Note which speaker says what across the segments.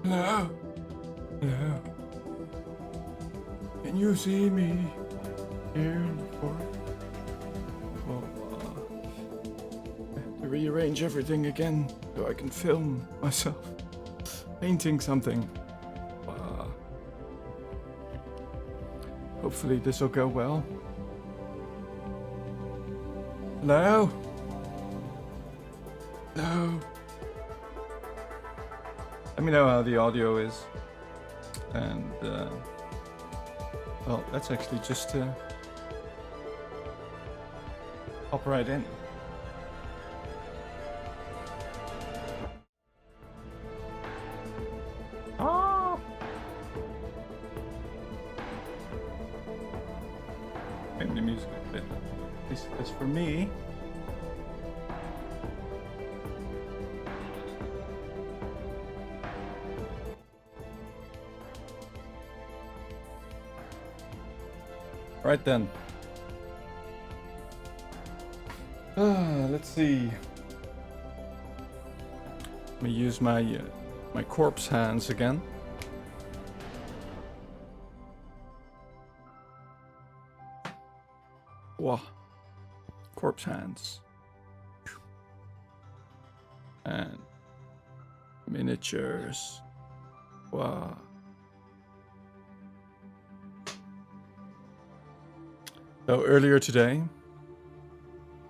Speaker 1: Hello? Hello? Can you see me here in the forest? Well, I have to rearrange everything again so I can film myself painting something. Hopefully this will go well. Hello? Hello? Let me know how the audio is. And, well, let's actually just hop right in. Ah! Maybe the music a bit. At least it's for me. Right then. Let's see. Let me use my my corpse hands again. Wow. Corpse hands. And miniatures. Wow. So earlier today,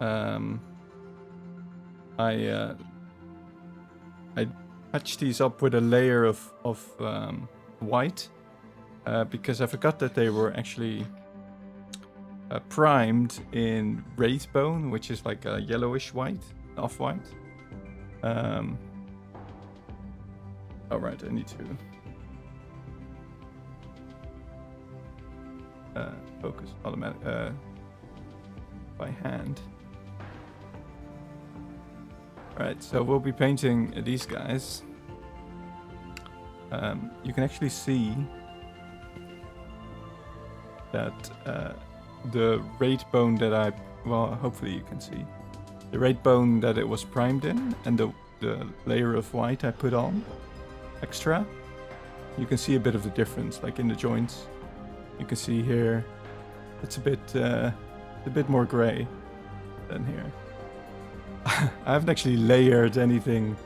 Speaker 1: I patched these up with a layer of white because I forgot that they were actually primed in wraith bone, which is like a yellowish white, off-white. All right, I need to focus automatic by hand. Right, so we'll be painting these guys. You can actually see that the wraith bone that well, hopefully you can see the wraith bone that it was primed in, and the layer of white I put on extra. You can see a bit of the difference, like in the joints. You can see here, it's a bit more gray than here. I haven't actually layered anything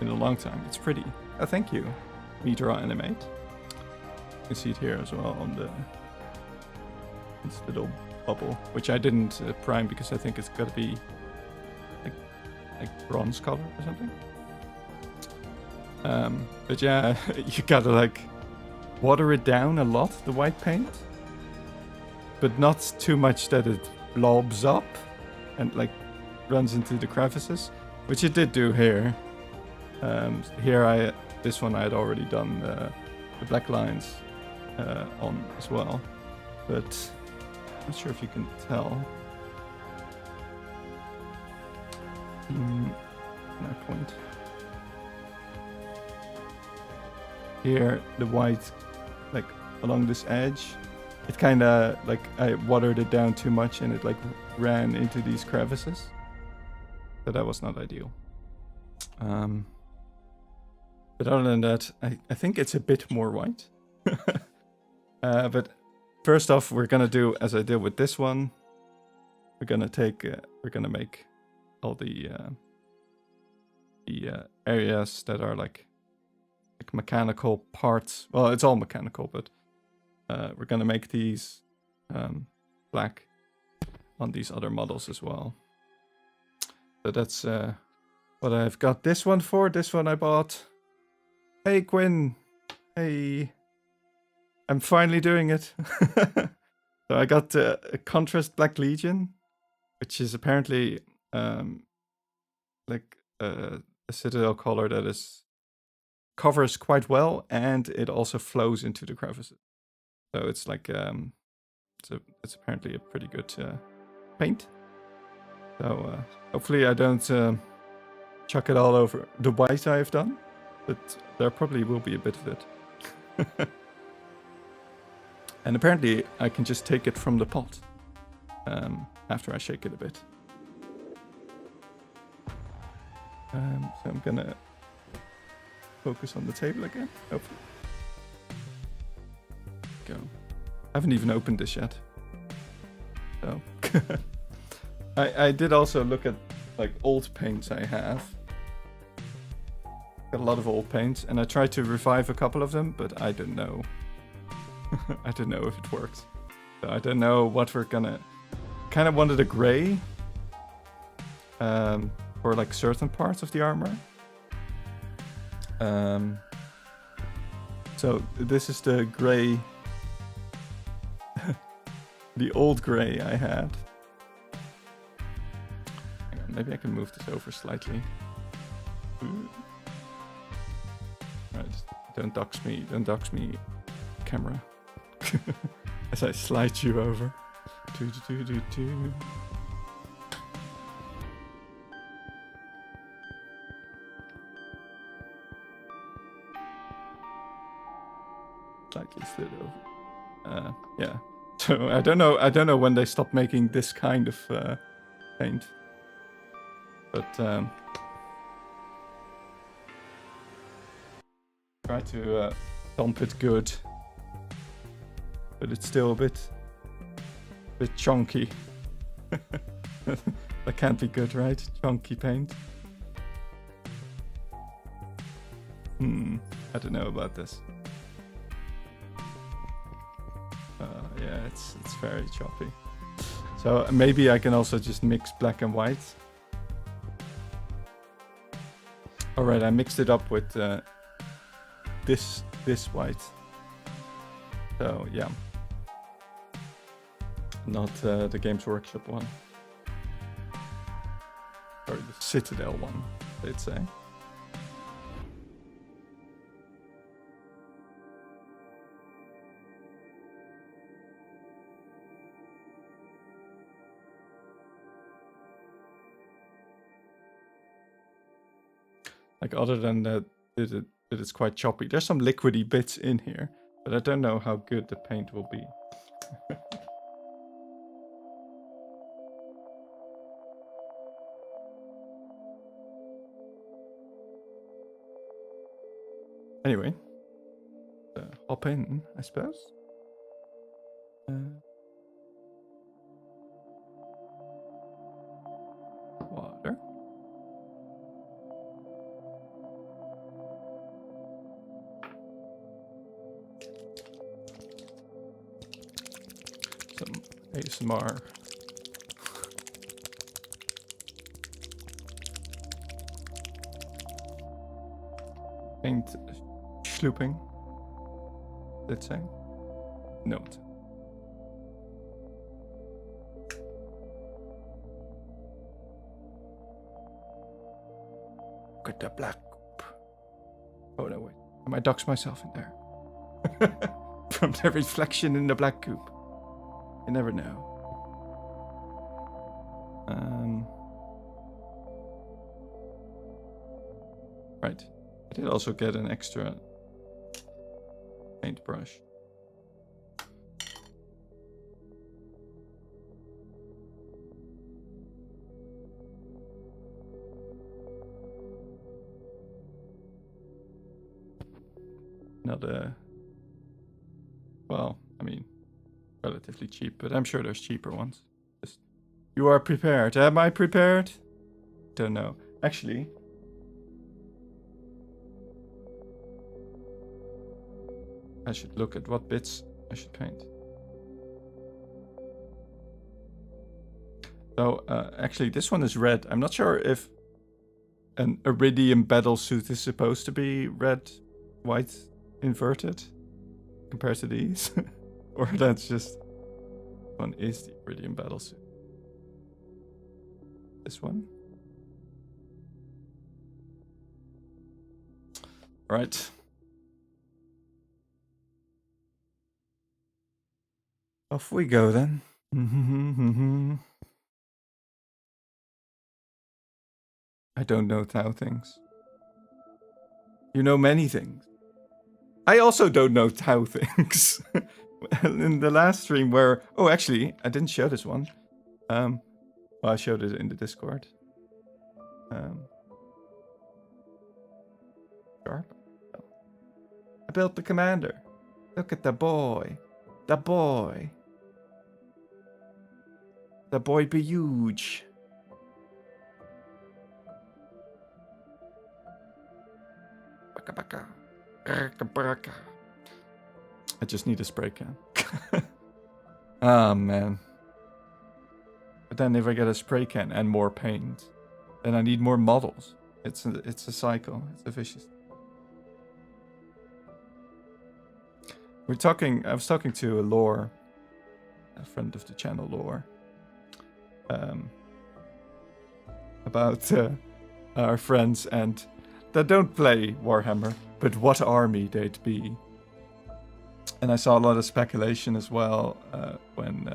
Speaker 1: in a long time. It's pretty. Oh, thank you, Meteor Animate. You can see it here as well on this little bubble, which I didn't prime because I think it's got to be like bronze color or something. But yeah, you gotta like water it down a lot, the white paint, but not too much that it blobs up and like runs into the crevices, which it did do here. Here this one I had already done the black lines on as well, but I'm not sure if you can tell. My point. Here, the white, like along this edge, it kind of like I watered it down too much and it like ran into these crevices. So that was not ideal. But other than that, I think it's a bit more white. But first off, we're gonna do as I did with this one. We're gonna make all the areas that are like mechanical parts. Well, it's all mechanical, but we're gonna make these black on these other models as well. So that's what I've got this one for. This one I bought. Hey Quinn, hey, I'm finally doing it. So I got a Contrast Black Legion, which is apparently like a Citadel color that is covers quite well, and it also flows into the crevices. So it's like it's apparently a pretty good paint. So hopefully I don't chuck it all over the white I've done, but there probably will be a bit of it. And apparently I can just take it from the pot after I shake it a bit. So I'm gonna focus on the table again. Hopefully. Go. I haven't even opened this yet. So I did also look at like old paints I have. Got a lot of old paints, and I tried to revive a couple of them, but I don't know. I don't know if it works. So I don't know what we're gonna... Kind of wanted a gray for like certain parts of the armor. So this is the gray, the old gray I had. Hang on, maybe I can move this over slightly. Right, don't dox me, camera. As I slide you over. Slightly slid over. Yeah. So I don't know when they stopped making this kind of paint. But try to dump it good. But it's still a bit chunky. That can't be good, right? Chunky paint. I don't know about this. Yeah, it's very choppy. So maybe I can also just mix black and white. Alright, I mixed it up with this white. So yeah. Not the Games Workshop one. Or the Citadel one, they'd say. Like other than that, it's quite choppy. There's some liquidy bits in here, but I don't know how good the paint will be. Anyway, hop in, I suppose. Water. Some ASMR. Paint slooping. Let's say. Note. Look at the black goop. Oh no, wait. I might dox myself in there. From the reflection in the black goop. You never know. Right. I did also get an extra paintbrush. Not well, I mean, relatively cheap, but I'm sure there's cheaper ones. Just, you are prepared. Am I prepared? Don't know. Actually, I should look at what bits I should paint. So, actually, this one is red. I'm not sure if an iridium battle suit is supposed to be red, white, inverted compared to these. Or that's just... one is the iridium battle suit. This one. Right. Off we go then. I don't know how things. You know many things. I also don't know how things. In the last stream where... Oh, actually, I didn't show this one. Well, I showed it in the Discord. Sharp. I built the commander. Look at the boy. The boy. The boy be huge. Baka baka. Braka braka. I just need a spray can. Oh man. But then if I get a spray can and more paint, then I need more models. It's a cycle. It's a vicious. I was talking to Lore, a friend of the channel, Lore, about our friends and that don't play Warhammer, but what army they'd be. And I saw a lot of speculation as well when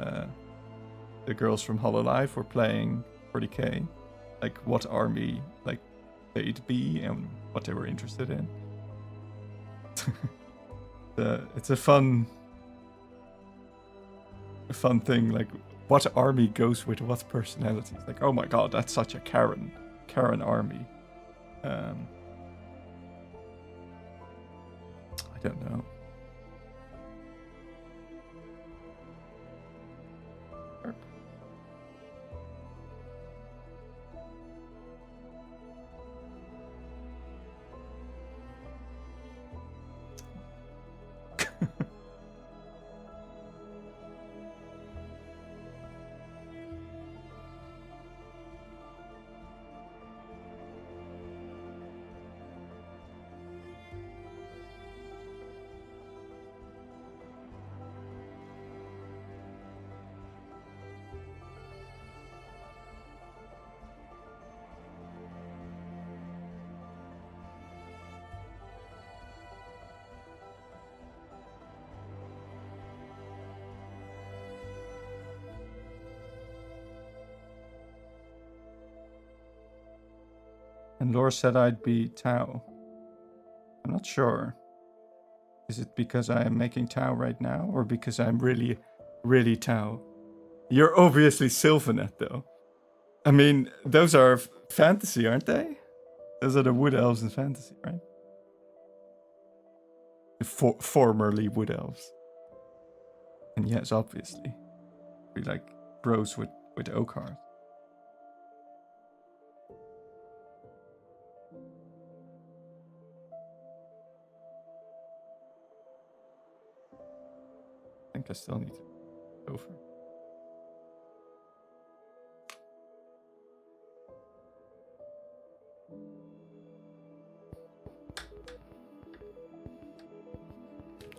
Speaker 1: the girls from Hololive were playing 40k, like what army like they'd be and what they were interested in. It's a fun thing, like what army goes with what personalities. Like, oh my god, that's such a Karen army. I don't know. And Laura said I'd be Tau. I'm not sure. Is it because I am making Tau right now, or because I'm really, really Tau? You're obviously Sylvanet, though. I mean, those are fantasy, aren't they? Those are the Wood Elves in fantasy, right? Formerly Wood Elves. And yes, obviously. We like bros with Oakhart. I think I still need to go for it.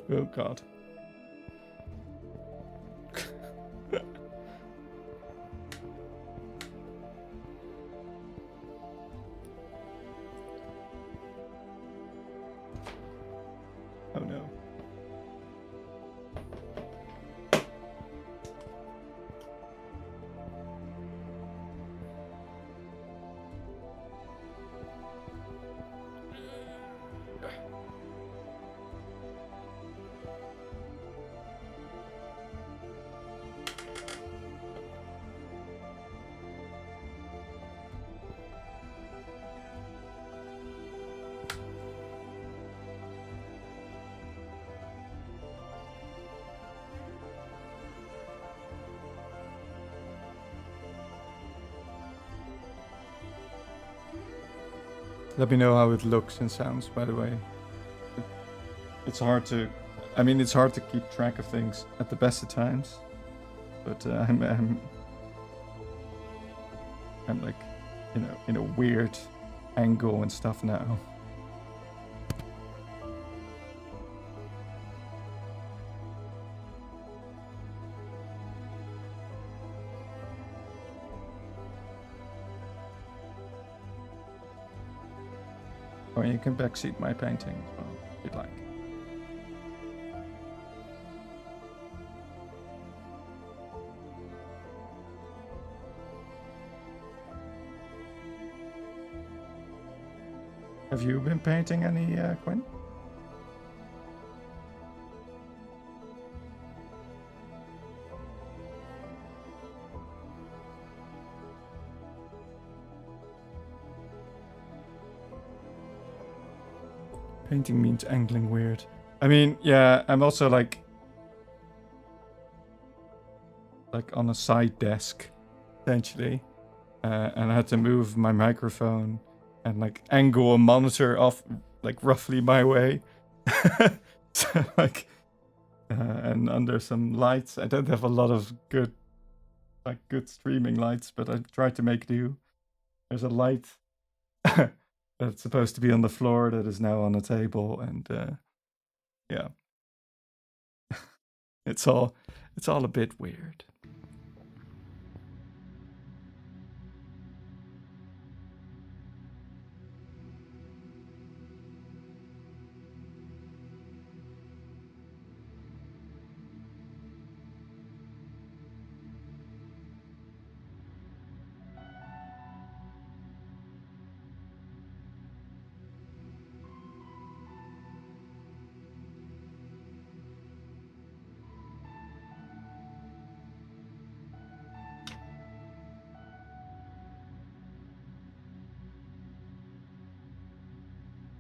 Speaker 1: Oh god. Oh no. Let me know how it looks and sounds, by the way. It's hard to... I mean, it's hard to keep track of things at the best of times. But I'm like, you know, in a weird angle and stuff now. Or you can backseat my painting as well, if you'd like. Have you been painting any, Quinn? Painting means angling weird. I mean, yeah, I'm also like on a side desk, essentially. And I had to move my microphone and like angle a monitor off like roughly my way. So like, and under some lights. I don't have a lot of good streaming lights, but I tried to make do. There's a light that's supposed to be on the floor that is now on a table, and yeah, it's all a bit weird.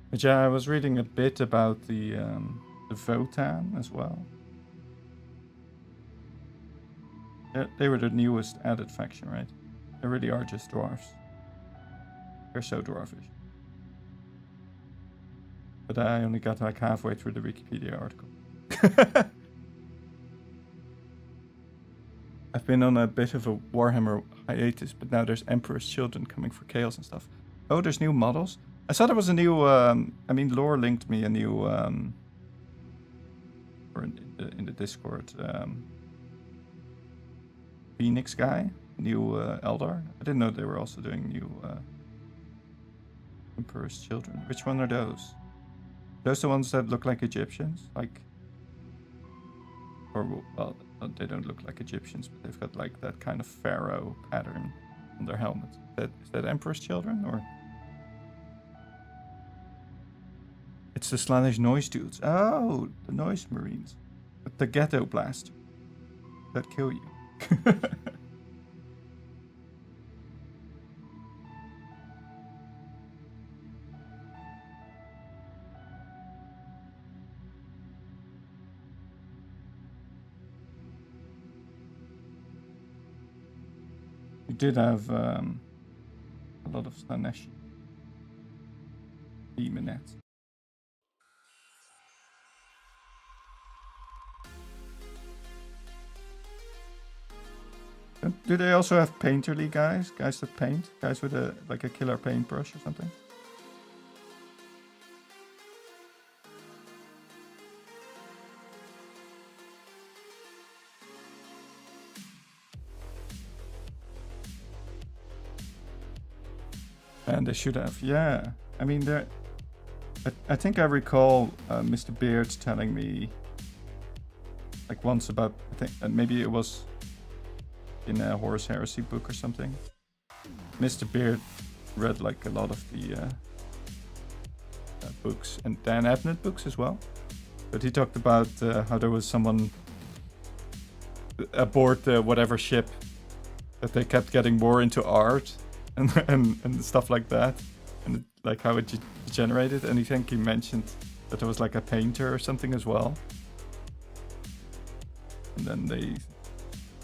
Speaker 1: But yeah, I was reading a bit about the Votan as well. They were the newest added faction, right? They really are just dwarves. They're so dwarfish. But I only got like halfway through the Wikipedia article. I've been on a bit of a Warhammer hiatus, but now there's Emperor's Children coming for Chaos and stuff. Oh, there's new models? I saw there was a new, I mean, Lore linked me a new, or in the Discord, Phoenix guy, new Eldar. I didn't know they were also doing new Emperor's Children. Which one are those? Those the ones that look like Egyptians? Like, or, well, they don't look like Egyptians, but they've got like that kind of pharaoh pattern on their helmet. Is that Emperor's Children, or? It's the Slaanesh noise dudes. Oh, the noise marines. With the ghetto blaster. That kill you. We did have a lot of Slaanesh demonettes. Do they also have painterly guys? Guys that paint? Guys with a killer paintbrush or something? And they should have, yeah. I mean, I think I recall Mr. Beard telling me like once about, I think maybe it was in a Horus Heresy book or something. Mr. Beard read like a lot of the books, and Dan Abnett books as well. But he talked about how there was someone aboard the whatever ship that they kept getting more into art and stuff like that, and like how it degenerated. And I think he mentioned that there was like a painter or something as well. And then they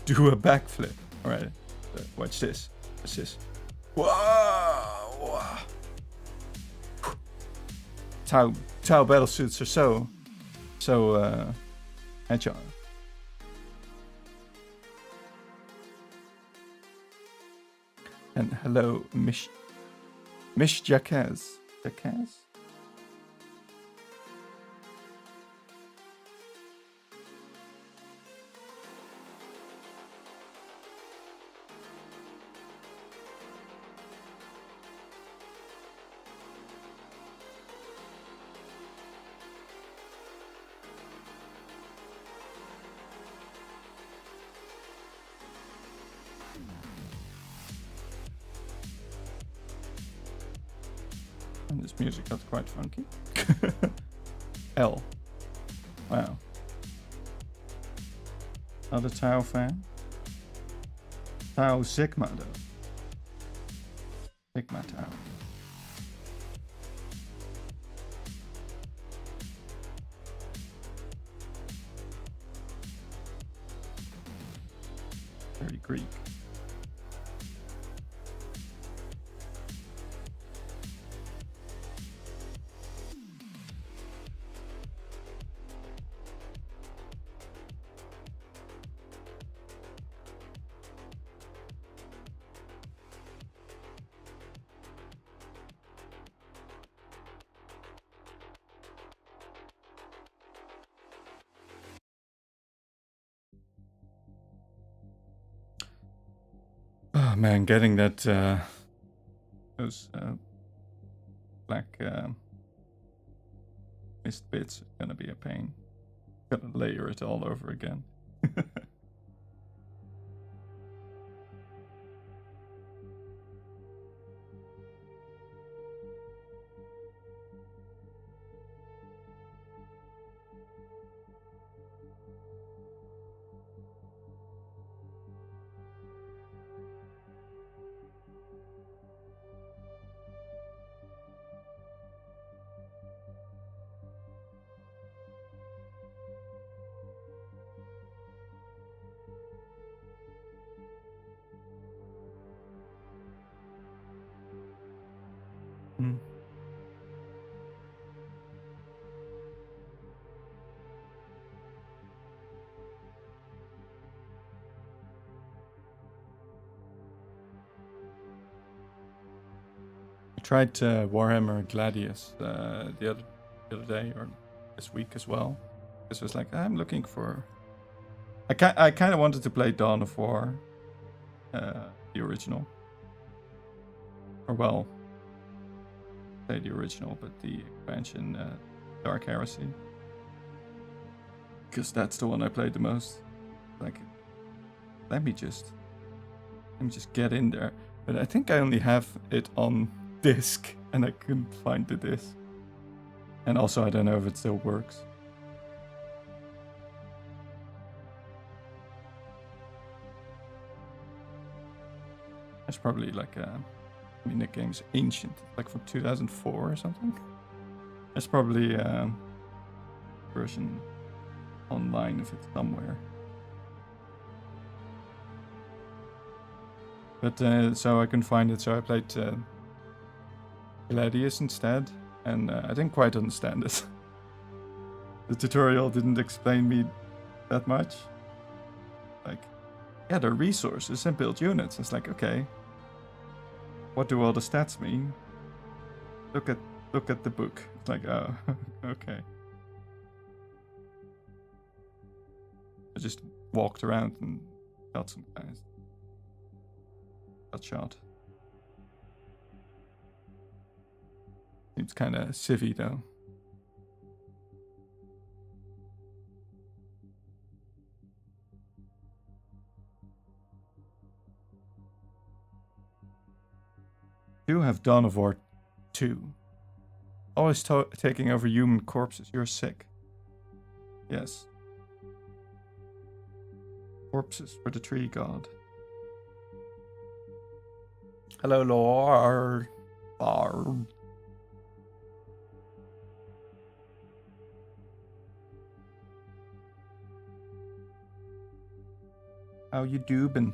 Speaker 1: do a backflip. All right, watch this. Watch this. Whoa! Tau battlesuits are so agile. And hello, Mish Jacquez. Jacquez? And this music got quite funky. L. Wow. Not a Tau fan? Tau Sigma though. Sigma Tau. Very Greek. Oh man, getting that those black mist bits is gonna be a pain. Gotta layer it all over again. Hmm. I tried Warhammer Gladius the other day or this week as well. This was like I'm looking for. I kind of wanted to play Dawn of War, the original, or well, play the original, but the expansion Dark Heresy, because that's the one I played the most. Like, let me just get in there. But I think I only have it on disc, and I couldn't find the disc. And also, I don't know if it still works. It's probably like I mean, the game's ancient, like from 2004 or something. There's probably a version online of it somewhere. But so I couldn't find it, so I played Gladius instead, and I didn't quite understand it. The tutorial didn't explain me that much. Like, yeah, there are resources and build units. It's like, okay, what do all the stats mean? Look at the book. It's like, oh, okay. I just walked around and got some guys. Got shot. Seems kind of civvy though. You have Dawn of War 2. Always taking over human corpses. You're sick. Yes. Corpses for the tree god. Hello, Lord. Lord. How you doing?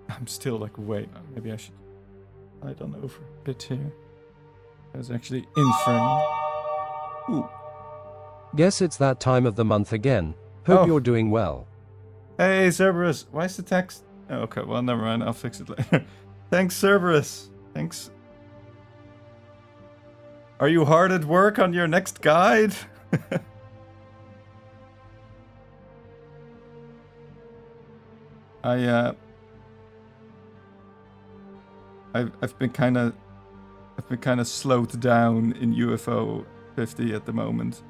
Speaker 1: I'm still like, wait, maybe I should slide on over a bit here. There's actually Infern. Ooh.
Speaker 2: Guess it's that time of the month again. Hope you're doing well.
Speaker 1: Hey, Cerberus. Why is the text? Oh, okay, well, never mind. I'll fix it later. Thanks, Cerberus. Thanks. Are you hard at work on your next guide? I've been kind of slowed down in UFO 50 at the moment.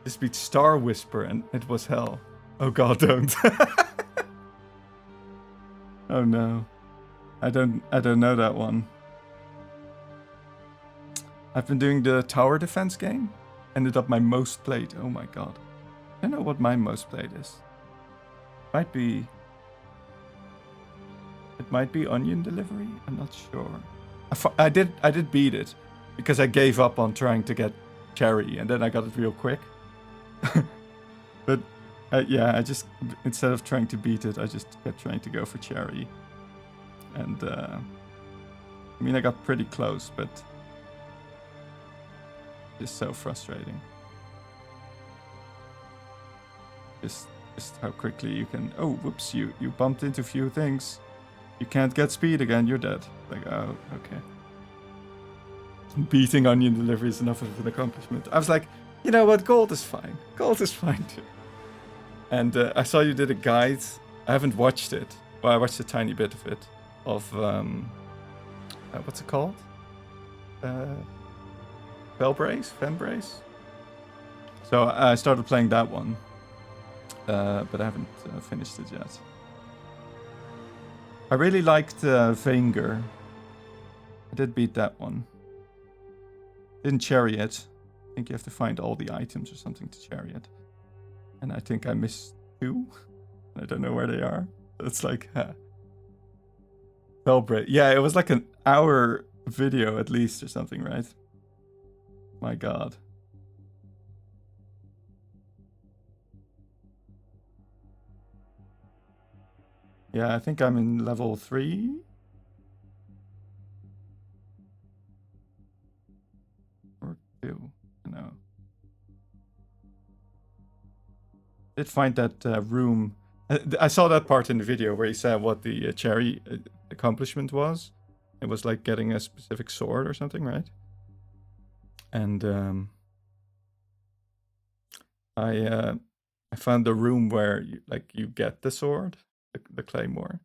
Speaker 1: This beat Star Whisper and it was hell. Oh god, don't. Oh no. I don't know that one. I've been doing the tower defense game. Ended up my most played. Oh my god. I don't know what my most played is. Might be It might be onion delivery. I'm not sure. I did beat it because I gave up on trying to get cherry, and then I got it real quick. But yeah, I just, instead of trying to beat it, I just kept trying to go for cherry. And I mean, I got pretty close, but just so frustrating. Just how quickly you can. Oh, whoops! You bumped into a few things. You can't get speed again. You're dead. Like, oh, okay. Beating onion delivery is enough of an accomplishment. I was like, you know what? Gold is fine. Gold is fine too. And I saw you did a guide. I haven't watched it. Well, I watched a tiny bit of it. Of what's it called? Fembrace. So I started playing that one, but I haven't finished it yet. I really liked Vanger. I did beat that one. Didn't cherry it. I think you have to find all the items or something to cherry it. And I think I missed 2. I don't know where they are. It's like Celebrate. Yeah, it was like an hour video at least or something, right? My god. Yeah, I think I'm in level 3. Or 2. No. Did find that room. I saw that part in the video where he said what the cherry accomplishment was. It was like getting a specific sword or something, right? And I found the room where you get the sword, the claymore.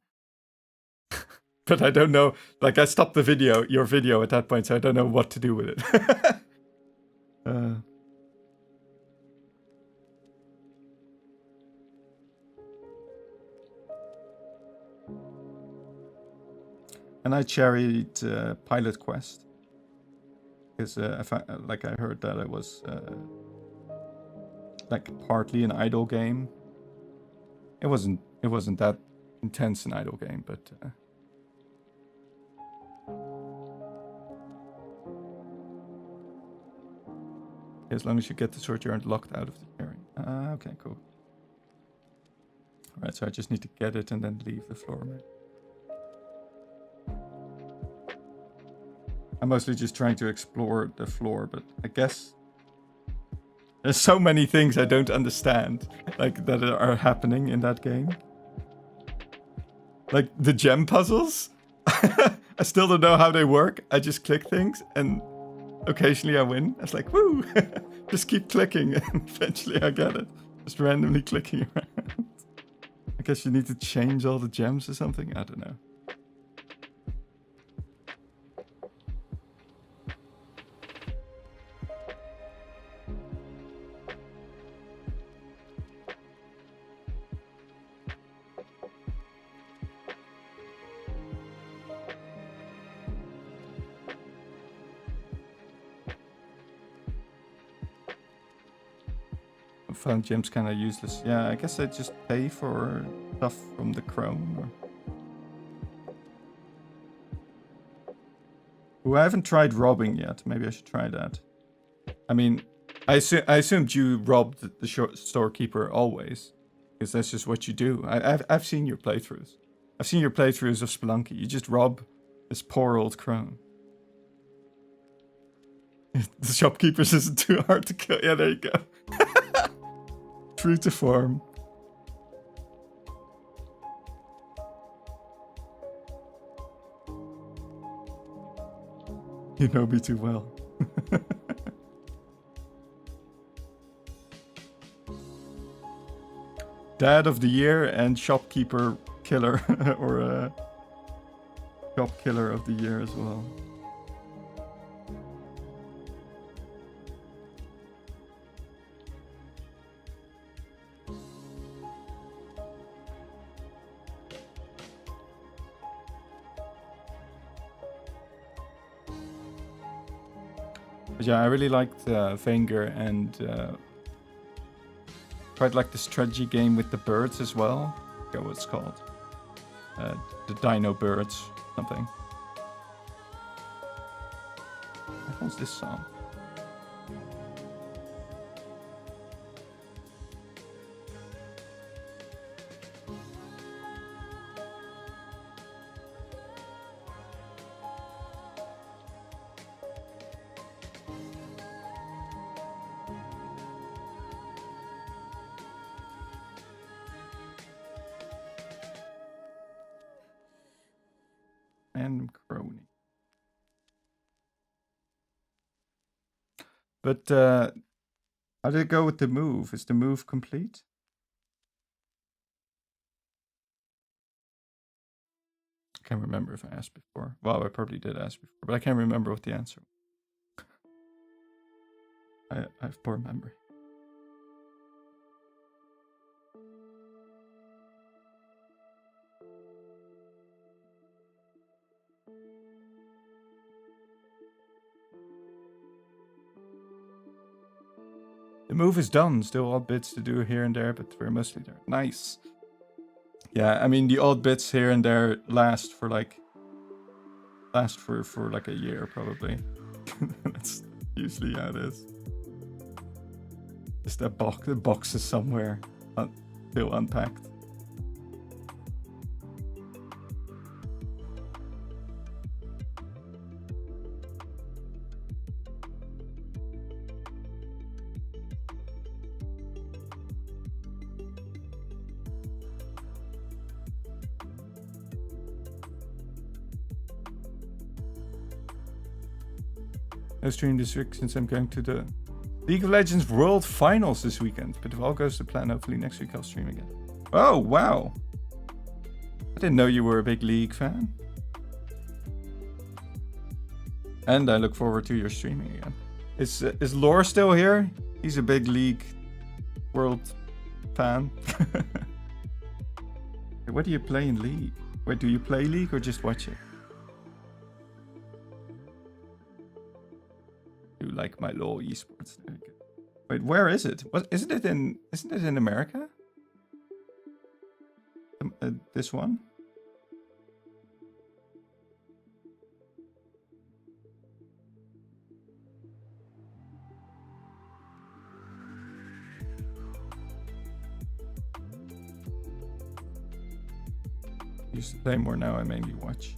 Speaker 1: But I don't know. Like, I stopped the video, your video at that point, so I don't know what to do with it. And I cherried Pilot Quest because I heard that it was like partly an idle game. It wasn't that intense an idle game, but as long as you get the sword, you aren't locked out of the cherry. Okay, cool. All right, so I just need to get it and then leave the floor, maybe. I'm mostly just trying to explore the floor, but I guess there's so many things I don't understand, like, that are happening in that game. Like, the gem puzzles? I still don't know how they work. I just click things, and occasionally I win. I was like, woo! Just keep clicking, and eventually I get it. Just randomly clicking around. I guess you need to change all the gems or something? I don't know. Found gems kind of useless. Yeah, I guess I just pay for stuff from the crone. Or... Ooh, I haven't tried robbing yet. Maybe I should try that. I mean, I assumed you robbed the storekeeper always, because that's just what you do. I've seen your playthroughs. I've seen your playthroughs of Spelunky. You just rob this poor old crone. The shopkeepers isn't too hard to kill. Yeah, there you go. True to form. You know me too well. Dad of the year and shopkeeper killer, or shop killer of the year as well. But yeah, I really liked Vanger, and tried like the strategy game with the birds as well. I forget what it's called. the Dino Birds, something. What was this song? And Crony. But how did it go with the move? Is the move complete? I can't remember if I asked before. Well, I probably did ask before, but I can't remember what the answer was. I have poor memory. The move is done. Still odd bits to do here and there, but we're mostly there. Nice. Yeah, I mean the odd bits here and there last for like a year probably. That's usually how it is. Just that the box is somewhere still unpacked. No stream this week since I'm going to the League of Legends World Finals this weekend. But if all goes to plan, hopefully next week I'll stream again. Oh, wow. I didn't know you were a big League fan. And I look forward to your streaming again. Is Lore still here? He's a big League World fan. What do you play in League? Wait, do you play League or just watch it? You like my LoL esports? Wait, where is it? Isn't it in America? This one? Used to play more, now I mainly watch.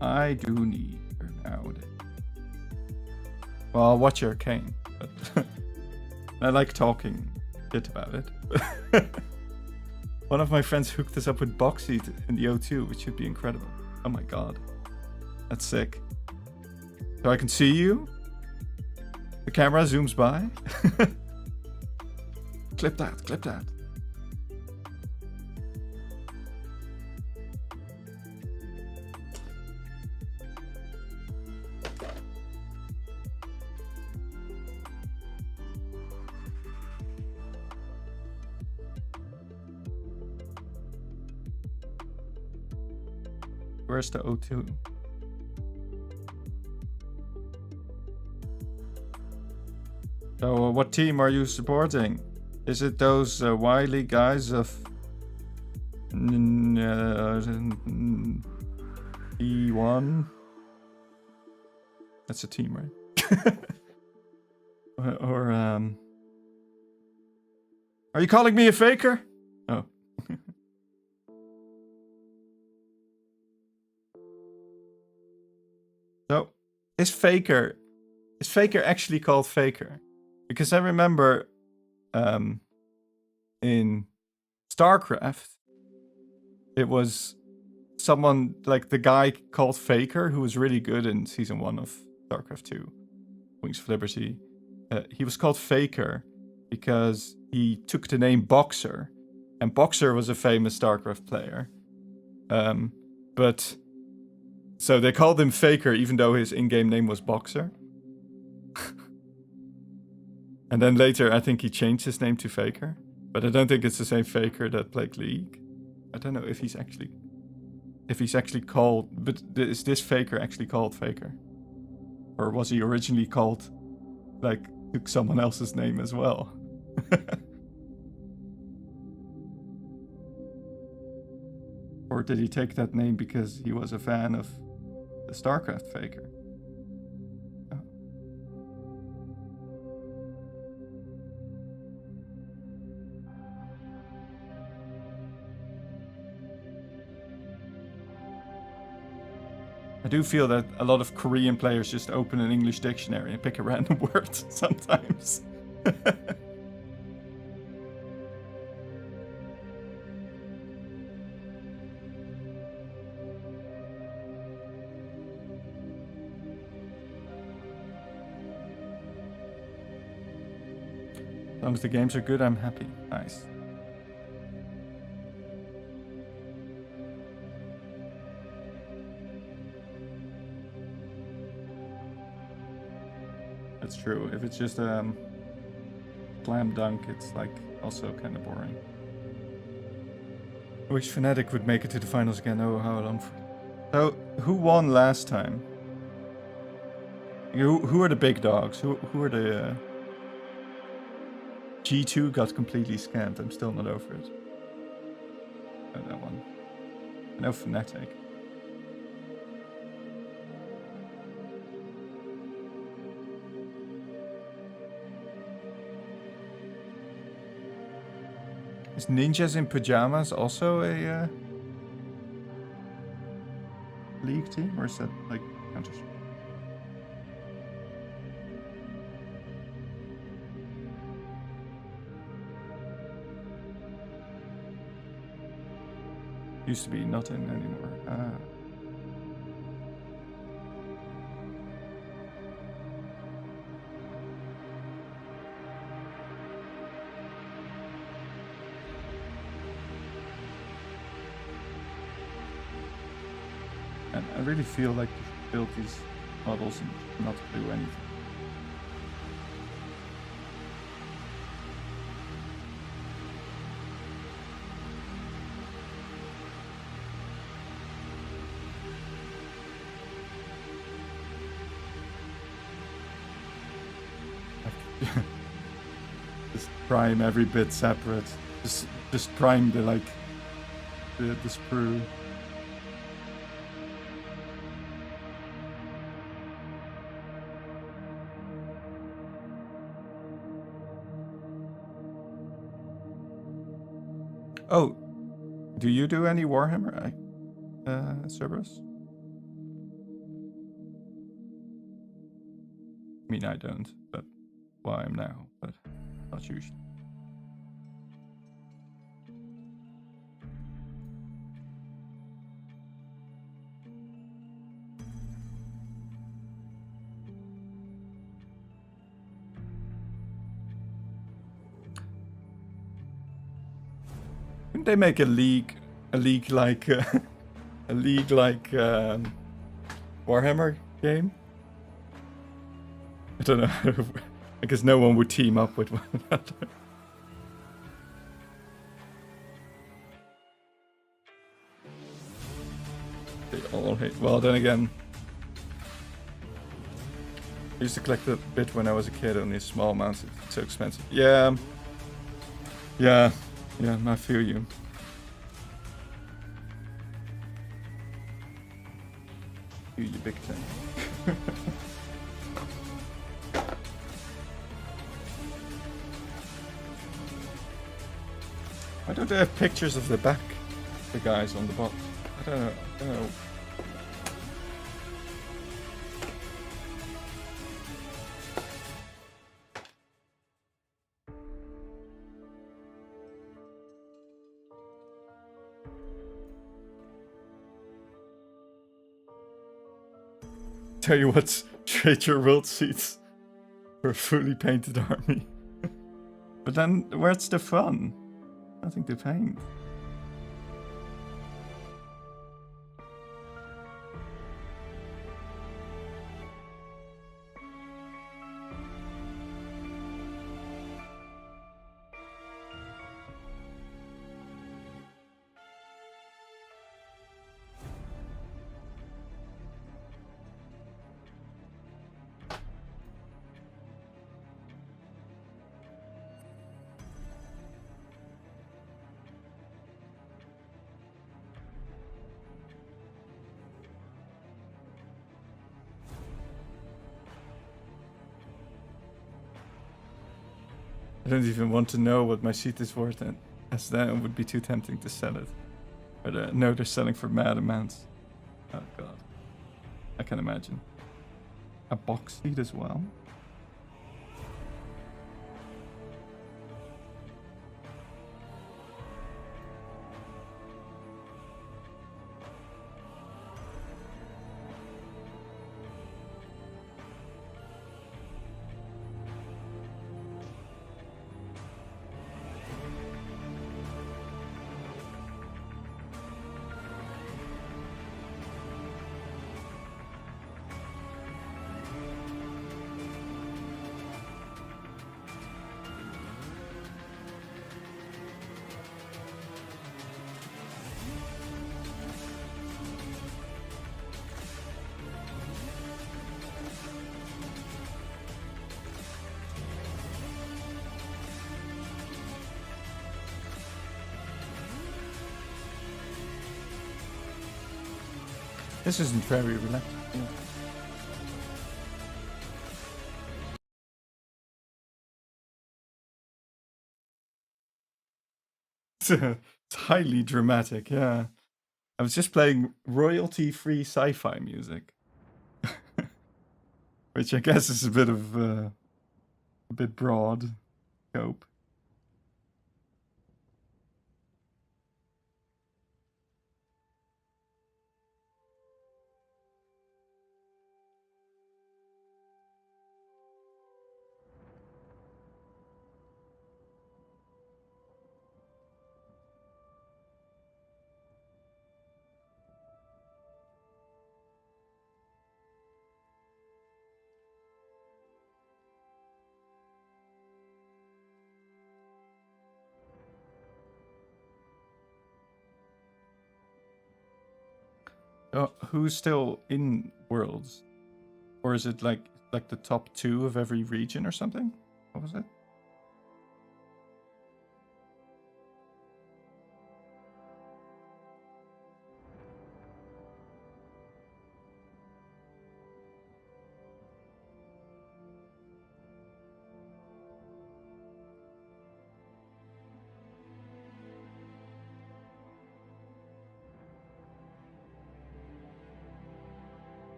Speaker 1: I do need her nowadays. Well, I'll watch Arcane, but I like talking shit about it. One of my friends hooked us up with Boxy in the O2, which should be incredible. Oh my god. That's sick. So I can see you? The camera zooms by? Clip that, clip that. Where's the O2? So, what team are you supporting? Is it those wily guys of E1? That's a team, right? or are you calling me a faker? Oh. So, is Faker actually called Faker? Because I remember in StarCraft, it was someone like the guy called Faker who was really good in season 1 of StarCraft 2, Wings of Liberty. He was called Faker because he took the name Boxer, and Boxer was a famous StarCraft player. But so they called him Faker even though his in-game name was Boxer. And then later I think he changed his name to Faker. But I don't think it's the same Faker that played League. I don't know if he's actually called, but is this Faker actually called Faker? Or was he originally called, like, took someone else's name as well? Or did he take that name because he was a fan of the StarCraft faker? Oh. I do feel that a lot of Korean players just open an English dictionary and pick a random word sometimes. As long as the games are good, I'm happy. Nice. That's true. If it's just slam dunk, it's like also kind of boring. I wish Fnatic would make it to the finals again. Oh, how long for... So, who won last time? Who are the big dogs? Who are the... G2 got completely scammed. I'm still not over it. Oh, that one. I know Fnatic. Is Ninjas in Pajamas also a league team, or is that like Counter-Strike? Used to be not in anymore. Ah. And I really feel like you should build these models and not do anything. Just prime every bit separate. Just prime the like the sprue. Oh, do you do any Warhammer, Cerberus? I mean, I don't, but well, I am now, but not usually. Couldn't they make a league like a league like Warhammer game? I don't know. I guess no one would team up with one another. They all hate. Well, then again, I used to collect a bit when I was a kid, only small amounts. It's so expensive. Yeah. Yeah. Yeah, I feel you. You big thing. Why don't they have pictures of the back, the guys on the box? I don't know. Tell you what, trade your world seats for a fully painted army. But then, where's the fun? Nothing to paint. I don't even want to know what my seat is worth, and as then it would be too tempting to sell it. But no, they're selling for mad amounts. Oh god. I can imagine. A box seat as well. This isn't very relaxing. It's highly dramatic, yeah. I was just playing royalty-free sci-fi music. Which I guess is a bit of a bit broad scope. Who's still in Worlds? Or is it like the top 2 of every region or something? What was it?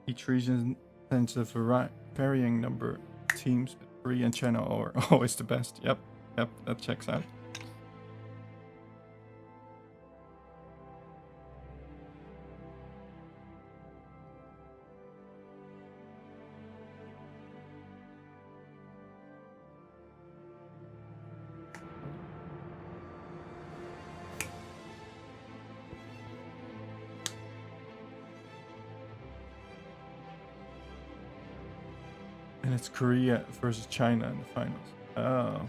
Speaker 1: Each region sends a varying number of teams, but Korea and China are always the best. Yep, that checks out. And it's Korea versus China in the finals. Oh.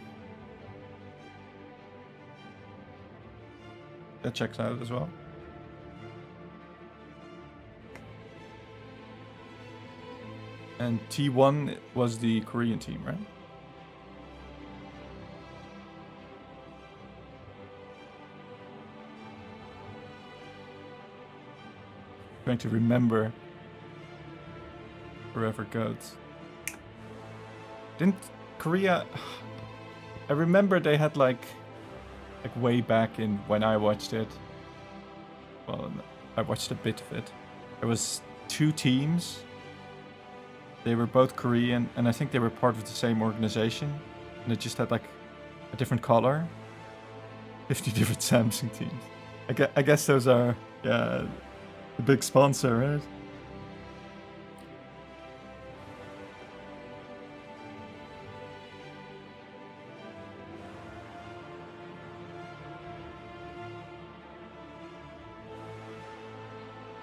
Speaker 1: That checks out as well. And T1 was the Korean team, right? Trying to remember Forever Goats. Didn't Korea... I remember they had like way back in when I watched it. Well, I watched a bit of it. There was 2 teams. They were both Korean, and I think they were part of the same organization. And it just had like a different color. 50 different Samsung teams. I guess those are, yeah, the big sponsor, right?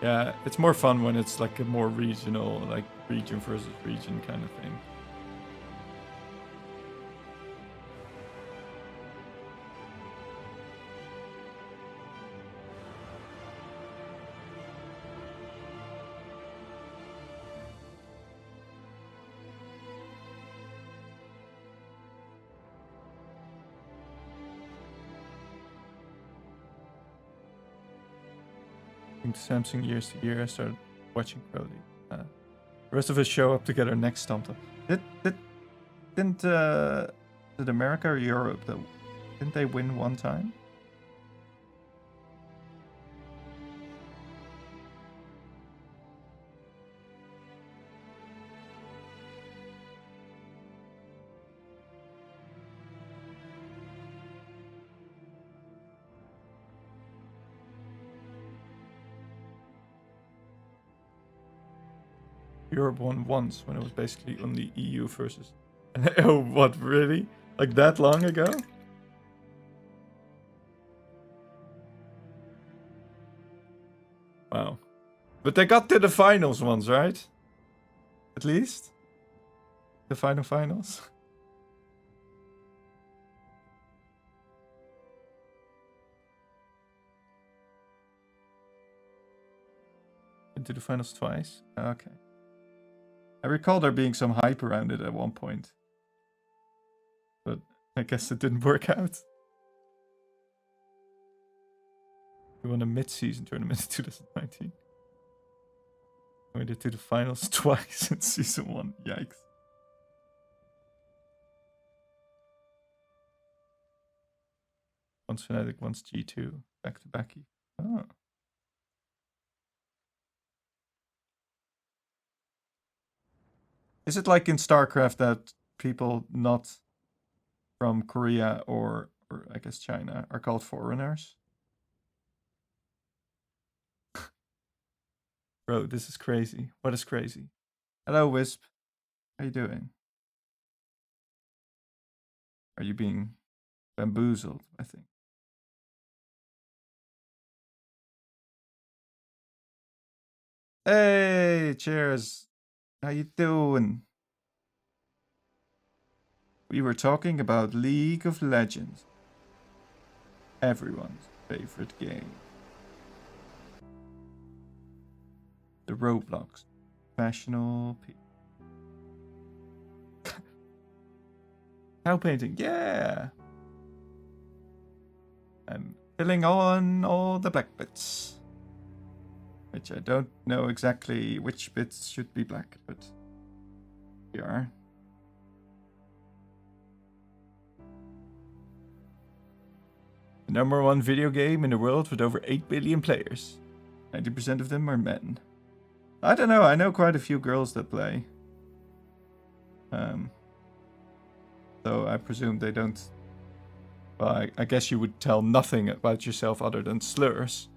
Speaker 1: Yeah, it's more fun when it's like a more regional, like region versus region kind of thing. I think Samsung years to year I started watching Pro League. The rest of us show up to get our necks stomped up. Didn't America or Europe, didn't they win one time? Europe won once when it was basically only EU versus. Oh, what, really? Like that long ago? Wow. But they got to the finals once, right? At least? The finals? Into the finals twice? Okay. I recall there being some hype around it at one point. But I guess it didn't work out. We won a mid-season tournament in 2019. We did to the finals twice in season 1. Yikes. Once Fnatic, once G2. Back to backy. Oh. Is it like in StarCraft that people not from Korea or I guess China are called foreigners? Bro, this is crazy. What is crazy? Hello, Wisp. How you doing? Are you being bamboozled, I think? Hey, cheers. How you doing? We were talking about League of Legends. Everyone's favorite game. The Roblox. Professional people. Cow painting, yeah! I'm filling on all the black bits. Which I don't know exactly which bits should be black, but we are. The #1 video game in the world with over 8 billion players. 90% of them are men. I don't know, I know quite a few girls that play. So I presume they don't... Well, I guess you would tell nothing about yourself other than slurs.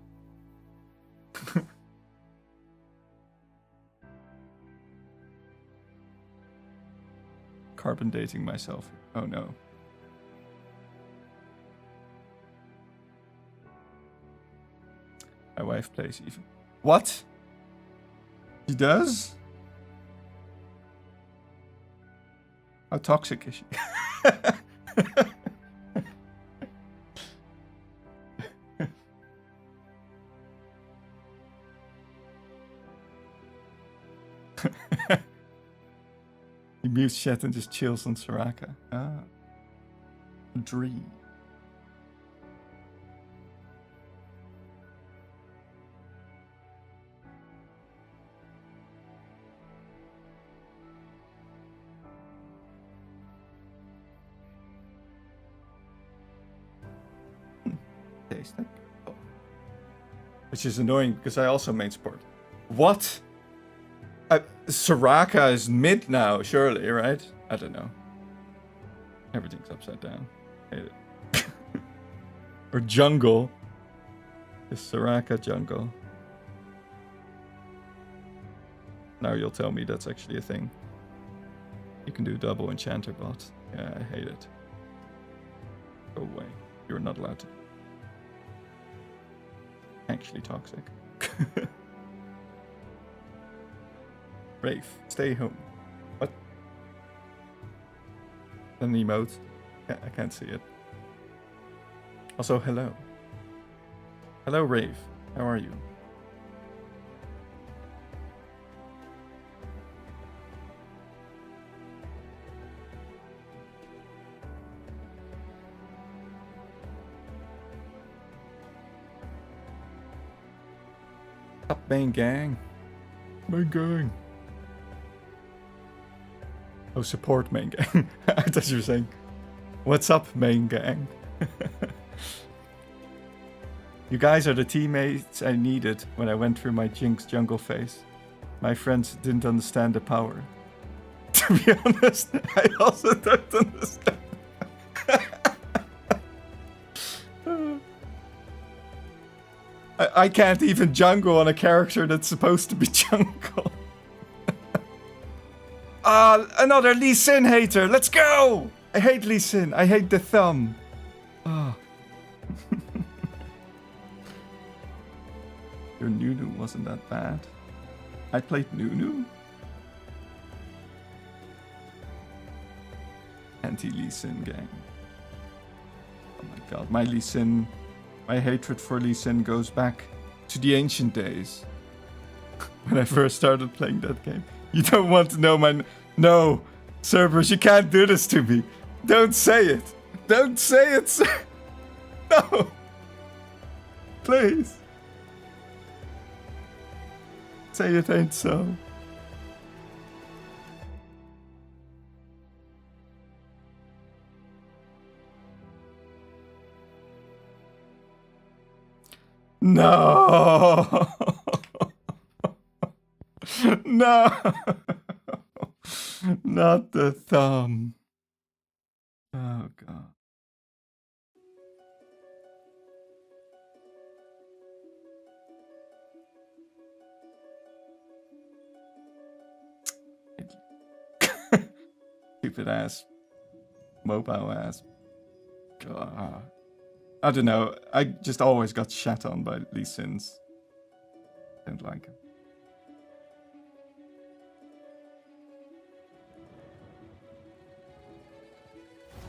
Speaker 1: Carbon dating myself. Oh no. My wife plays even. What? She does? How toxic is she? He mutes chat and just chills on Soraka. Ah. Dream. Tasting. Oh. Which is annoying because I also main support. What? Soraka is mid now, surely, right? I don't know. Everything's upside down. Hate it. Or jungle. Is Soraka jungle? Now you'll tell me that's actually a thing. You can do double enchanter bot. Yeah, I hate it. Go away. You're not allowed to. Actually toxic. Rafe, stay home. What? An emote? I can't see it. Also, hello. Hello, Rafe. How are you? Up main gang. Main gang. Oh, support main gang. I thought you were saying, what's up, main gang? You guys are the teammates I needed when I went through my Jinx jungle phase. My friends didn't understand the power. To be honest, I also don't understand. I can't even jungle on a character that's supposed to be jungle. Another Lee Sin hater. Let's go! I hate Lee Sin. I hate the thumb. Oh. Your Nunu wasn't that bad. I played Nunu? Anti-Lee Sin gang. Oh my god, my Lee Sin... My hatred for Lee Sin goes back to the ancient days. When I first started playing that game. You don't want to know my... No! Cerberus, you can't do this to me! Don't say it! Don't say it, sir! No! Please! Say it ain't so. No! No! Not the thumb. Oh, God. Stupid ass. Mobile ass. God. I don't know. I just always got shat on by Lee Sins. Don't like him.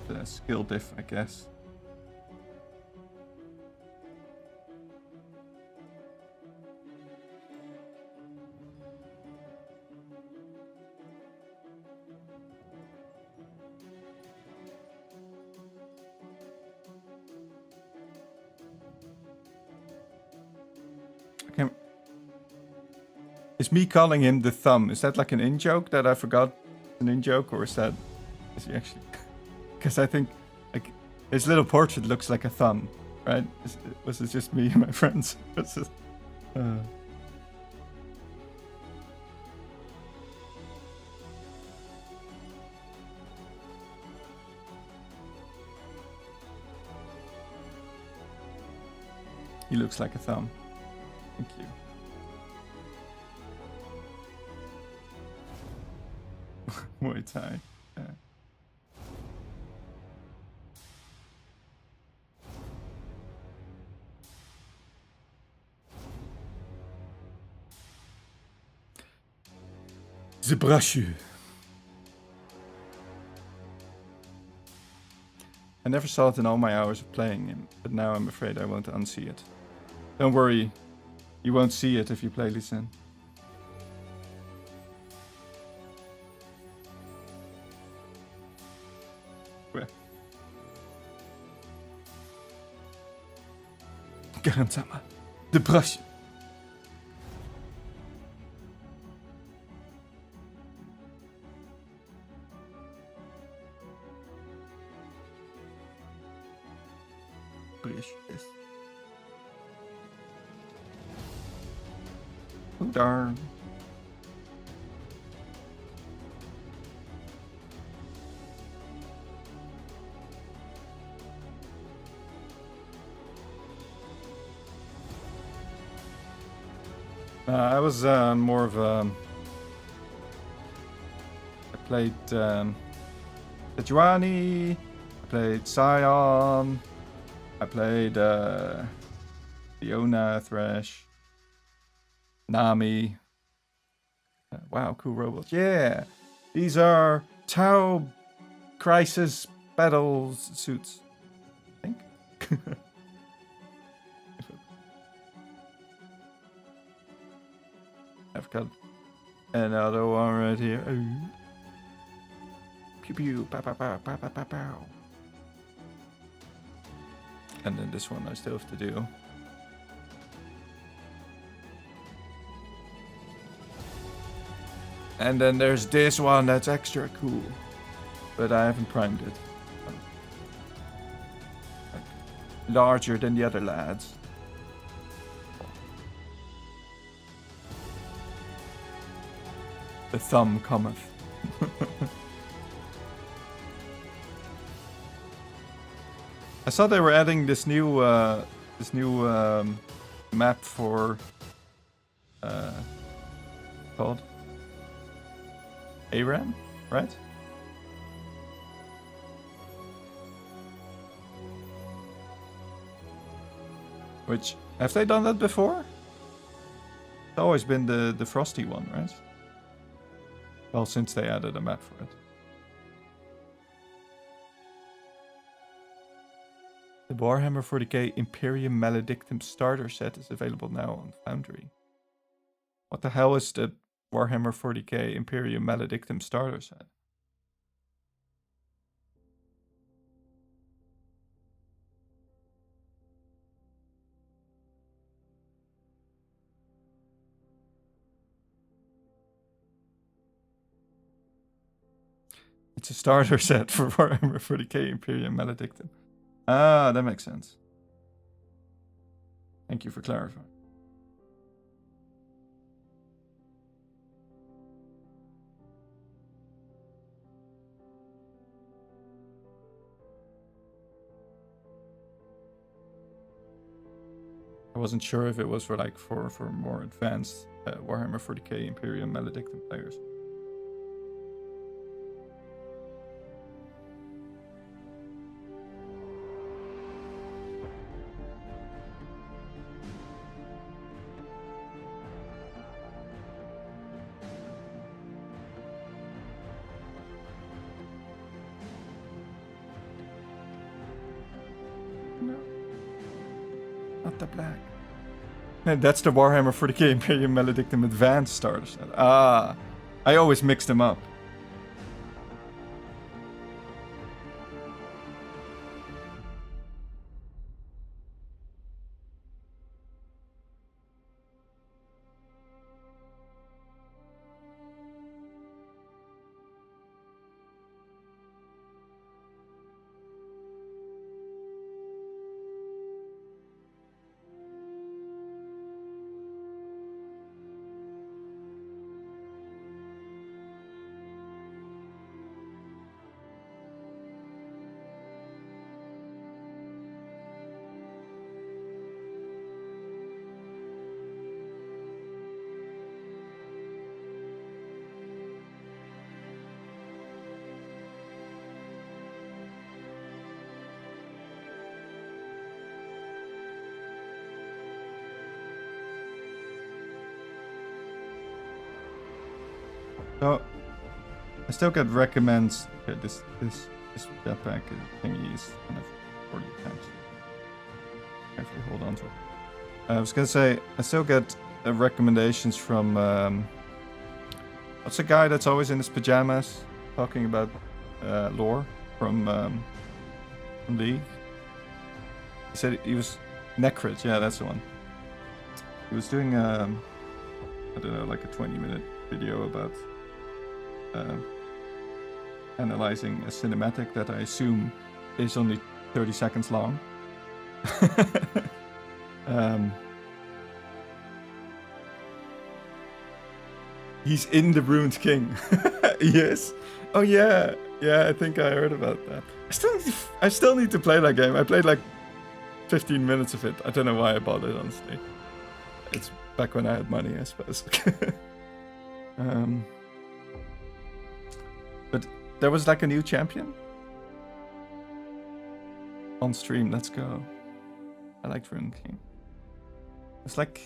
Speaker 1: The skill diff, I guess. Is me calling him the thumb? Is that like an in-joke that I forgot? An in-joke, or is he actually? Because I think like his little portrait looks like a thumb, right? Was it just me and my friends? He looks like a thumb. Thank you. Muay Thai. Yeah. The brush you. I never saw it in all my hours of playing him, but now I'm afraid I won't unsee it. Don't worry, you won't see it if you play Lee Sin. Garam-sama. De brush. Brush, yes. Oh darn. I was more of a... I played Sejuani, I played Scion, I played Fiona, Thresh, Nami. Wow, cool robots. Yeah! These are Tau Crisis Battles suits, I think. I've got another one right here. Oh. Pew pew, pow pow pow pow pow pow pow. And then this one I still have to do. And then there's this one that's extra cool. But I haven't primed it. Like, larger than the other lads. The thumb cometh. I saw they were adding this new map for called ARAM, right? Which, have they done that before? It's always been the frosty one, right? Well, since they added a map for it. The Warhammer 40k Imperium Maledictum starter set is available now on Foundry. What the hell is the Warhammer 40k Imperium Maledictum starter set? It's a starter set for Warhammer 40k Imperium Maledictum. Ah, that makes sense. Thank you for clarifying. I wasn't sure if it was for like for more advanced Warhammer 40k Imperium Maledictum players. The black. And that's the Warhammer 40k Imperium Maledictum Advanced starter set. Ah, I always mix them up. So I still get recommends. Okay, this jetpack thingy is kind of 40 times. Carefully hold on to it. I was gonna say I still get recommendations from what's the guy that's always in his pajamas talking about lore from League. He said he was Necrit. Yeah, that's the one. He was doing I don't know, like a 20-minute video about analyzing a cinematic that I assume is only 30 seconds long. He's in the Ruined King. Yes. Oh yeah. Yeah, I think I heard about that. I still need to play that game. I played like 15 minutes of it. I don't know why I bought it, honestly. It's back when I had money, I suppose. But there was like a new champion on stream. Let's go. I liked Ruined King. It's like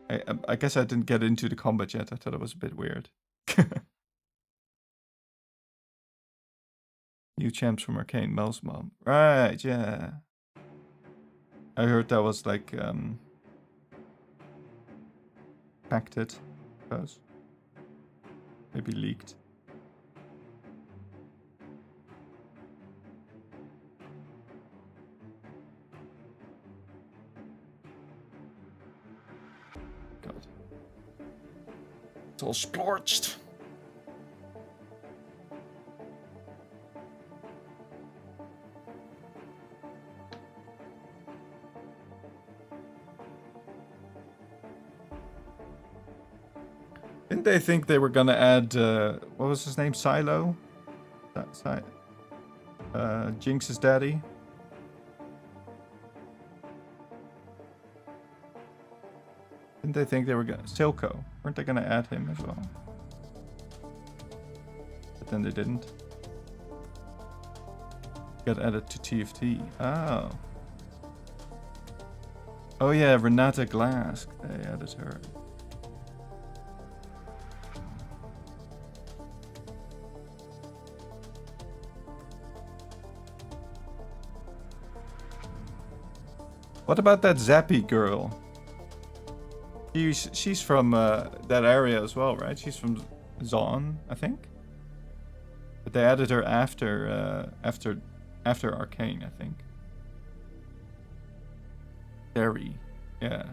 Speaker 1: I guess I didn't get into the combat yet. I thought it was a bit weird. New champs from Arcane, Mel's mom. Right, yeah. I heard that was like packed, I suppose. Maybe leaked. God. It's all scorched. Didn't they think they were gonna add, what was his name, Silo? Jinx's daddy? Didn't they think they were gonna... Silco. Weren't they gonna add him as well? But then they didn't. Got added to TFT. Oh. Oh yeah, Renata Glass. They added her. What about that Zappy girl? She's from that area as well, right? She's from Zaun, I think. But they added her after Arcane, I think. Terry, yeah.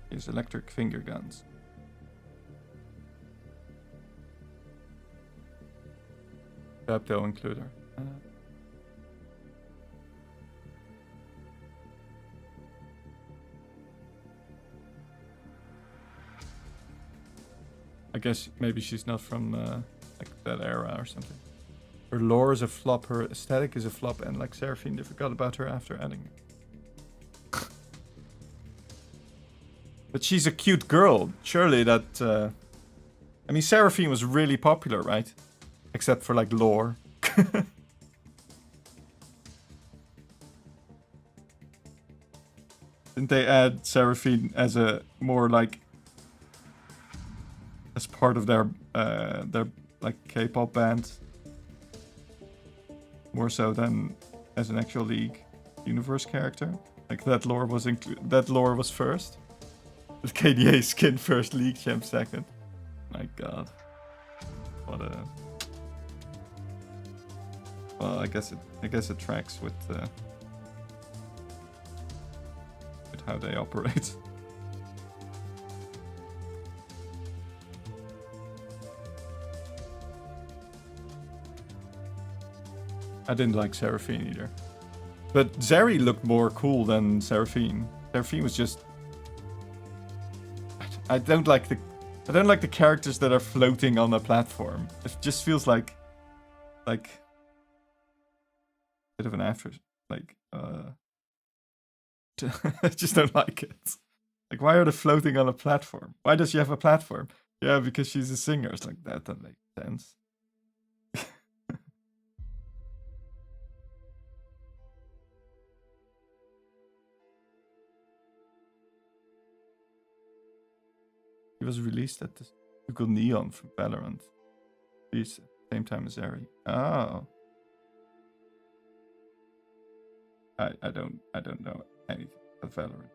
Speaker 1: His electric finger guns. Hope they'll include her. I guess maybe she's not from like that era or something. Her lore is a flop, her aesthetic is a flop, and like Seraphine, they forgot about her after adding it. But she's a cute girl. Surely that... I mean, Seraphine was really popular, right? Except for like lore. Didn't they add Seraphine as a more like... as part of their like K-pop band, more so than as an actual League universe character. Like that lore was first. The KDA skin first, League champ second. My God, what a. Well, I guess it tracks with how they operate. I didn't like Seraphine either. But Zeri looked more cool than Seraphine. Seraphine was just... I don't like the characters that are floating on a platform. It just feels like a bit of an after... Like, I just don't like it. Like, why are they floating on a platform? Why does she have a platform? Yeah, because she's a singer. It's like, that doesn't make sense. He was released at the Google Neon from Valorant. He's at the same time as Eri. Oh. I don't know anything about Valorant.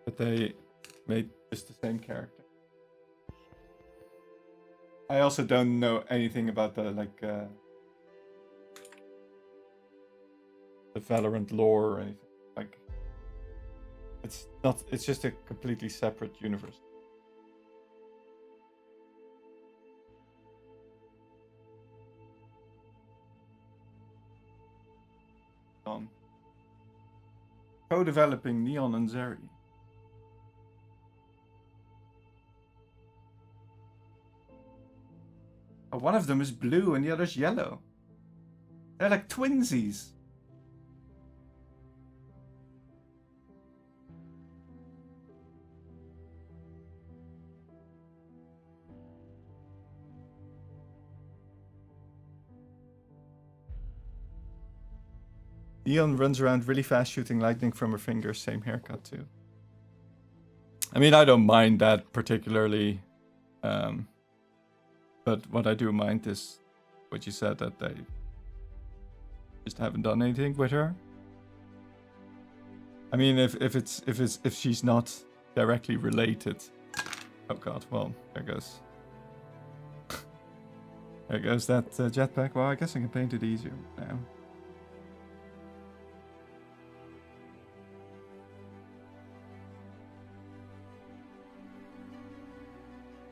Speaker 1: But they made just the same character. I also don't know anything about the Valorant lore or anything. Like, it's just a completely separate universe. Co-developing Neon and Zeri. Oh, one of them is blue and the other's yellow. They're like twinsies. Neon runs around really fast shooting lightning from her fingers. Same haircut too. I mean, I don't mind that particularly. But what I do mind is what you said, that they just haven't done anything with her. I mean, if she's not directly related. Oh God, well, there goes. There goes that jetpack. Well, I guess I can paint it easier now.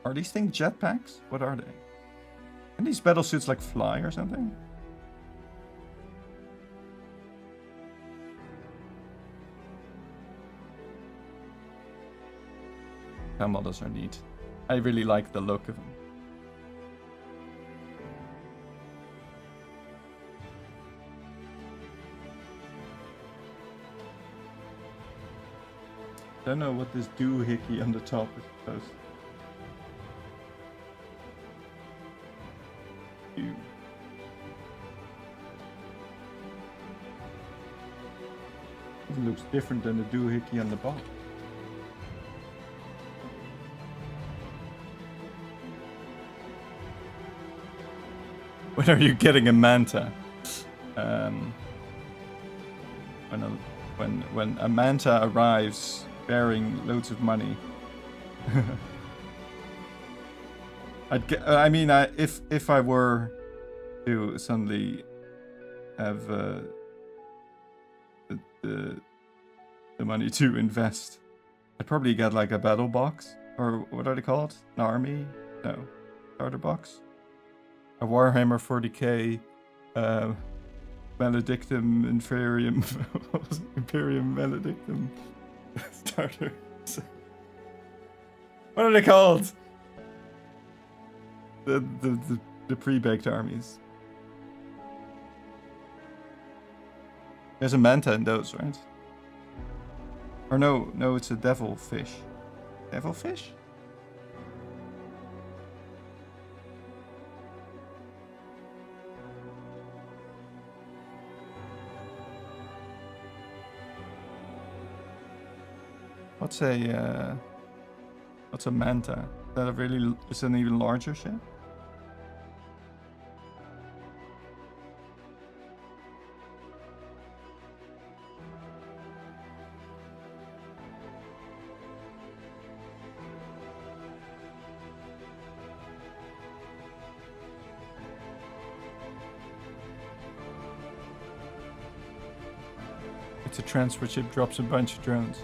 Speaker 1: Are these things jetpacks? What are they? Can these battle suits like fly or something? Cam models are neat. I really like the look of them. Don't know what this doohickey on the top is supposed to do. It looks different than the doohickey on the bottom. When are you getting a manta? When a manta arrives bearing loads of money. If I were to suddenly have the money to invest, I'd probably get like a battle box, or what are they called? An army? No, starter box. A Warhammer 40k, Maledictum Imperium, Imperium Maledictum starter. What are they called? The pre-baked armies. There's a manta in those, right? Or no, it's a devilfish. Devilfish? What's a manta? Is that an even larger ship? It's a transfer ship, drops a bunch of drones.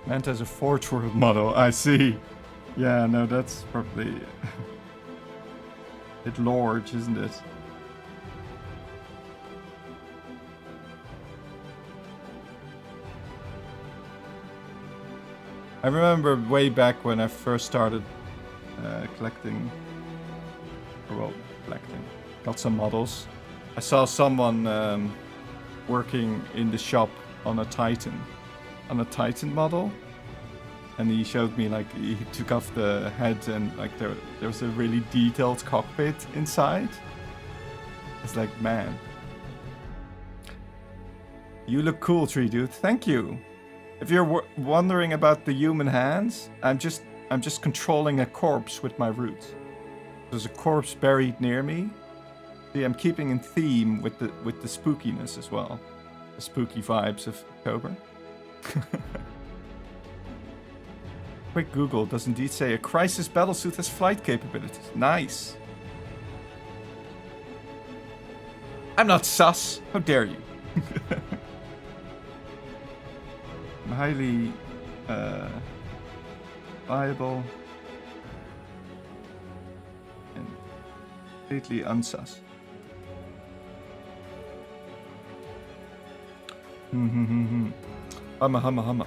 Speaker 1: Manta is a Forge World model, I see. Yeah, no, that's probably a bit large, isn't it? I remember way back when I first started collecting, got some models. I saw someone working in the shop on a Titan model, and he showed me, like, he took off the head and like there was a really detailed cockpit inside. It's like, man, you look cool, tree dude. Thank you. If you're wondering about the human hands, I'm just controlling a corpse with my roots. There's a corpse buried near me. See, I'm keeping in theme with the spookiness as well, the spooky vibes of October. Quick Google does indeed say a crisis battlesuit has flight capabilities. Nice. I'm not sus. How dare you? I'm highly viable and completely unsus. Humma.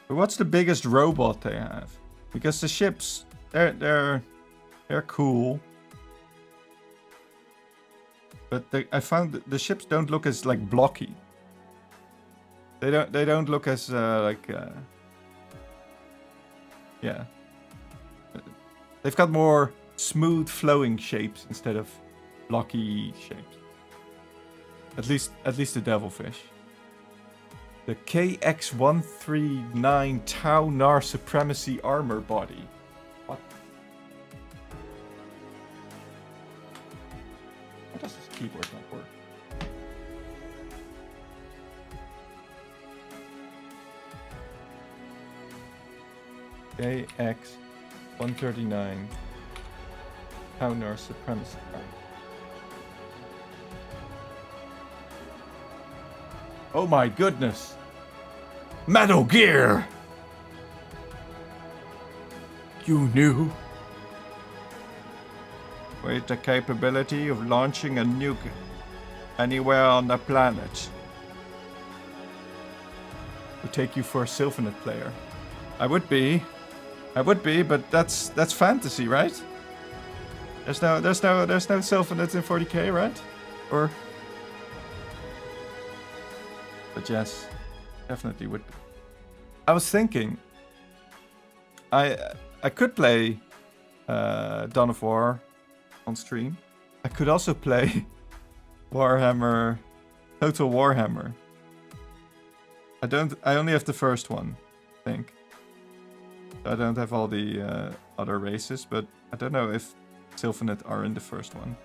Speaker 1: But what's the biggest robot they have? Because the ships, they're cool. But I found that the ships don't look as like blocky. They don't look as yeah. They've got more smooth flowing shapes instead of blocky shapes. At least the devilfish. The KX-139 Tau Nar Supremacy Armor Body. What? Why does this keyboard not work? KX 139. Counter supremacy. Oh my goodness! Metal Gear! You knew? With the capability of launching a nuke anywhere on the planet. Would take you for a Sylphonet player. I would be, but that's fantasy, right? There's no Sylphonet in 40k, right? Or, but yes, definitely would be. I was thinking, I could play Dawn of War on stream. I could also play Warhammer, Total Warhammer. I only have the first one, I think. I don't have all the other races, but I don't know if Sylphonet are in the first one.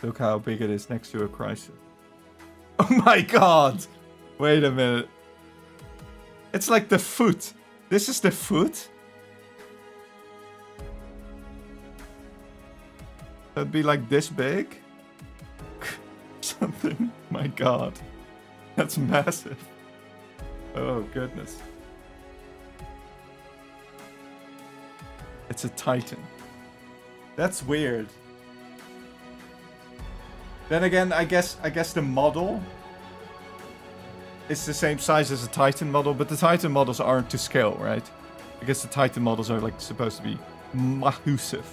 Speaker 1: Look how big it is next to a crisis. Oh my god! Wait a minute. It's like the foot. This is the foot? That'd be like this big? Something. My god. That's massive. Oh goodness. It's a Titan. That's weird. Then again, I guess the model is the same size as a Titan model, but the Titan models aren't to scale, right? I guess the Titan models are like supposed to be massive.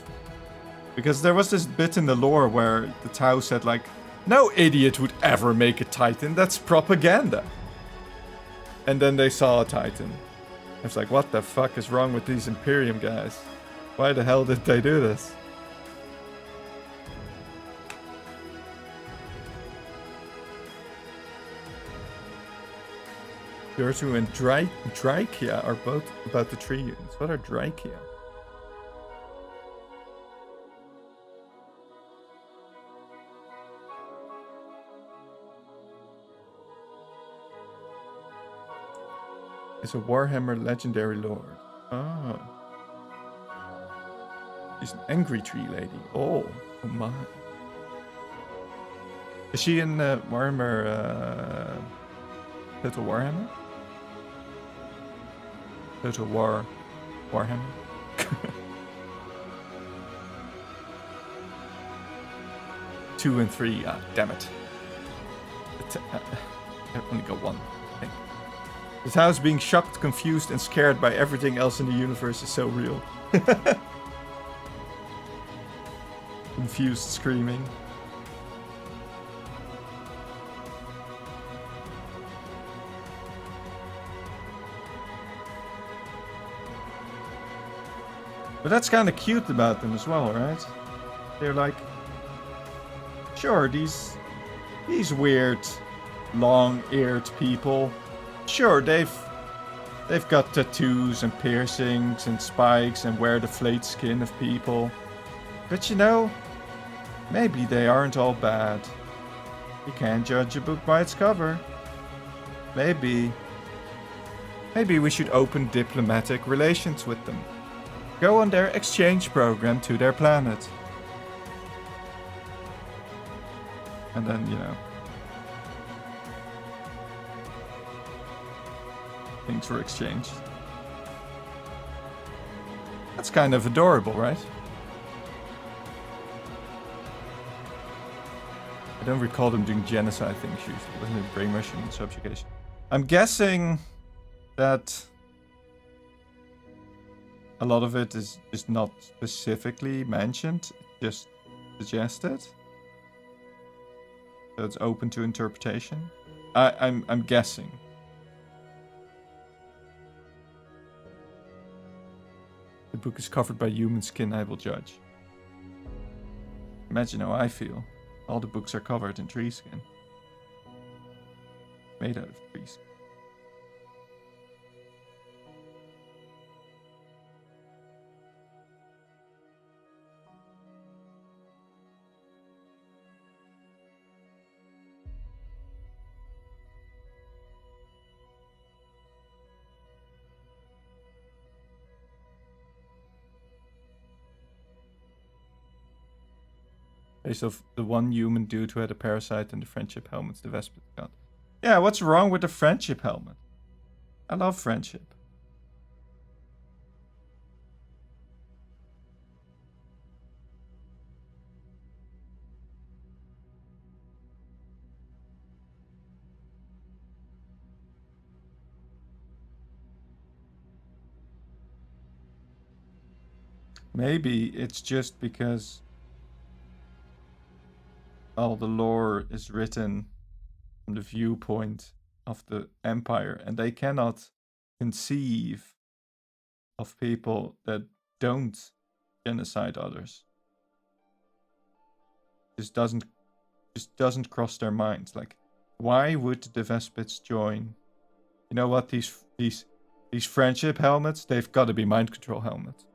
Speaker 1: Because there was this bit in the lore where the Tau said like, no idiot would ever make a Titan, that's propaganda. And then they saw a Titan. I was like, what the fuck is wrong with these Imperium guys? Why the hell did they do this? Ursu and Drykia are both about the tree units. What are Drykia? Is a Warhammer legendary lord. Oh. She's an angry tree lady. Oh my. Is she in Warhammer, Total Warhammer? Total Warhammer? 2 and 3, damn it. I only got one. This house being shocked, confused, and scared by everything else in the universe is so real. Confused screaming. But that's kind of cute about them as well, right? They're like, sure, these weird, long-eared people. Sure, they've got tattoos and piercings and spikes and wear the flayed skin of people. But you know, maybe they aren't all bad. You can't judge a book by its cover. Maybe we should open diplomatic relations with them. Go on their exchange program to their planet. And then, you know, things were exchanged. That's kind of adorable, right? I don't recall them doing genocide things usually. Wasn't it brainwashing and subjugation? I'm guessing that a lot of it is not specifically mentioned, just suggested. So it's open to interpretation. I'm guessing. The book is covered by human skin, I will judge. Imagine how I feel. All the books are covered in tree skin. Made out of trees. Based off the one human dude who had a parasite and the friendship helmets the Vespers got. Yeah, what's wrong with the friendship helmet? I love friendship. Maybe it's just because all the lore is written from the viewpoint of the Empire, and they cannot conceive of people that don't genocide others. Just doesn't cross their minds. Like, why would the Vespids join? You know what? These friendship helmets, they've got to be mind control helmets.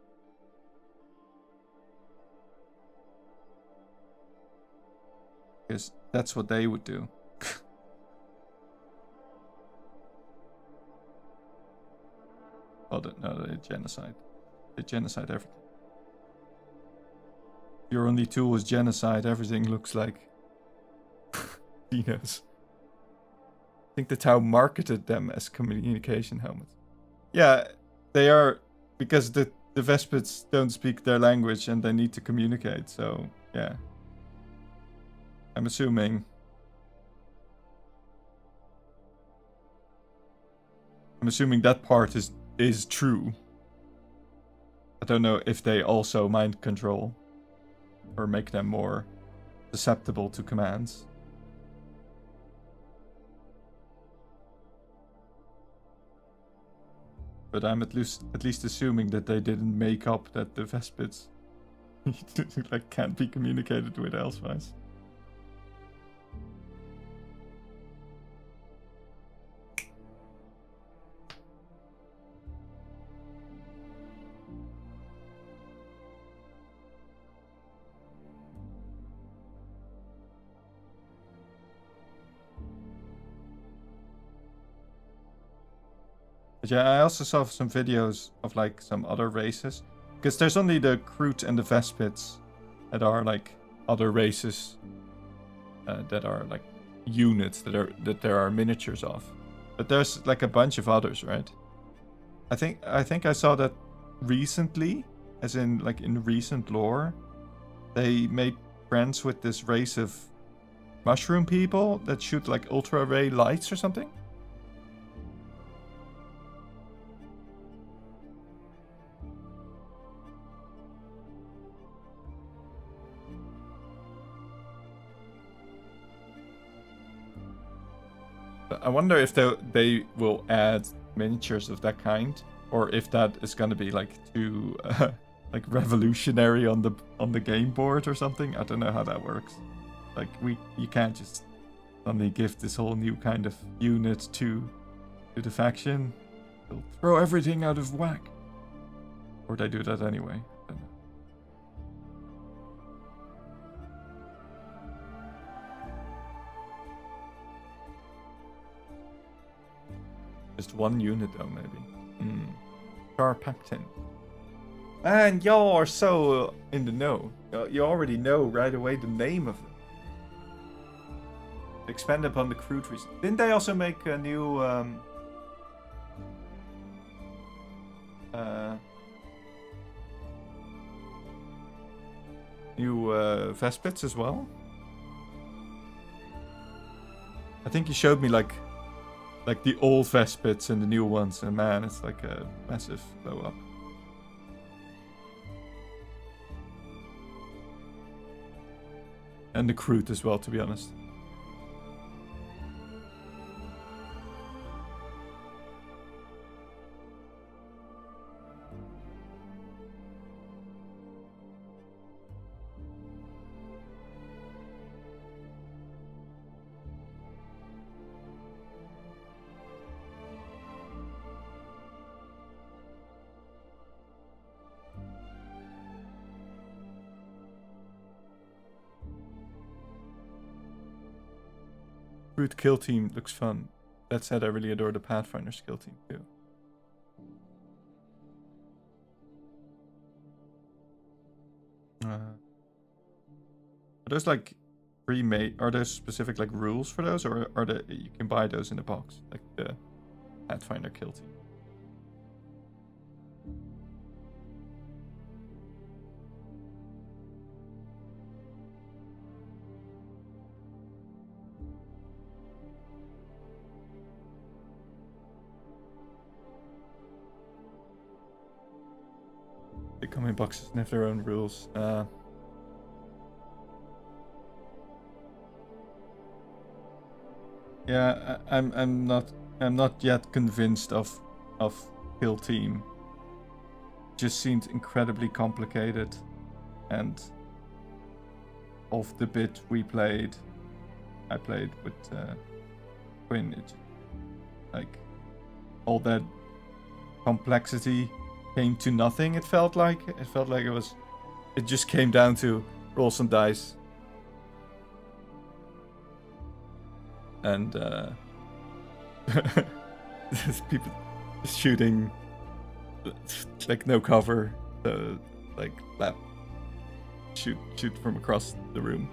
Speaker 1: Because that's what they would do. Oh, no, they genocide. They genocide everything. Your only tool is genocide. Everything looks like Dinos. I think that's how marketed them as communication helmets. Yeah, they are, because the Vespids don't speak their language and they need to communicate. So yeah, I'm assuming that part is true. I don't know if they also mind control or make them more susceptible to commands. But I'm at least assuming that they didn't make up that the Vespids like can't be communicated with elsewise. But yeah, I also saw some videos of like some other races. Because there's only the Kroot and the Vespids that are like other races that are like units that there are miniatures of. But there's like a bunch of others, right? I think I saw that recently, as in like in recent lore, they made friends with this race of mushroom people that shoot like ultra ray lights or something. I wonder if they will add miniatures of that kind, or if that is gonna be like too like revolutionary on the game board or something. I don't know how that works. Like you can't just suddenly give this whole new kind of unit to the faction. They'll throw everything out of whack, or they do that anyway. I don't know. Just one unit though, maybe. Carpactin. Man, y'all are so in the know. You already know right away the name of them. Expand upon the Kroot reason. Didn't they also make a new Vespids as well? I think you showed me like the old Vespids and the new ones, and man, it's like a massive blow up. And the Kroot as well, to be honest. Kroot kill team looks fun. That said, I really adore the Pathfinder skill team too. Are those like pre-made? Are there specific like rules for those, or are they you can buy those in the box, like the Pathfinder kill team? They come in boxes and have their own rules. Yeah, I'm not yet convinced of Kill Team. Just seemed incredibly complicated, and of the bit we played, I played with Quinn. It like all that complexity came to nothing. It felt like it just came down to roll some dice and people shooting like no cover, like that shoot from across the room.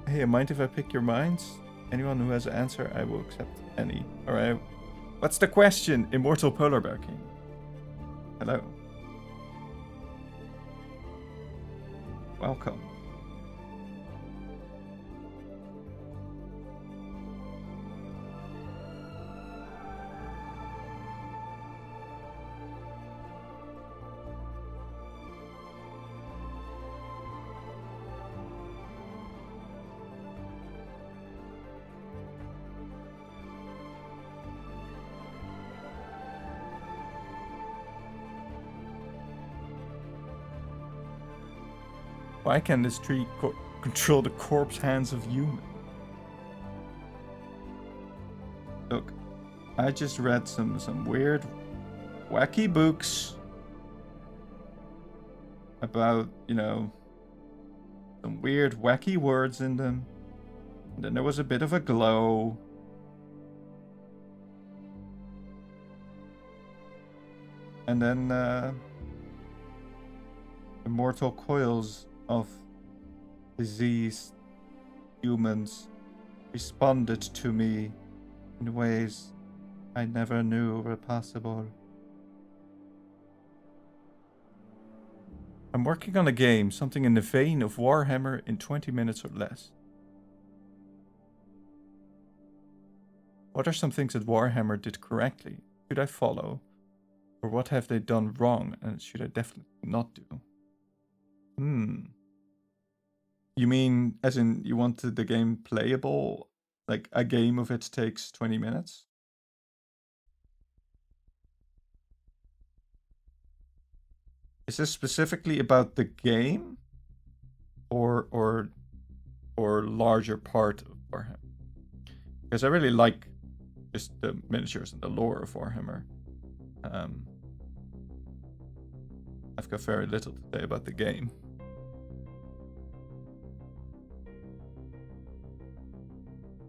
Speaker 1: Hey, mind if I pick your minds? Anyone who has an answer, I will accept any. All right. What's the question? Immortal Polar Bear King. Hello. Welcome. Why can this tree control the corpse hands of human? Look, I just read some weird, wacky books about, you know, some weird, wacky words in them. And then there was a bit of a glow. And then, immortal coils of diseased humans responded to me in ways I never knew were possible. I'm working on a game, something in the vein of Warhammer in 20 minutes or less. What are some things that Warhammer did correctly? Should I follow? Or what have they done wrong and should I definitely not do? You mean as in you want the game playable? Like a game of it takes 20 minutes? Is this specifically about the game? Or larger part of Warhammer? Because I really like just the miniatures and the lore of Warhammer. I've got very little to say about the game.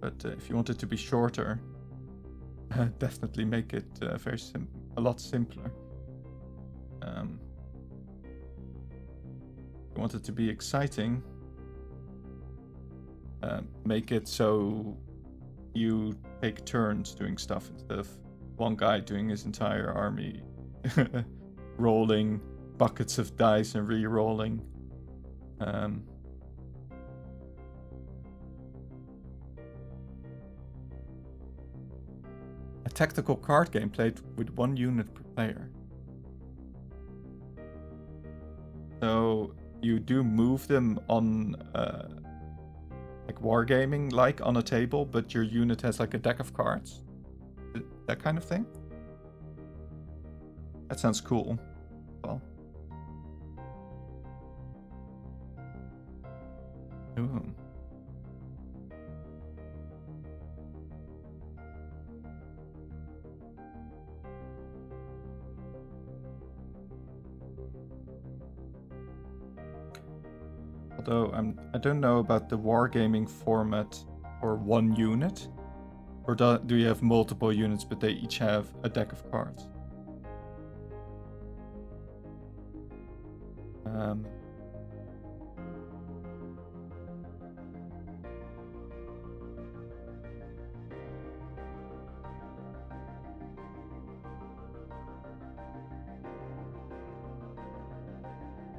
Speaker 1: But if you want it to be shorter, definitely make it a lot simpler. If you want it to be exciting, make it so you take turns doing stuff instead of one guy doing his entire army, rolling buckets of dice and re-rolling. A tactical card game played with 1 unit per player. So you do move them on like wargaming, like on a table, but your unit has like a deck of cards. That kind of thing. That sounds cool. Well. Ooh. Although I don't know about the wargaming format for 1 unit. Or do you have multiple units but they each have a deck of cards?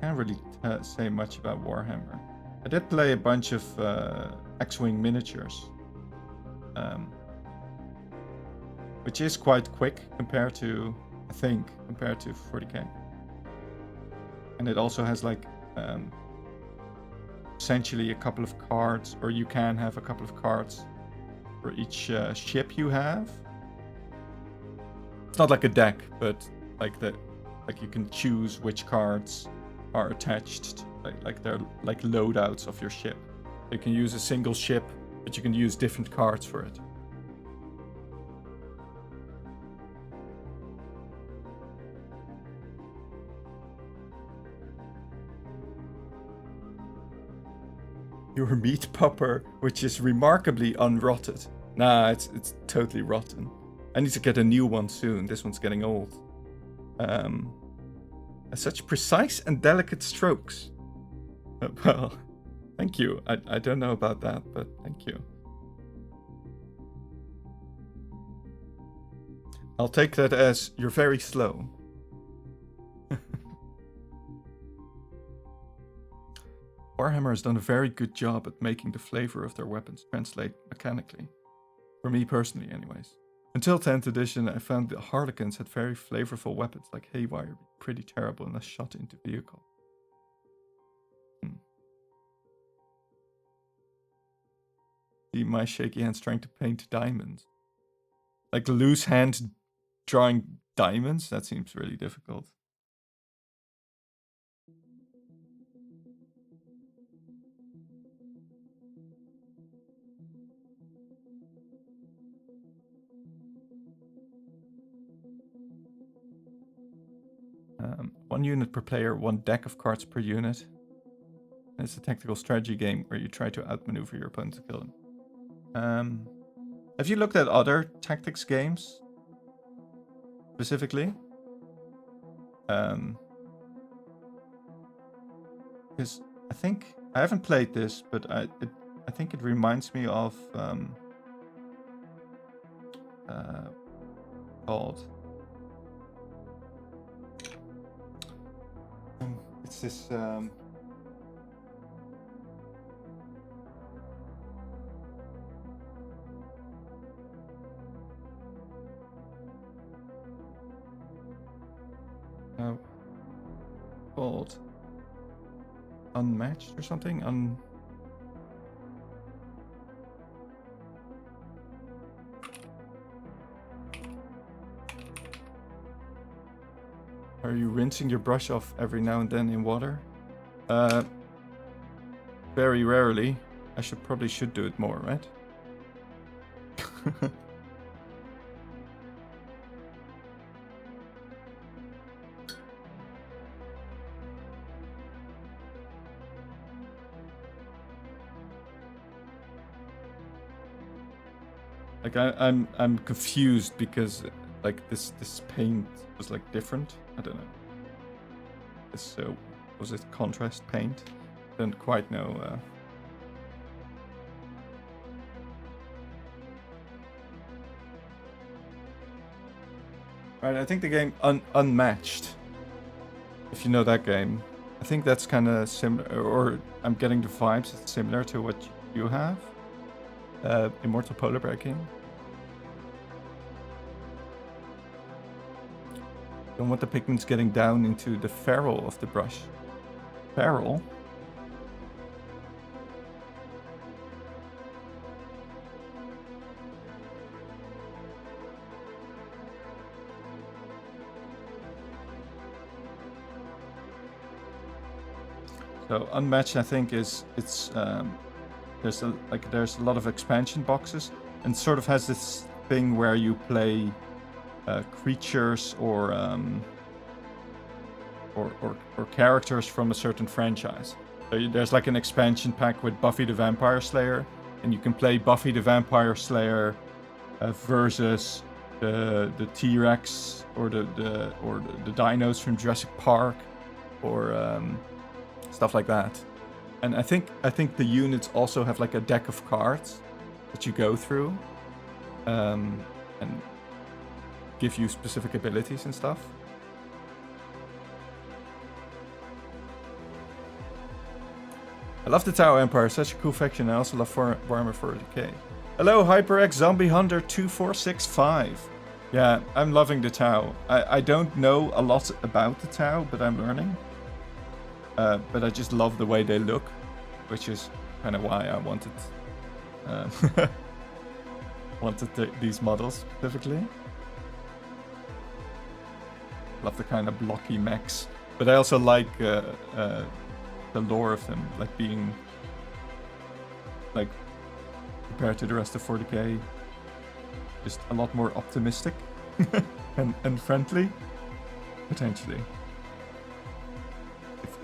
Speaker 1: can't really say much about Warhammer. I did play a bunch of X-Wing miniatures, which is quite quick compared to, I think, compared to 40k. And it also has like essentially a couple of cards, or you can have a couple of cards for each ship you have. It's not like a deck, but like you can choose which cards are attached to, like they're like loadouts of your ship. You can use a single ship, but you can use different cards for it. Your meat popper, which is remarkably unrotted. Nah, it's totally rotten. I need to get a new one soon. This one's getting old. Such precise and delicate strokes. Well, thank you. I don't know about that, but thank you. I'll take that as you're very slow. Warhammer has done a very good job at making the flavor of their weapons translate mechanically. For me personally, anyways. Until 10th edition, I found the Harlequins had very flavorful weapons like Haywire, pretty terrible unless shot into vehicle. See my shaky hands trying to paint diamonds. Like loose hand drawing diamonds? That seems really difficult. One unit per player, one deck of cards per unit. And it's a tactical strategy game where you try to outmaneuver your opponent to kill them. Have you looked at other tactics games? Specifically? Because I think... I haven't played this, but I think it reminds me of... called... It's this called Unmatched or something. Are you rinsing your brush off every now and then in water? Very rarely. I probably should do it more, right? Like I'm confused because like this paint was like different. I don't know. So was it contrast paint? Don't quite know. Right, I think the game Unmatched. If you know that game, I think that's kind of similar, or I'm getting the vibes. It's similar to what you have. Immortal Polar Bear King. Don't want the pigments getting down into the ferrule of the brush. Ferrule? So Unmatched, I think, there's a lot of expansion boxes, and sort of has this thing where you play creatures or characters from a certain franchise. So there's like an expansion pack with Buffy the Vampire Slayer, and you can play Buffy the Vampire Slayer versus the T-Rex or the dinos from Jurassic Park, or stuff like that. And I think the units also have like a deck of cards that you go through, and give you specific abilities and stuff. I love the Tau Empire, such a cool faction. I also love Warhammer 40k. Hello, HyperX Zombie Hunter 2465. Yeah, I'm loving the Tau. I don't know a lot about the Tau, but I'm learning. But I just love the way they look, which is kind of why I wanted these models specifically. Love the kind of blocky mechs, but I also like the lore of them, like being like compared to the rest of 40k, just a lot more optimistic and friendly, potentially.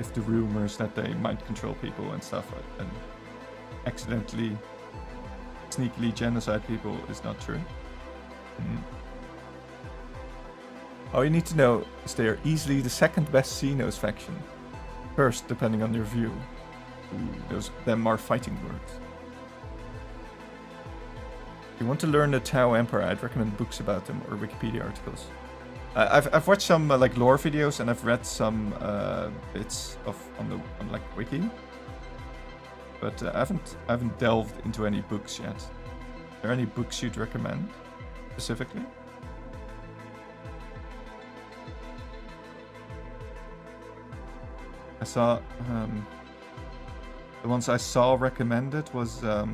Speaker 1: If the rumors that they might control people and stuff and accidentally, sneakily genocide people is not true. All you need to know is they are easily the second best Xenos faction. First, depending on your view. Them are fighting words. If you want to learn the Tau Empire, I'd recommend books about them or Wikipedia articles. I've watched some like lore videos and I've read some bits on like wiki, but I haven't delved into any books yet. Are there any books you'd recommend specifically? I saw the ones I saw recommended was there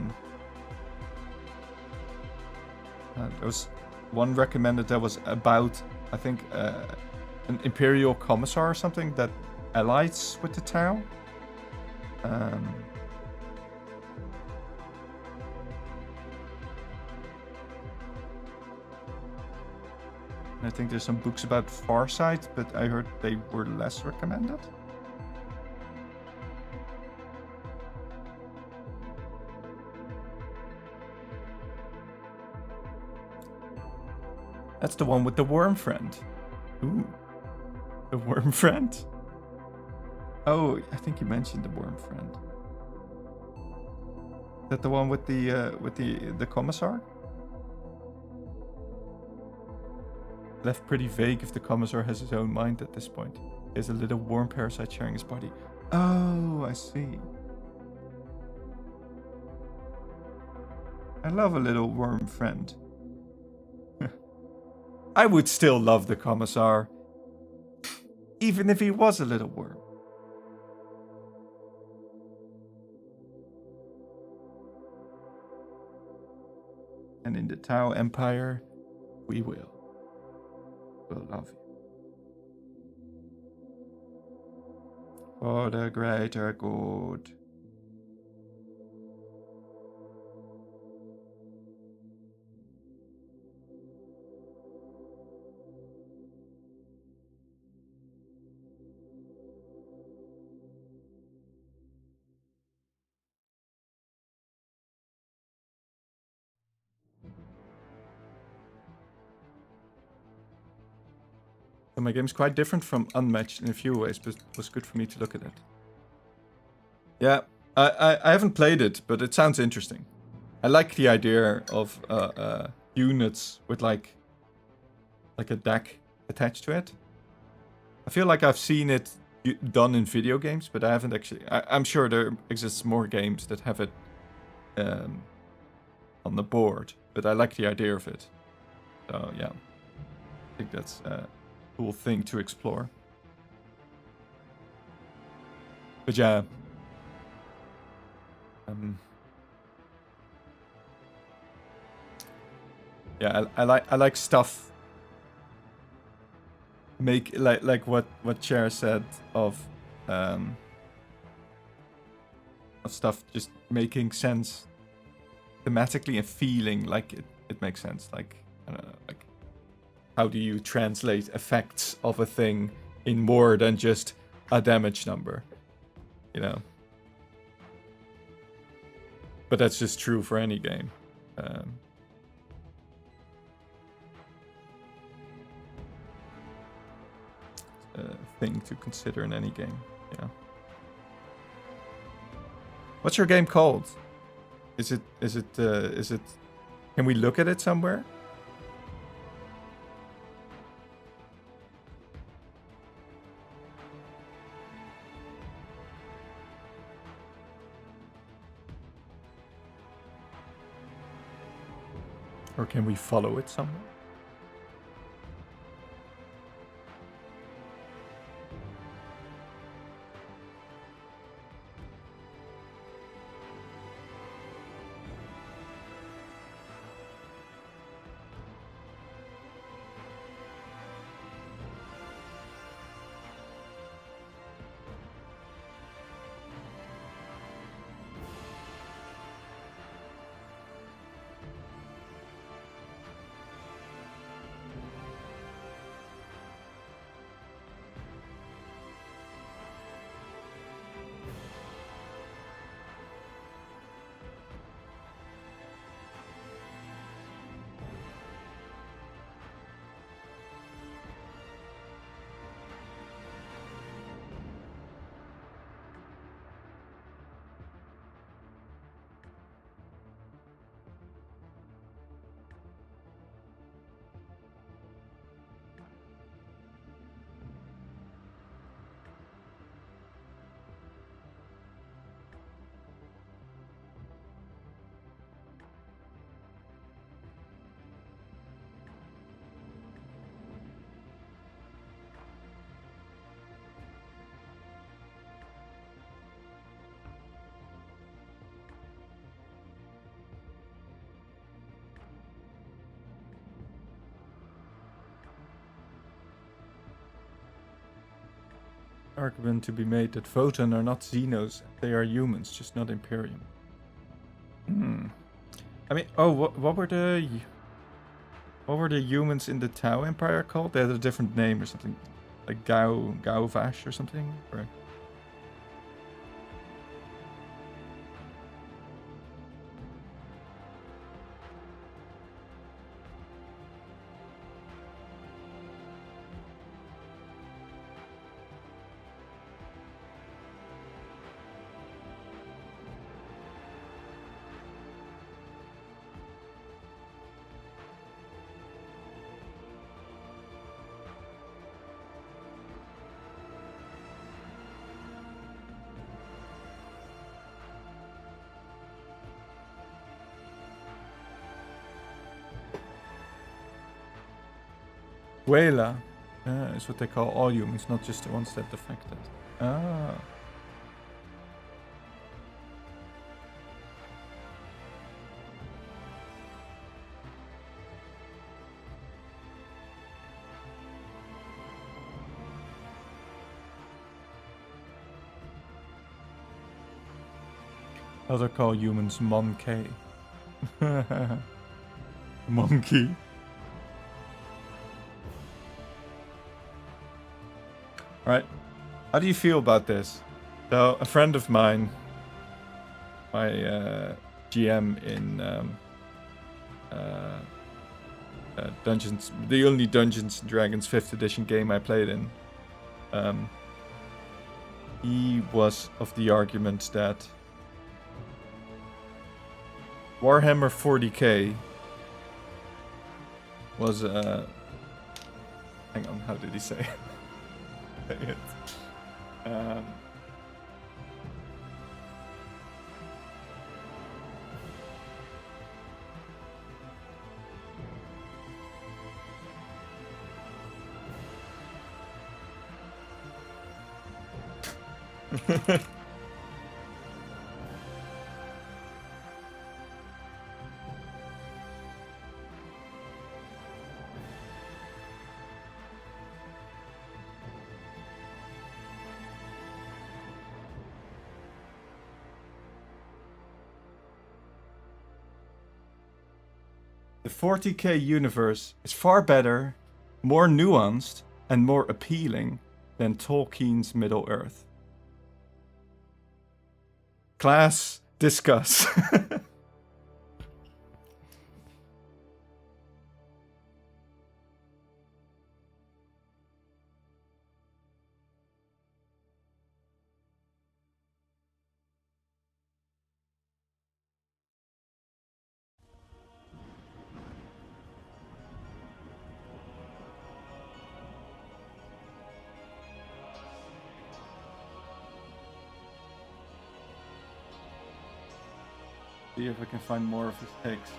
Speaker 1: was one recommended that was about, I think, an Imperial Commissar or something that allies with the Tau. I think there's some books about Farsight, but I heard they were less recommended. That's the one with the worm friend. Ooh. The worm friend? Oh, I think you mentioned the worm friend. Is that the one with the commissar? Left pretty vague if the commissar has his own mind at this point. There's a little worm parasite sharing his body. Oh, I see. I love a little worm friend. I would still love the commissar, even if he was a little worm. And in the Tau Empire, we will. We'll love you. For the greater good. So my game's quite different from Unmatched in a few ways, but it was good for me to look at it. Yeah, I haven't played it, but it sounds interesting. I like the idea of units with like a deck attached to it. I feel like I've seen it done in video games, but I haven't actually. I'm sure there exists more games that have it on the board, but I like the idea of it. So yeah, I think that's a cool thing to explore. But yeah. Yeah, I like stuff. Make like what Chair said of stuff just making sense thematically and feeling like it makes sense. Like I don't know, like how do you translate effects of a thing in more than just a damage number, you know? But that's just true for any game. Thing to consider in any game. Yeah. What's your game called? Is it? Can we look at it somewhere? Or can we follow it somewhere? Argument to be made that Votan are not Xenos, they are humans, just not Imperium. I mean, oh, what were the humans in the Tau Empire called? They had a different name or something, like Gauvash or something. Or... Guela is what they call all humans, not just the ones that defected. Ah. Other call humans Monkey. Monkey. Alright, how do you feel about this? So, a friend of mine, my GM in Dungeons, the only Dungeons & Dragons 5th edition game I played in, he was of the argument that Warhammer 40k was hang on, how did he say it? The 40k universe is far better, more nuanced, and more appealing than Tolkien's Middle-earth. Class, discuss. See if I can find more of his takes.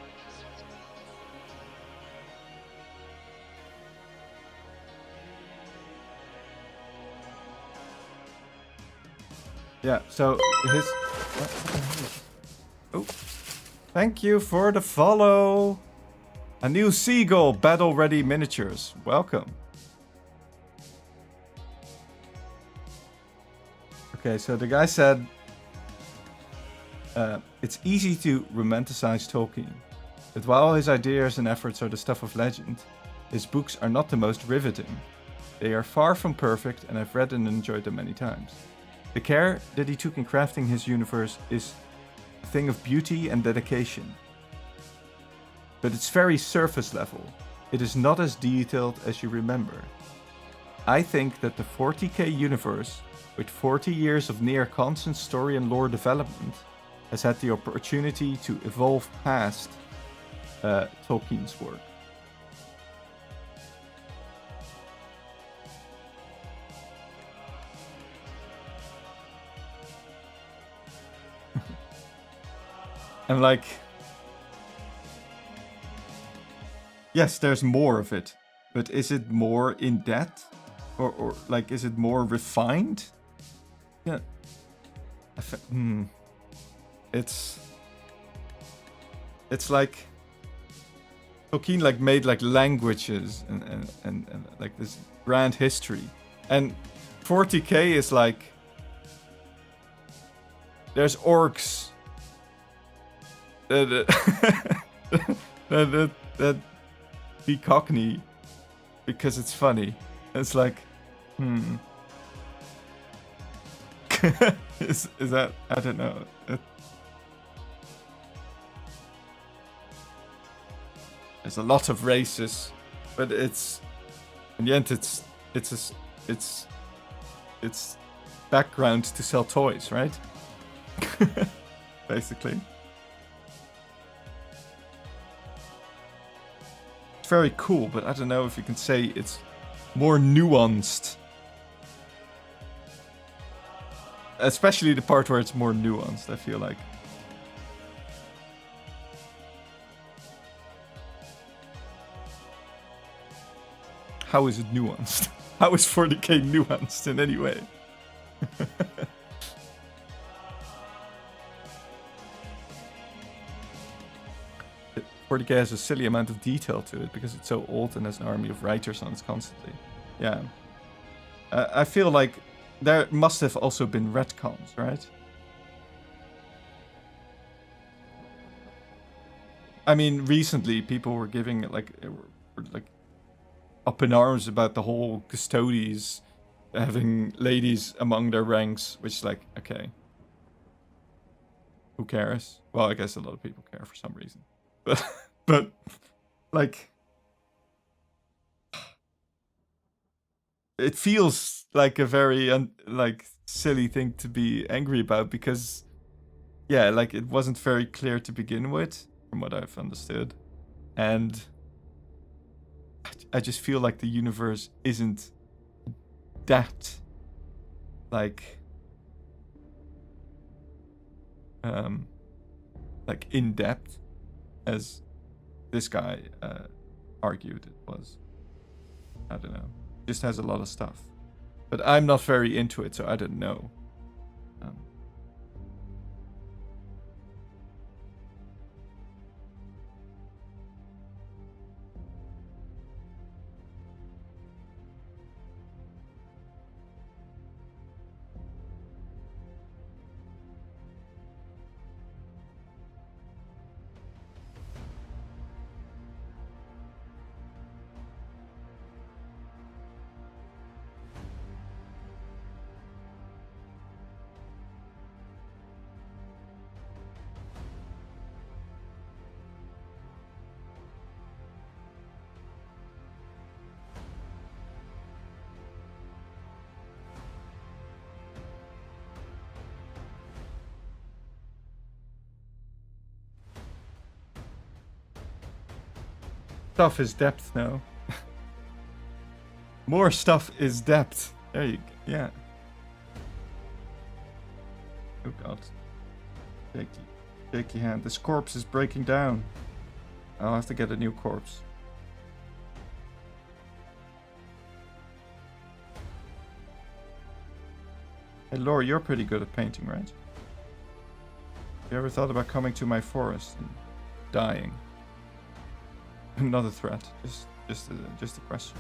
Speaker 1: Yeah, so his... What the hell is this? Oh, thank you for the follow. A new seagull, battle ready miniatures. Welcome. Okay, so the guy said, it's easy to romanticize Tolkien, but while his ideas and efforts are the stuff of legend, his books are not the most riveting. They are far from perfect, and I've read and enjoyed them many times. The care that he took in crafting his universe is a thing of beauty and dedication. But it's very surface level. It is not as detailed as you remember. I think that the 40k universe, with 40 years of near constant story and lore development, has had the opportunity to evolve past Tolkien's work. And like, yes, there's more of it, but is it more in depth, or like, is it more refined? Yeah, it's like Tolkien like made like languages and like this grand history, and 40k is like there's orcs that be Cockney because it's funny. It's like, is that, I don't know. There's a lot of races, but it's in the end it's background to sell toys, right? Basically. Very cool, but I don't know if you can say it's more nuanced. Especially the part where it's more nuanced, I feel like. How is it nuanced? How is 40k nuanced in any way? 40k has a silly amount of detail to it because it's so old and has an army of writers on it constantly. Yeah. I feel like there must have also been retcons, right? I mean, recently people were giving were like up in arms about the whole custodies having ladies among their ranks, which is like, okay. Who cares? Well, I guess a lot of people care for some reason. But like, it feels like a very like silly thing to be angry about because, yeah, like it wasn't very clear to begin with, from what I've understood, and I just feel like the universe isn't that like in depth as this guy argued it was. I don't know. Just has a lot of stuff. But I'm not very into it, so I don't know. Stuff is depth now. More stuff is depth. There you go. Yeah. Oh god. Shaky hand. This corpse is breaking down. I'll have to get a new corpse. Hey, Laura, you're pretty good at painting, right? You ever thought about coming to my forest and dying? Not a threat, just a question.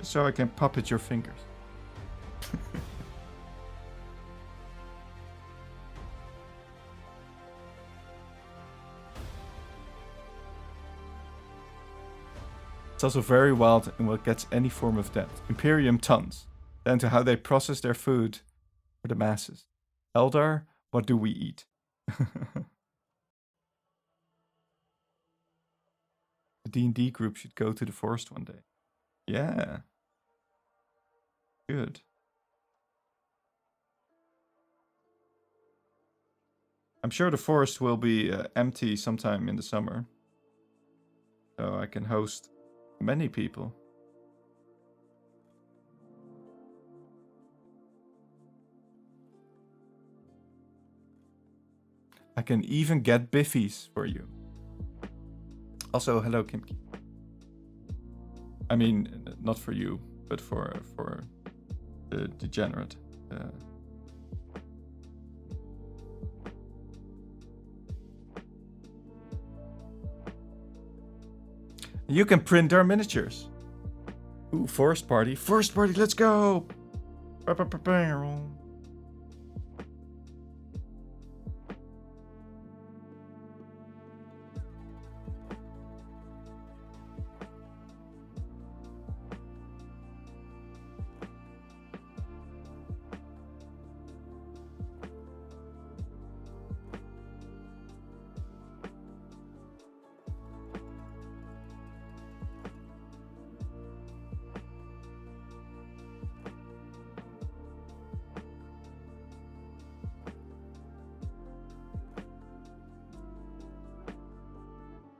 Speaker 1: So I can puppet your fingers. It's also very wild in what gets any form of depth. Imperium tons, down to how they process their food for the masses. Eldar, what do we eat? The D&D group should go to the forest one day. Yeah. Good. I'm sure the forest will be empty sometime in the summer. So I can host many people. I can even get biffies for you. Also, hello, Kimki. I mean, not for you, but for the degenerate. You can print our miniatures. Ooh, forest party. Forest party, let's go!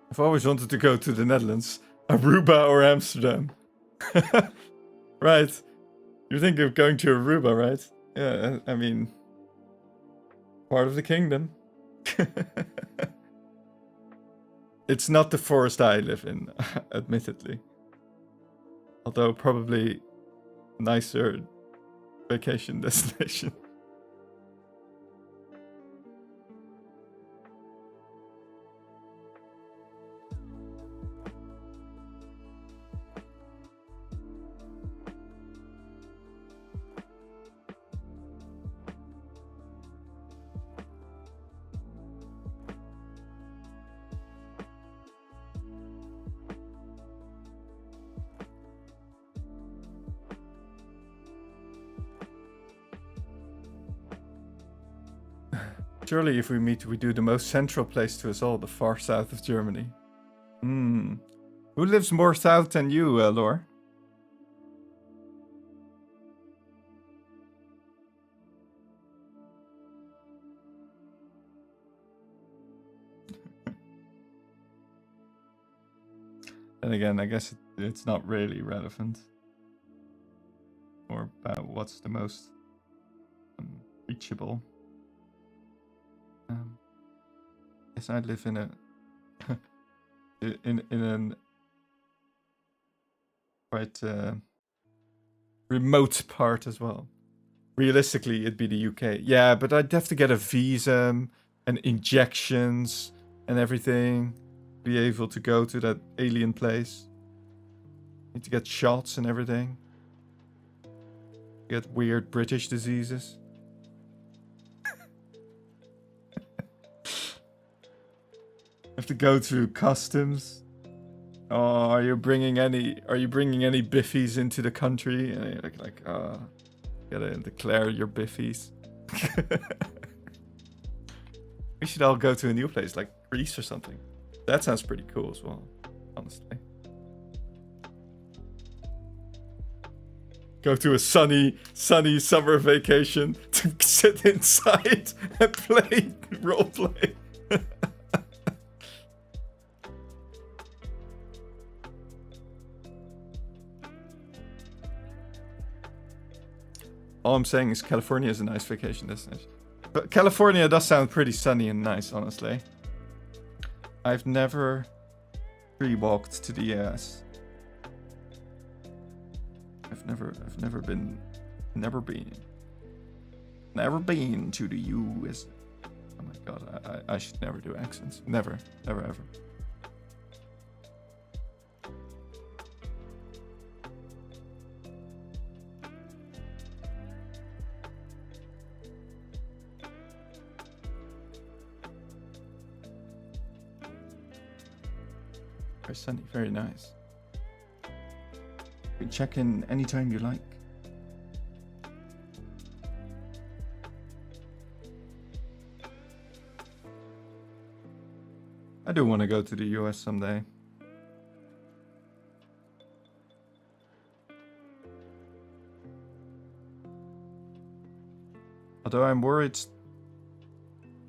Speaker 1: I've always wanted to go to the Netherlands. Aruba or Amsterdam. Right. You're thinking of going to Aruba, right? Yeah, I mean... part of the kingdom. It's not the forest I live in, admittedly. Although probably nicer vacation destination. Surely if we meet, we do the most central place to us all, the far south of Germany. Who lives more south than you, Lore? And again, I guess it's not really relevant. Or about what's the most reachable. Yes, I live in a in an quite remote part as well. Realistically, it'd be the UK. Yeah, but I'd have to get a visa and injections and everything. Be able to go to that alien place. Need to get shots and everything. Get weird British diseases. Have to go through customs. Oh, are you bringing any biffies into the country? And gotta declare your biffies. We should all go to a new place, like Greece or something. That sounds pretty cool as well, honestly. Go to a sunny summer vacation to sit inside and play roleplay. All I'm saying is California is a nice vacation destination. But California does sound pretty sunny and nice, honestly. I've never free walked to the US. I've never been to the US. Oh my god, I should never do accents. Never ever. Very sunny, very nice. You can check in anytime you like. I do want to go to the US someday. Although I'm worried.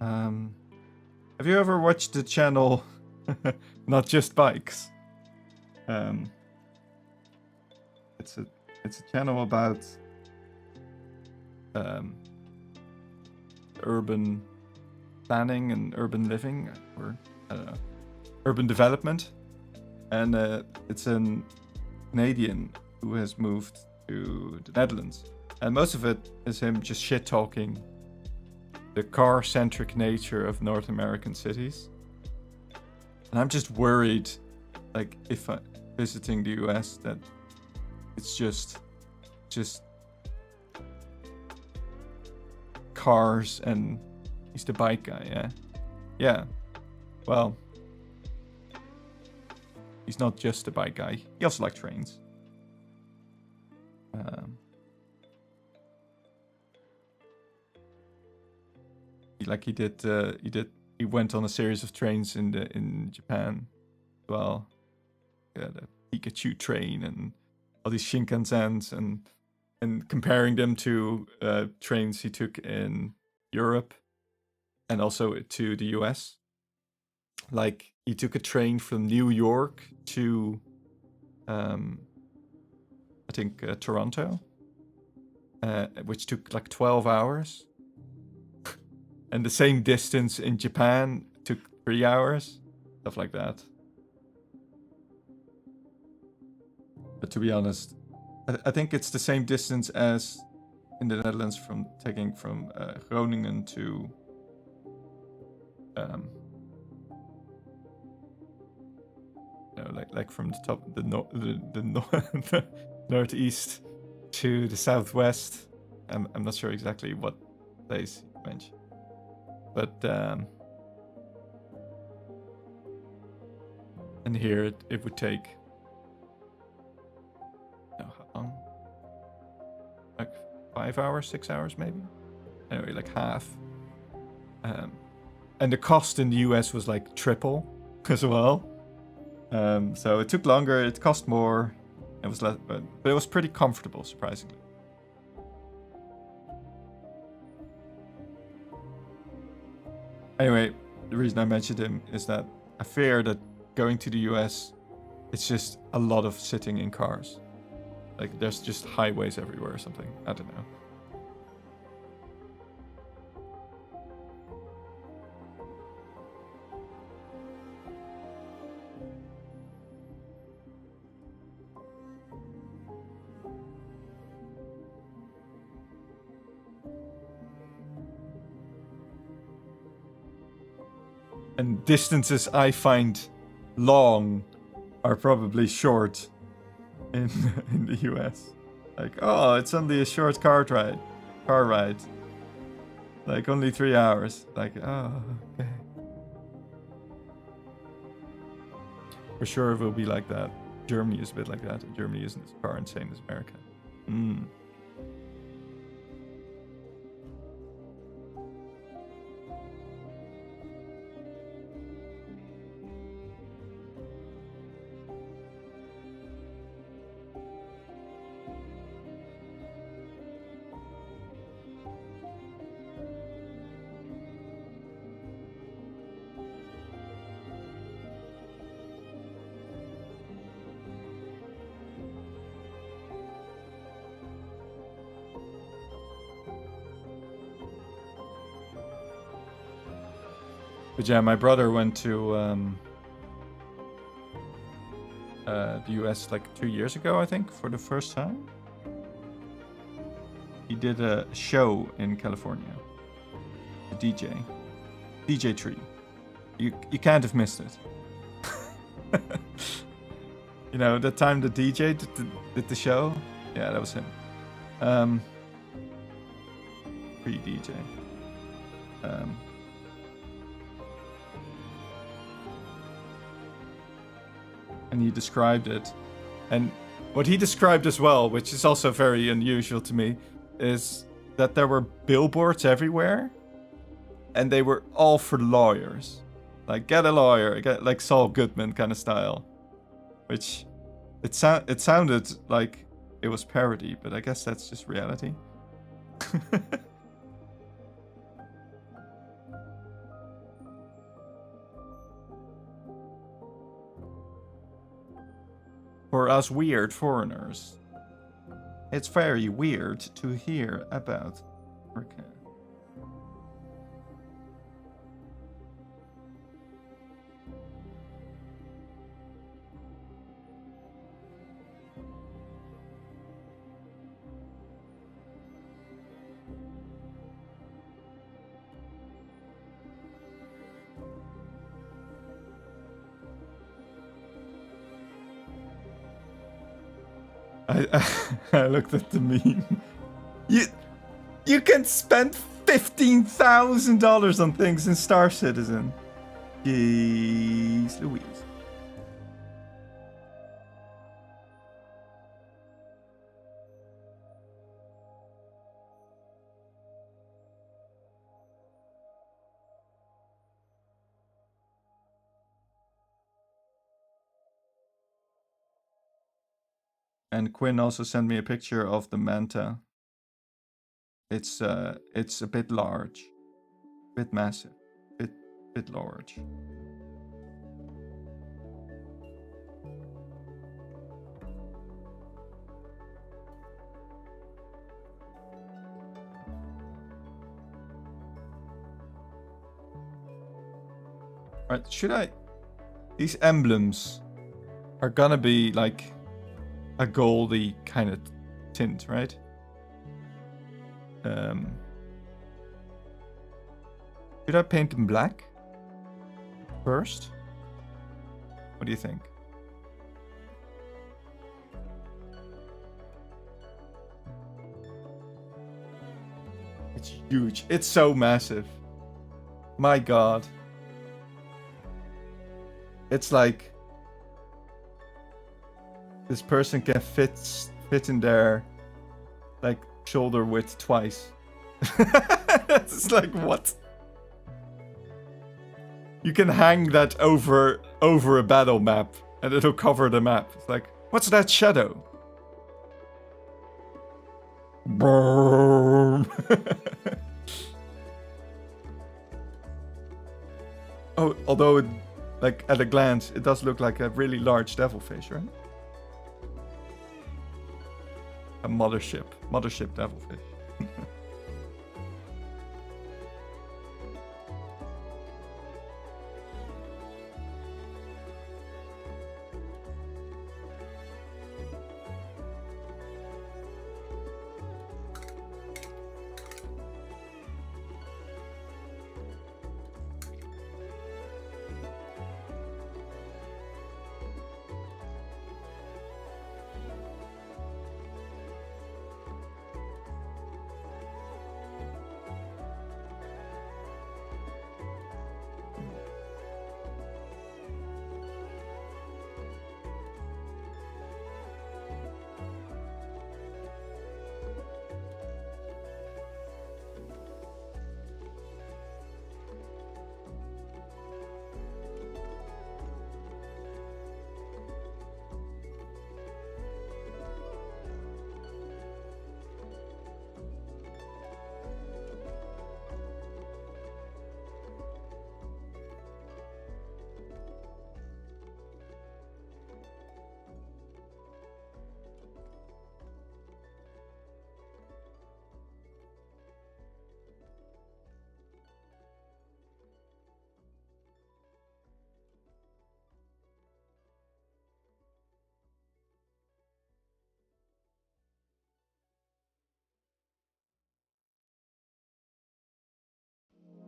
Speaker 1: Have you ever watched the channel Not Just Bikes? It's a channel about urban planning and urban living, or I don't know, urban development. And it's a Canadian who has moved to the Netherlands. And most of it is him just shit talking the car-centric nature of North American cities. And I'm just worried, like, if I'm visiting the US, that it's just cars, and he's the bike guy, yeah? Yeah. Well, he's not just a bike guy. He also likes trains. He went on a series of trains in Japan. Well, yeah, the Pikachu train and all these Shinkansens, and comparing them to trains he took in Europe and also to the US. Like, he took a train from New York to I think Toronto, which took like 12 hours. And the same distance in Japan took 3 hours. Stuff like that. But to be honest, I think it's the same distance as in the Netherlands from taking from Groningen to like from the top, the northeast to the southwest. I'm not sure exactly what place you mentioned. But and here it would take, how long? Like 5 hours, 6 hours maybe? Anyway, like half. And the cost in the US was like triple as well. So it took longer, it cost more, it was less, but it was pretty comfortable, surprisingly. Anyway, the reason I mentioned him is that I fear that going to the US, it's just a lot of sitting in cars. Like, there's just highways everywhere or something. I don't know. And distances I find long are probably short in the US. Like, oh, it's only a short car ride. Like, only 3 hours. Like, oh, okay. For sure it will be like that. Germany is a bit like that. Germany isn't as car insane as America. But yeah, my brother went to the US like 2 years ago, I think, for the first time. he did a show in California. A DJ Tree. You can't have missed it. You know, the time the DJ did the show? Yeah, that was him. Free DJ. And he described it. And what he described as well, which is also very unusual to me, is that there were billboards everywhere. And they were all for lawyers. Like, get a lawyer, like Saul Goodman kind of style. Which, it sounded like it was parody, but I guess that's just reality. For us weird foreigners, it's very weird to hear about Africa. I looked at the meme. You can spend $15,000 on things in Star Citizen. Jeez Louise. And Quinn also sent me a picture of the manta. It's a bit large, bit massive, bit large. Alright, should I? These emblems are gonna be like a goldy kind of tint, right? Should I paint them black first? What do you think? It's huge. It's so massive. My god. It's like this person can fit in there like shoulder width twice. It's like, what? You can hang that over a battle map and it'll cover the map. It's like, what's that shadow? Boom. Oh, although like at a glance, it does look like a really large devilfish, right? A mothership devilfish.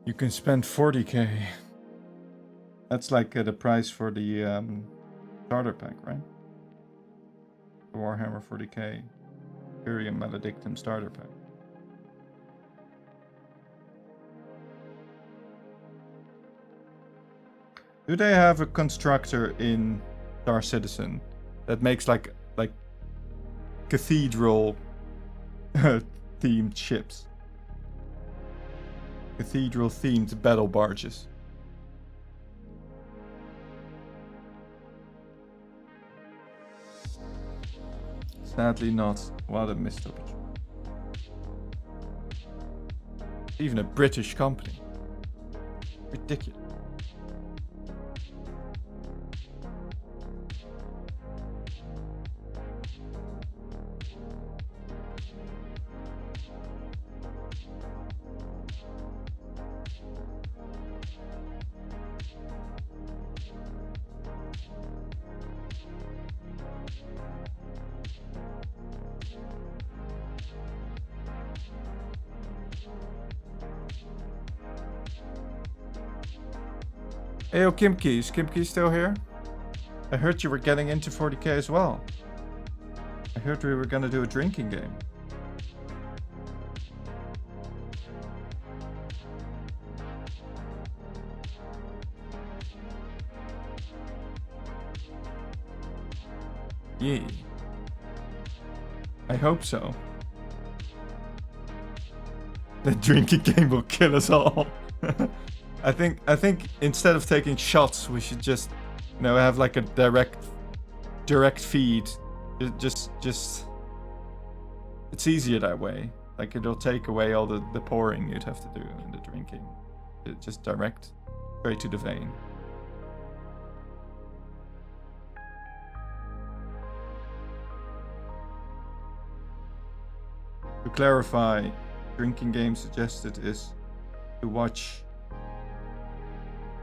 Speaker 1: You can spend 40k. That's like the price for the starter pack, right? The Warhammer 40k Imperium Maledictum starter pack. Do they have a constructor in Star Citizen that makes like cathedral themed ships? Cathedral themed battle barges. Sadly not. What a missed opportunity. Even a British company. Ridiculous. Hey, yo, Kimkey. Is Kimkey still here? I heard you were getting into 40k as well. I heard we were gonna do a drinking game. Yeah. I hope so. The drinking game will kill us all. I think instead of taking shots, we should just, you know, have like a direct feed. Just it's easier that way. Like it'll take away all the pouring you'd have to do in the drinking. Just direct, straight to the vein. To clarify, drinking game suggested is to watch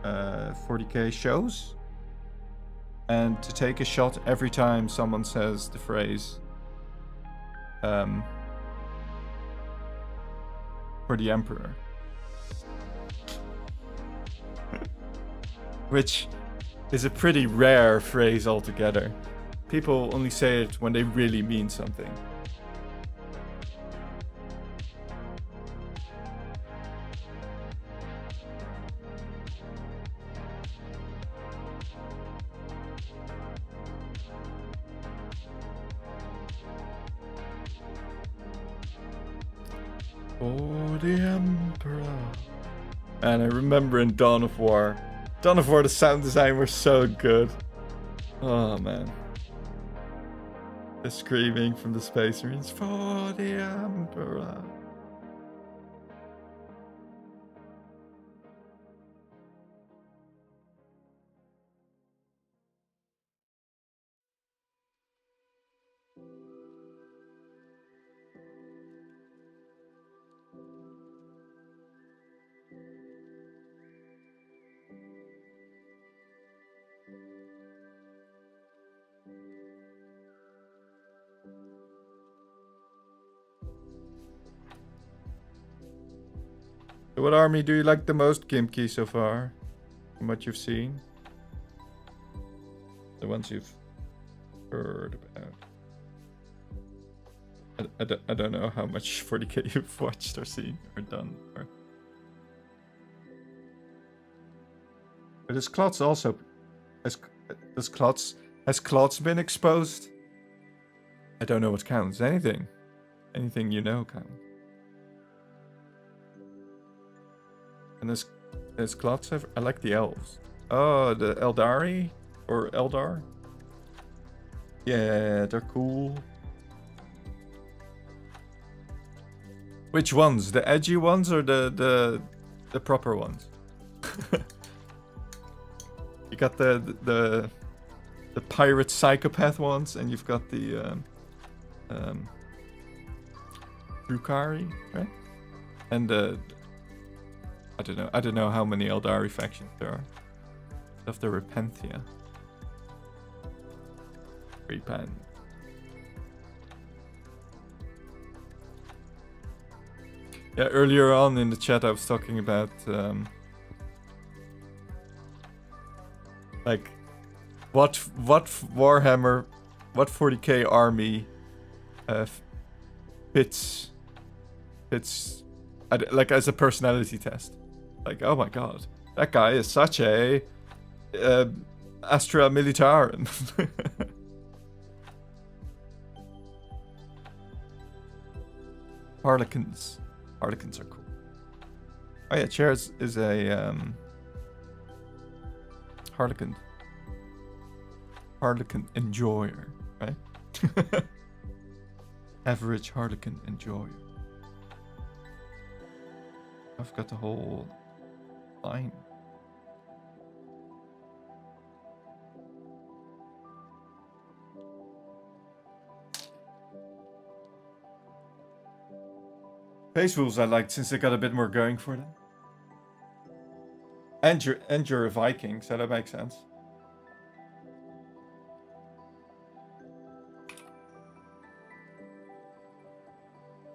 Speaker 1: 40k shows and to take a shot every time someone says the phrase for the Emperor. Which is a pretty rare phrase altogether. People only say it when they really mean something. For the Emperor. And I remember in Dawn of War, the sound design were so good. Oh man. The screaming from the Space Marines, for the Emperor. What army do you like the most, Gimki, so far? From what you've seen? The ones you've heard about. I don't know how much 40k you've watched or seen or done. But has Klotz also... Has Klotz been exposed? I don't know what counts. Anything. Anything you know counts. And there's Klotz. I like the elves. Oh, the Eldari? Or Eldar? Yeah, they're cool. Which ones? The edgy ones or the proper ones? You got the pirate psychopath ones, and you've got the Drukari, right? And I don't know how many Eldari factions there are. Of the Repentia. Repent. Yeah, earlier on in the chat I was talking about like what Warhammer, what 40k army fits like as a personality test. Like, oh my god, that guy is such a Astra Militarum. Harlequins. Harlequins are cool. Oh yeah, Chairs is a Harlequin. Harlequin enjoyer, right? Average Harlequin enjoyer. I've got the whole line. Base rules I liked since they got a bit more going for them. And you're a Viking, so that makes sense.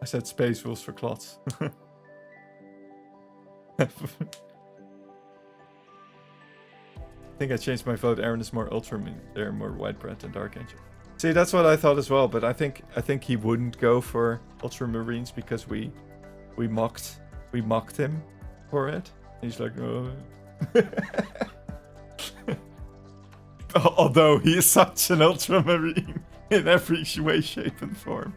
Speaker 1: I said space rules for clots. I think I changed my vote. Aaron is more Ultramarine. They're more Whitebread than Dark Angel. See, that's what I thought as well, but I think he wouldn't go for Ultramarines because we mocked him for it. He's like, oh. Although he is such an Ultramarine in every way, shape, and form.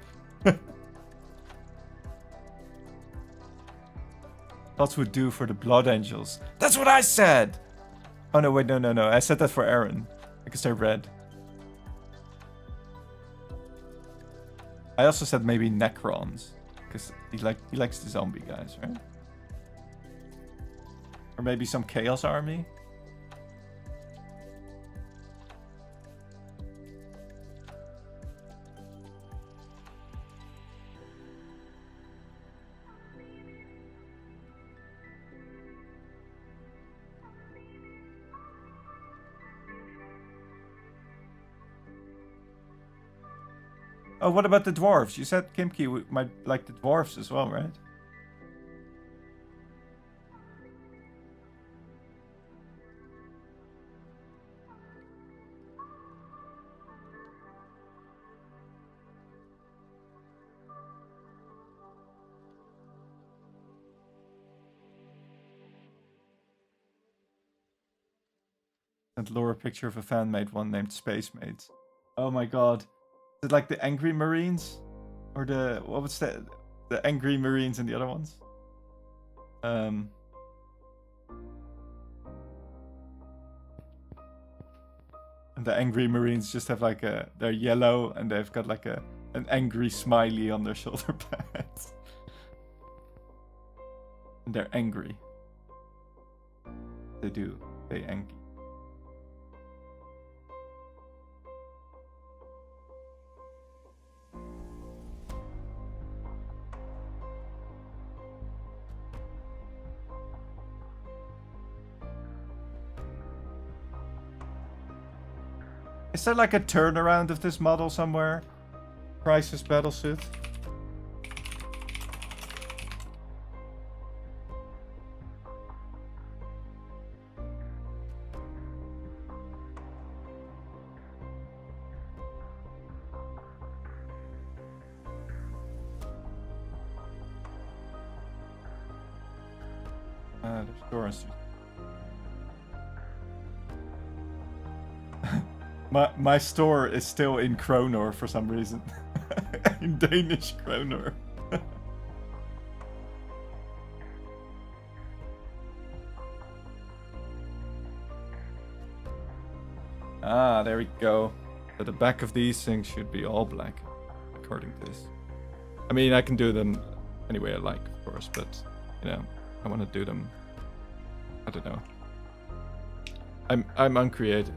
Speaker 1: Lots would do for the Blood Angels. That's what I said! Oh no, wait, no. I said that for Aaron. Because they're red. I also said maybe Necrons. Because he likes the zombie guys, right? Or maybe some Chaos Army? Oh, what about the dwarves? You said Kimki might like the dwarves as well, right? And lower picture of a fan-made one named Space Mates. Oh my god. Is it like the Angry Marines? Or the... What was the Angry Marines and the other ones? And the Angry Marines just have like a... They're yellow and they've got like an angry smiley on their shoulder pads. And they're angry. They do. They angry. Is there like a turnaround of this model somewhere? Crisis Battlesuit? There's doors. My store is still in Kronor for some reason. In Danish Kronor. Ah, there we go. So the back of these things should be all black, according to this. I mean, I can do them any way I like, of course, but, you know, I want to do them... I don't know. I'm uncreative.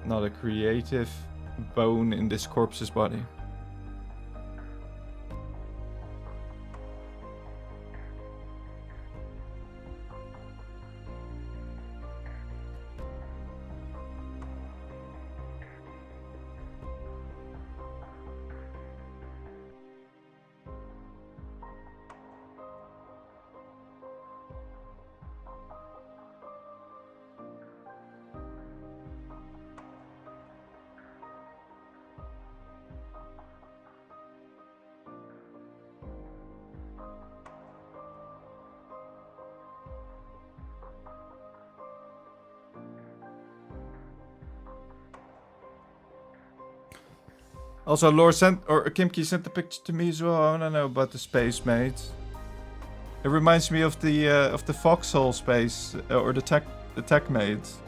Speaker 1: Not a creative bone in this corpse's body. Also, Laura sent, or Kimki sent the picture to me as well. I don't know about the space maids. It reminds me of the foxhole space or the tech maids.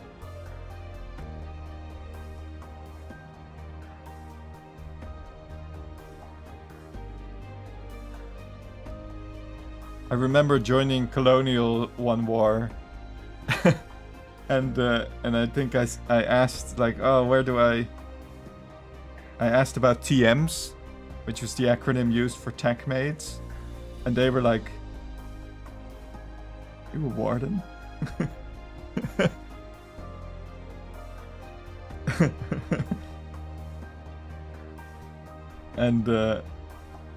Speaker 1: I remember joining Colonial one war, and I think I asked like, oh, where do I asked about TMs, which was the acronym used for tech maids, and they were like, "You a warden?" And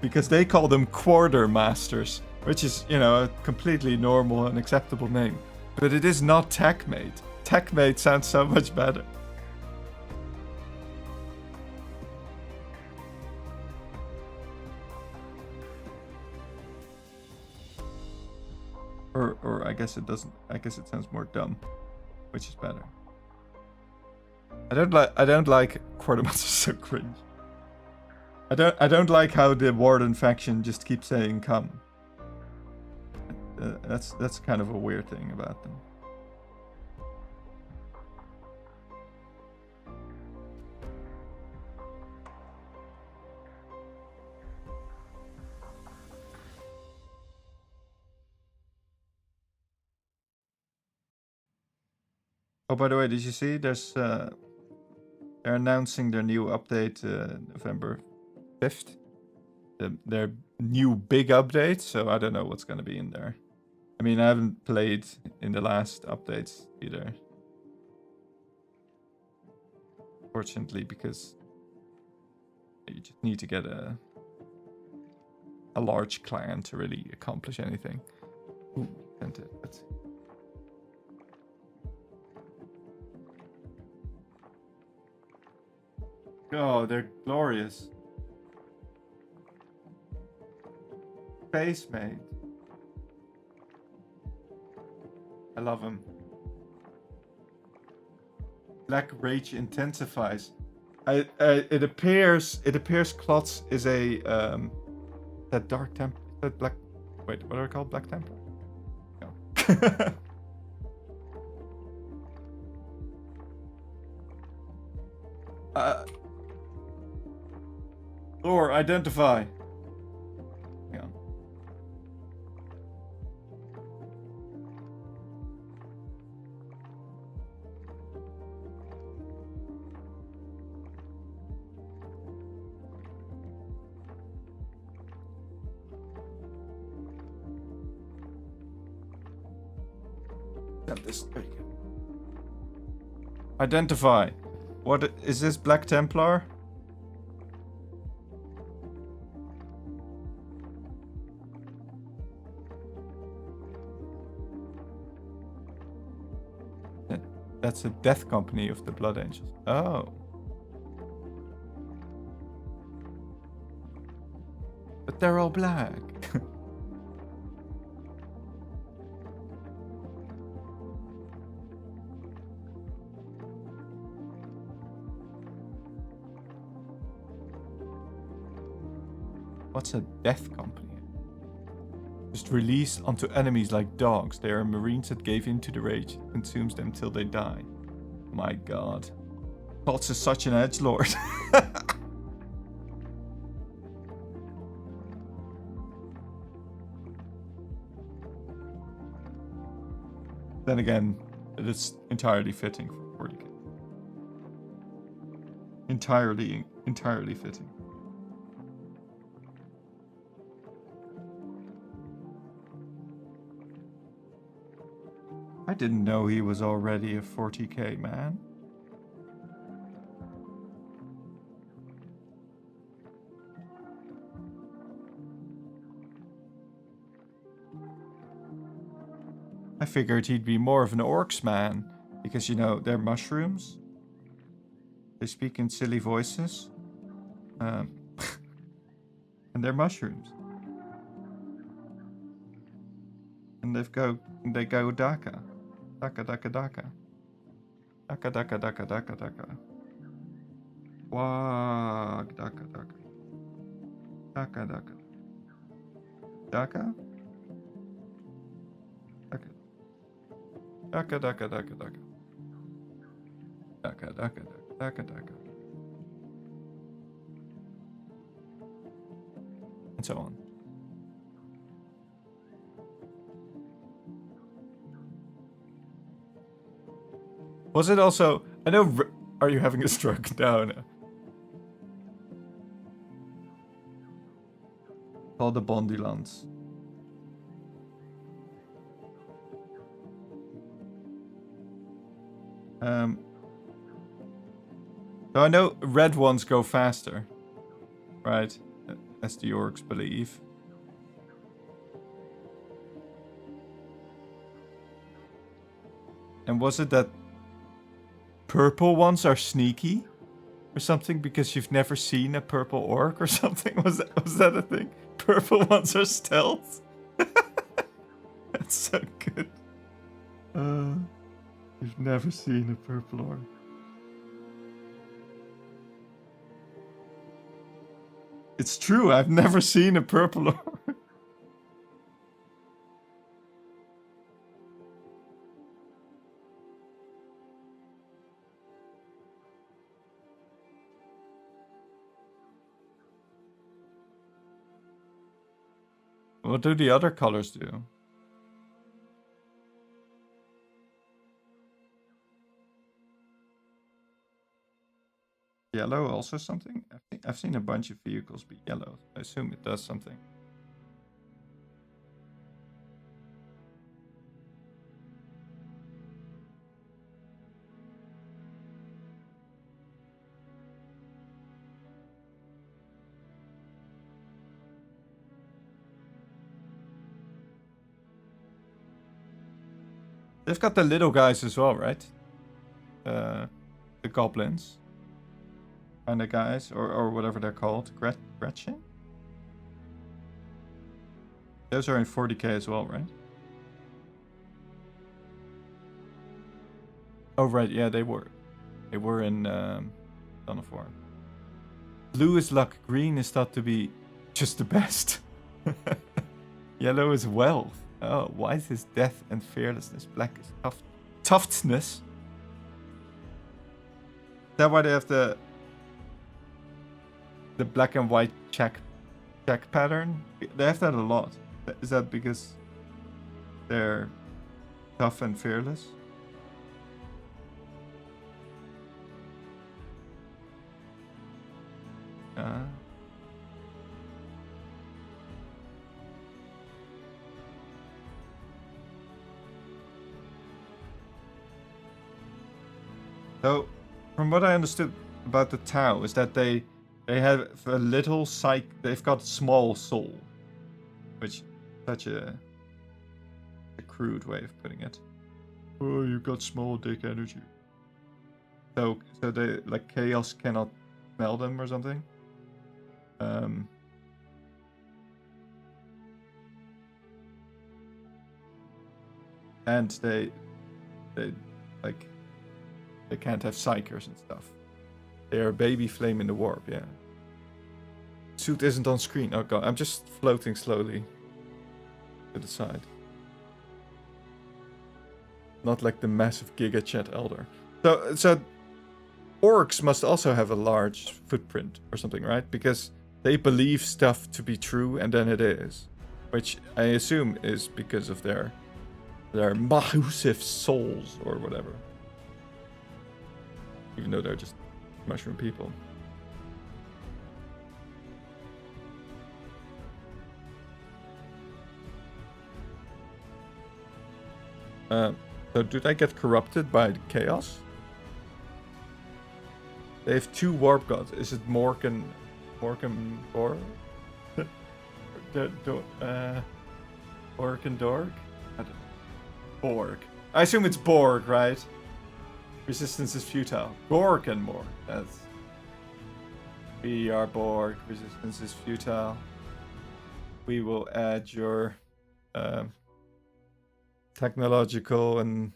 Speaker 1: because they call them quartermasters, which is, you know, a completely normal and acceptable name, but it is not tech maid. Tech maid sounds so much better. Or I guess it doesn't. I guess it sounds more dumb, which is better. I don't like quartermasters. So cringe. I don't like how the warden faction just keeps saying "come." That's kind of a weird thing about them. Oh, by the way, did you see? There's they're announcing their new update November 5th. Their new big update. So I don't know what's gonna be in there. I mean, I haven't played in the last updates either. Fortunately, because you just need to get a large clan to really accomplish anything. Ooh, and let's see. Oh, they're glorious. Space Maid. I love him. Black Rage intensifies. It appears Klotz is a that Dark Temp, that Black. Wait, what are they called? Black Templar? No. Lore, identify. Yeah. This. There you go. Identify. What is this? Black Templar? That's a death company of the Blood Angels. Oh. But they're all black. What's a death company? Just release onto enemies like dogs. They are marines that gave in to the rage. It consumes them till they die. My god. Klotz is such an edgelord. Then again, it is entirely fitting for 40k. Entirely fitting. I didn't know he was already a 40k man. I figured he'd be more of an orcs man, because, you know, they're mushrooms. They speak in silly voices. And they're mushrooms. And they go Daka. Daka Daka Daka. Daka Daka Daka Daka Daka. Wag, daka, daka. Daka, daka. Daka? Daka. Daka, daka, daka, daka. Daka, daka, daka, daka, daka. And so on. Was it also... I know... Are you having a stroke? No, no. Called the Bondilands. So I know red ones go faster. Right? As the orcs believe. And was it that purple ones are sneaky? Or something because you've never seen a purple orc or something? Was that a thing? Purple ones are stealth? That's so good. You've never seen a purple orc. It's true, I've never seen a purple orc. What do the other colors do? Yellow also something? I've seen a bunch of vehicles be yellow. I assume it does something. They've got the little guys as well, right? The goblins. And the guys, or whatever they're called. Gretchen? Those are in 40k as well, right? Oh, right, yeah, they were. They were in Dawn of War. Blue is luck, green is thought to be just the best. Yellow is wealth. Oh, white is death and fearlessness. Black is toughness. Is that why they have the black and white check pattern? They have that a lot. Is that because they're tough and fearless? So, from what I understood about the Tau, is that they have a little they've got small soul, which is such a crude way of putting it. Oh, you got small dick energy. So they like chaos cannot smell them or something. And they like they can't have psychers and stuff. They are baby flame in the warp, yeah. Suit isn't on screen. Oh god, I'm just floating slowly to the side. Not like the massive Giga Chat Elder. So orcs must also have a large footprint or something, right? Because they believe stuff to be true and then it is. Which I assume is because of their massive souls or whatever. Even though they're just mushroom people. So do they get corrupted by the chaos? They have 2 warp gods. Is it Mork and Borg? Borg and Dorg? I don't know. Borg. I assume it's Borg, right? Resistance is futile. Borg and more. That's... We are Borg. Resistance is futile. We will add your technological and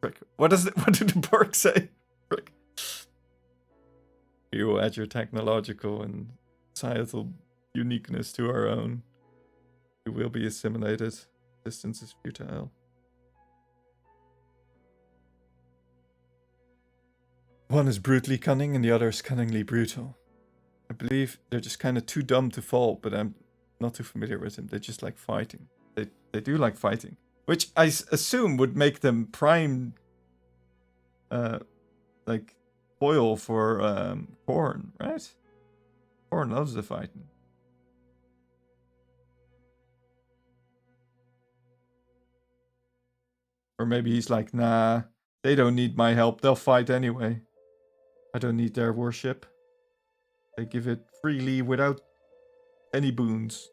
Speaker 1: Frick. What do the Borg say? Frick. We will add your technological and societal uniqueness to our own. We will be assimilated. Distance is futile. One is brutally cunning and the other is cunningly brutal. I believe they're just kind of too dumb to fall, but I'm not too familiar with them. They just like fighting. They do like fighting. Which I assume would make them prime, like, oil for corn, right? Corn loves the fighting. Or maybe he's like, nah, they don't need my help. They'll fight anyway. I don't need their worship. They give it freely without any boons.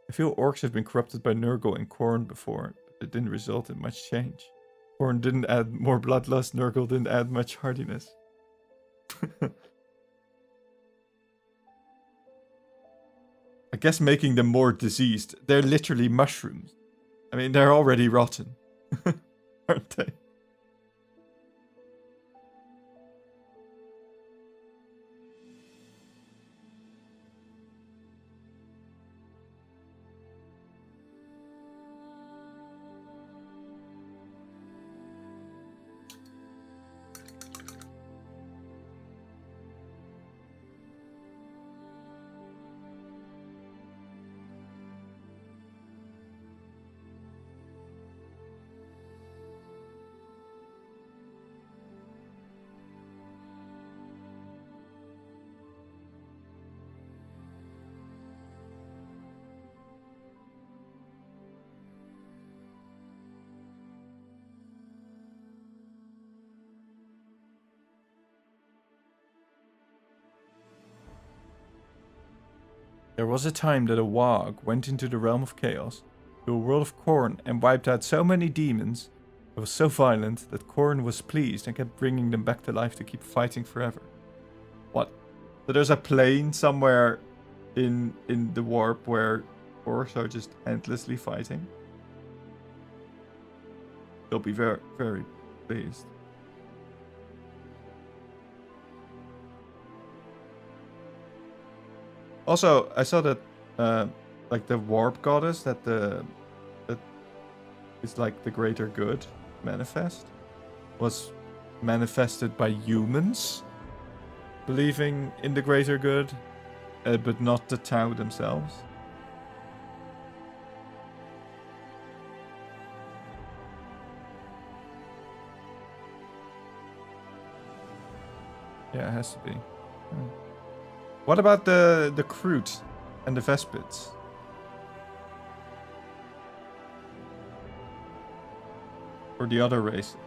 Speaker 1: I feel orcs have been corrupted by Nurgle and Khorne before, but it didn't result in much change. Khorne didn't add more bloodlust, Nurgle didn't add much hardiness. I guess making them more diseased. They're literally mushrooms. I mean, they're already rotten. Aren't they? There was a time that a Wog went into the realm of chaos, to a world of Khorne, and wiped out so many demons. It was so violent that Khorne was pleased and kept bringing them back to life to keep fighting forever. What? So there's a plane somewhere in the warp where orcs are just endlessly fighting? They'll be very, very pleased. Also, I saw that, like the warp goddess that is like the greater good manifest, was manifested by humans believing in the greater good, but not the Tau themselves. Yeah, it has to be. Hmm. What about the Kroot and the Vespids? Or the other race?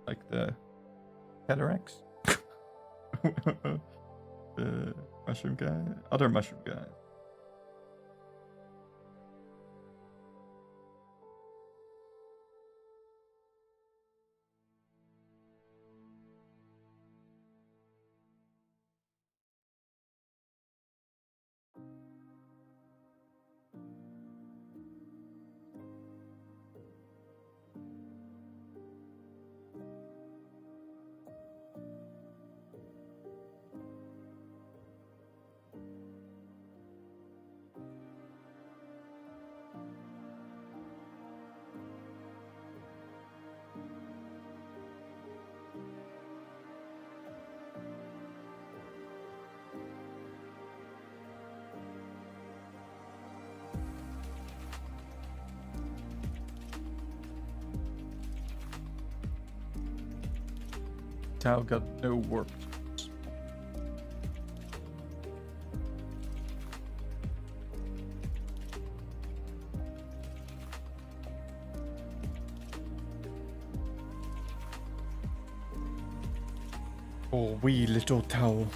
Speaker 1: Like the cataracts? The mushroom guy? Other mushroom guy. Tau got no warp. Oh, wee little Tau.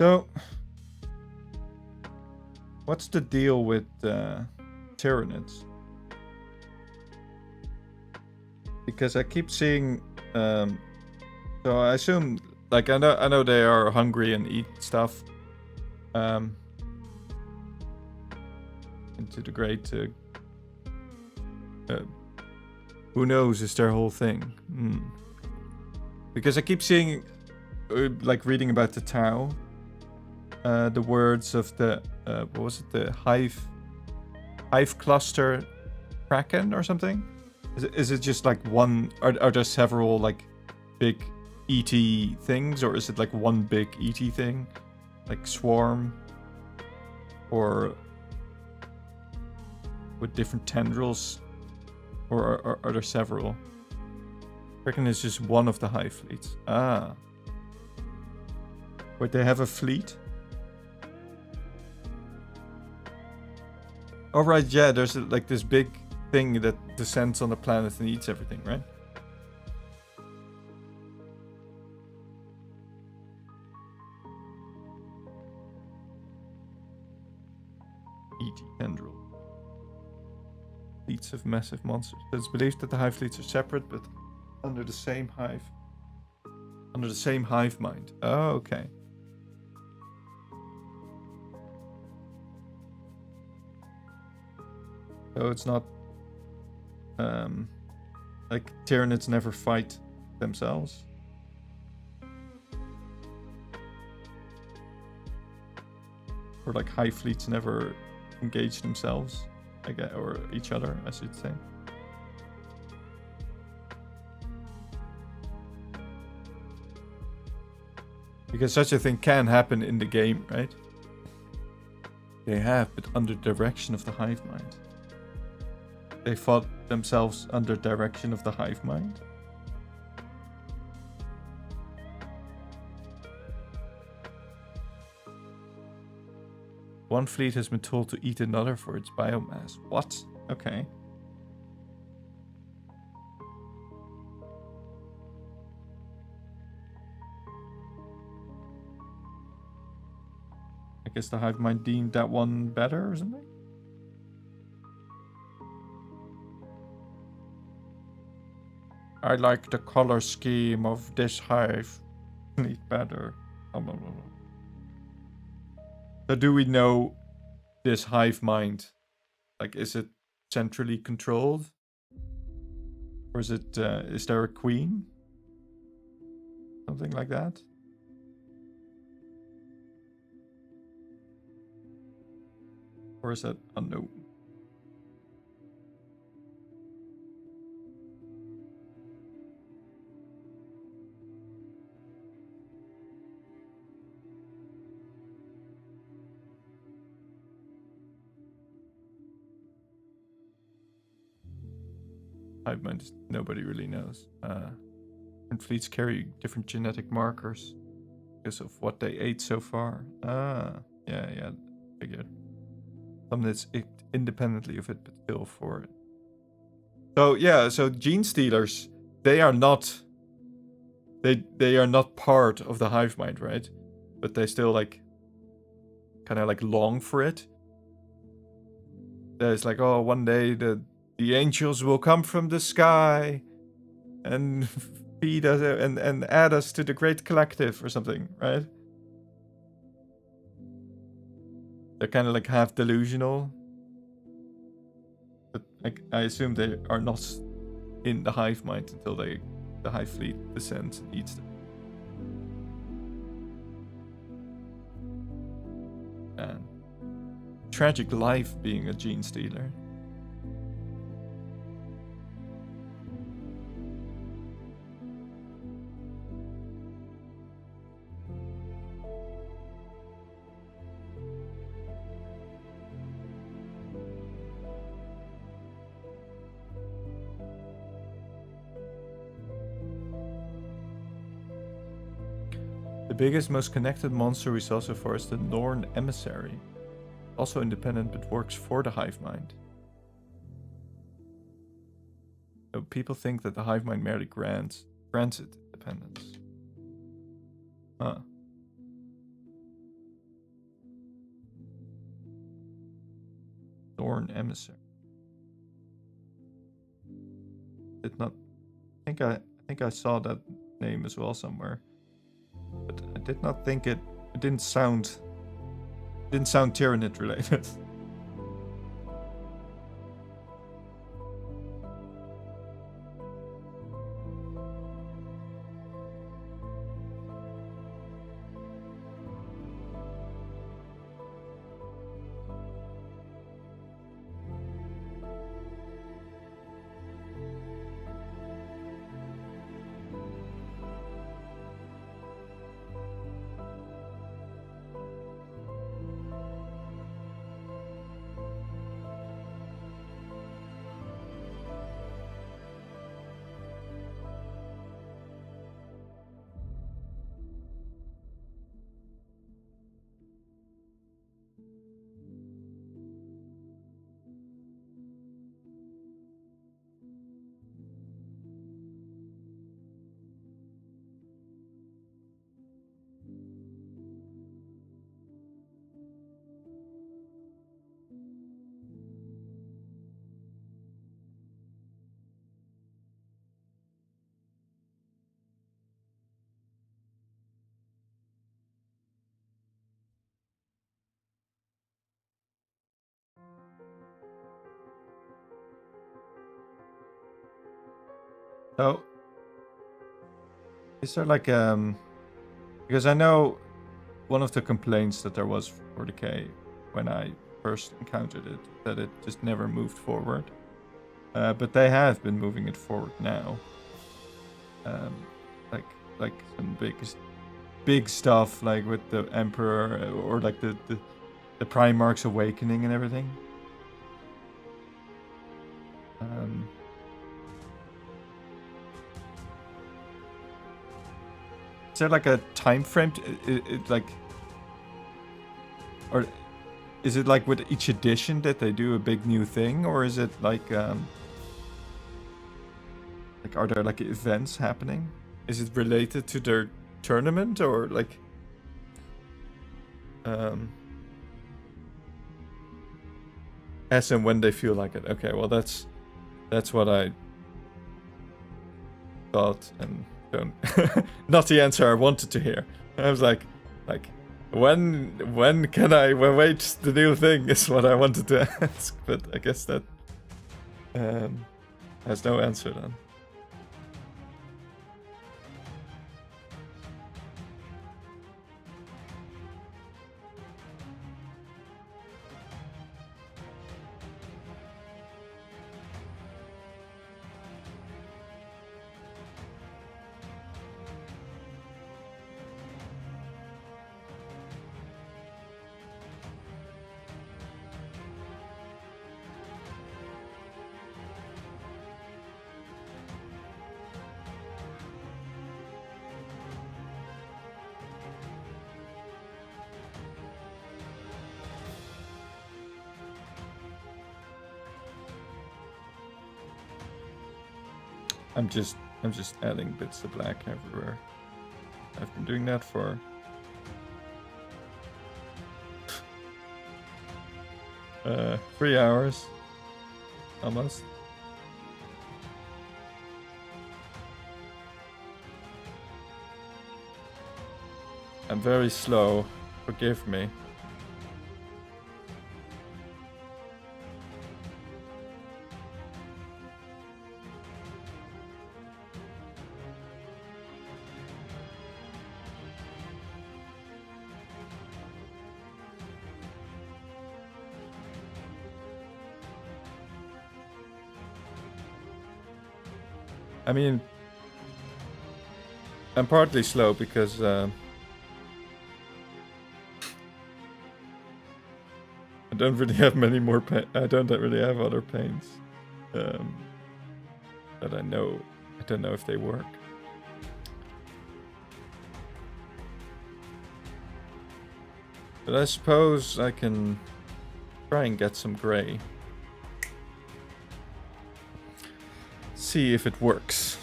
Speaker 1: So, what's the deal with Tyranids? Because I keep seeing, so I assume, like I know they are hungry and eat stuff, into the great. Who knows? Is their whole thing? Because I keep seeing, like reading about the Tau, the words of the what was it? The hive cluster kraken or something? Is it just like one? Are there several like big ET things, or is it like one big ET thing, like swarm, or with different tendrils, or are there several? Kraken is just one of the hive fleets. Ah, wait, they have a fleet? Oh right, yeah. There's like this big thing that descends on the planet and eats everything, right? ET tendril. Fleets of massive monsters. It's believed that the hive fleets are separate, but under the same hive. Under the same hive mind. Oh, okay. So it's not like Tyranids never fight themselves. Or like hive fleets never engage themselves, I guess, or each other, I should say. Because such a thing can happen in the game, right? They have, but under direction of the hive mind. They fought themselves under direction of the hive mind. One fleet has been told to eat another for its biomass. What? Okay. I guess the hive mind deemed that one better or something? I like the color scheme of this hive fleet better. Blah, blah, blah, blah. So do we know this hive mind? Like, is it centrally controlled? Or is it, is there a queen? Something like that? Or is that unknown? Hive mind, nobody really knows. And fleets carry different genetic markers because of what they ate so far. Ah, yeah, figured. Something that's independently of it, but still for it. So yeah, so gene stealers, they are not. They are not part of the hive mind, right? But they still like, kind of like long for it. There's like, oh, one day the angels will come from the sky and feed us and add us to the great collective or something, right? They're kind of like half delusional. But like, I assume they are not in the hive mind until the hive fleet descends and eats them. And tragic life being a gene stealer. The biggest, most connected monster we saw so far is the Norn Emissary. Also independent, but works for the hive mind. So people think that the hive mind merely grants it independence. Huh. Sworn Emissary. Did not. I think I saw that name as well somewhere, but I did not think it. It didn't sound Tyranid related. So, is there like because I know one of the complaints that there was for the K when I first encountered it, that it just never moved forward. But they have been moving it forward now. Like some big stuff, like with the Emperor, or like the Primarch's awakening and everything. Is there like a time frame? It like, or is it like with each edition that they do a big new thing, or is it like are there like events happening? Is it related to their tournament, or like as and when they feel like it? Okay, well that's what I thought, and don't not the answer I wanted to hear. I was like when can I wait the new thing is what I wanted to ask, but I guess that has no answer then. I'm just adding bits of black everywhere. I've been doing that for 3 hours almost. I'm very slow, forgive me. I mean, I'm partly slow because I don't really have many more I don't really have other paints that I know. I don't know if they work. But I suppose I can try and get some gray. See if it works.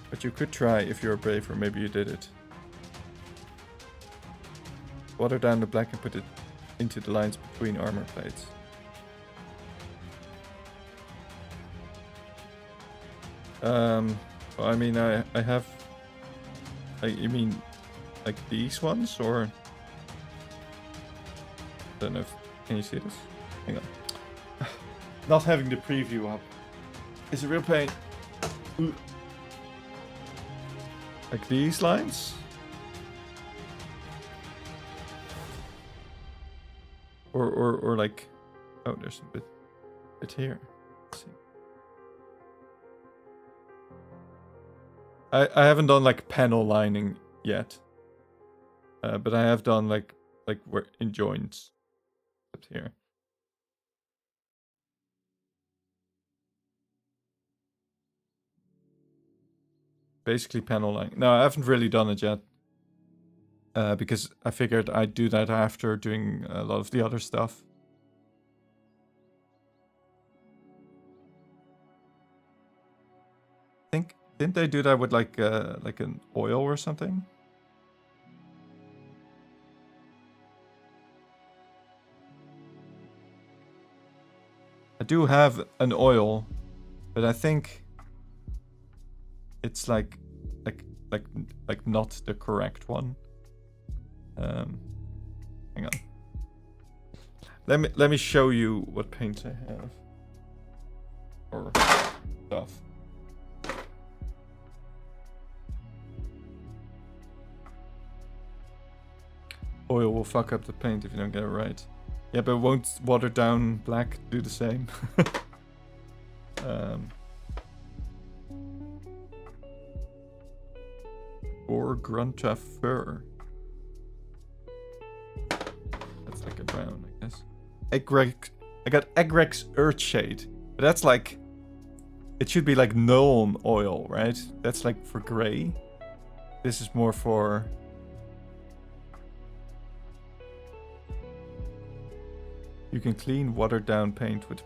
Speaker 1: But you could try if you're brave, or maybe you did it. Water down the black and put it into the lines between armor plates. Well, I mean, I have... you mean, like these ones, or... I don't know if... Can you see this? Hang on. Not having the preview up is a real pain. Like these lines? Or like... Oh, there's a bit here. Let's see. I haven't done like panel lining yet. But I have done like where in joints. Up here. Basically panel lining. No, I haven't really done it yet. Because I figured I'd do that after doing a lot of the other stuff. Didn't they do that with like an oil or something? I do have an oil, but I think it's like not the correct one. Hang on. Let me show you what paints I have. Or stuff. Oil will fuck up the paint if you don't get it right. Yeah, but won't watered down black do the same? Or Grunta fur. That's like a brown, I guess. I got Egrex Earthshade. But that's like... It should be like Nuln oil, right? That's like for grey. This is more for... You can clean watered down paint with...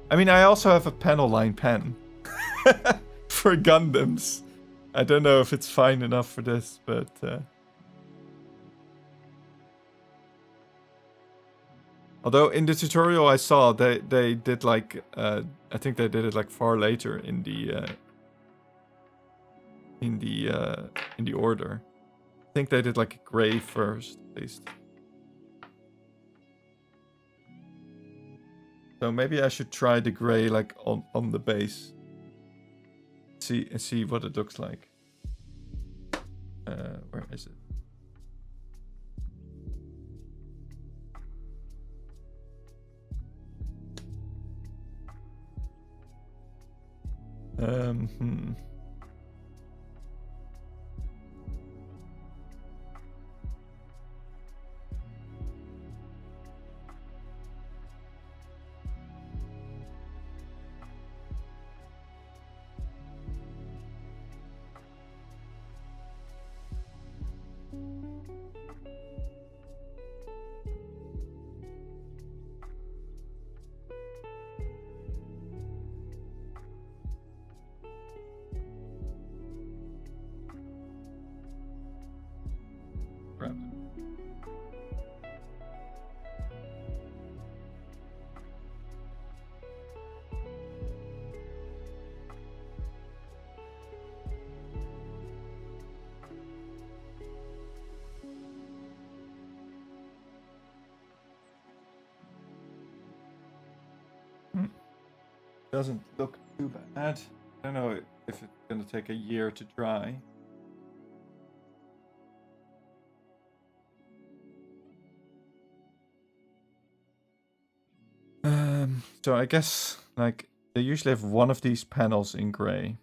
Speaker 1: I mean, I also have a panel line pen. For Gundams. I don't know if it's fine enough for this, but... Although in the tutorial I saw, they did like... I think they did it like far later in the... in the order. I think they did like grey first, at least. So maybe I should try the grey like on the base. See what it looks like. Where is it? Doesn't look too bad. I don't know if it's gonna take a year to dry. So I guess like they usually have one of these panels in grey.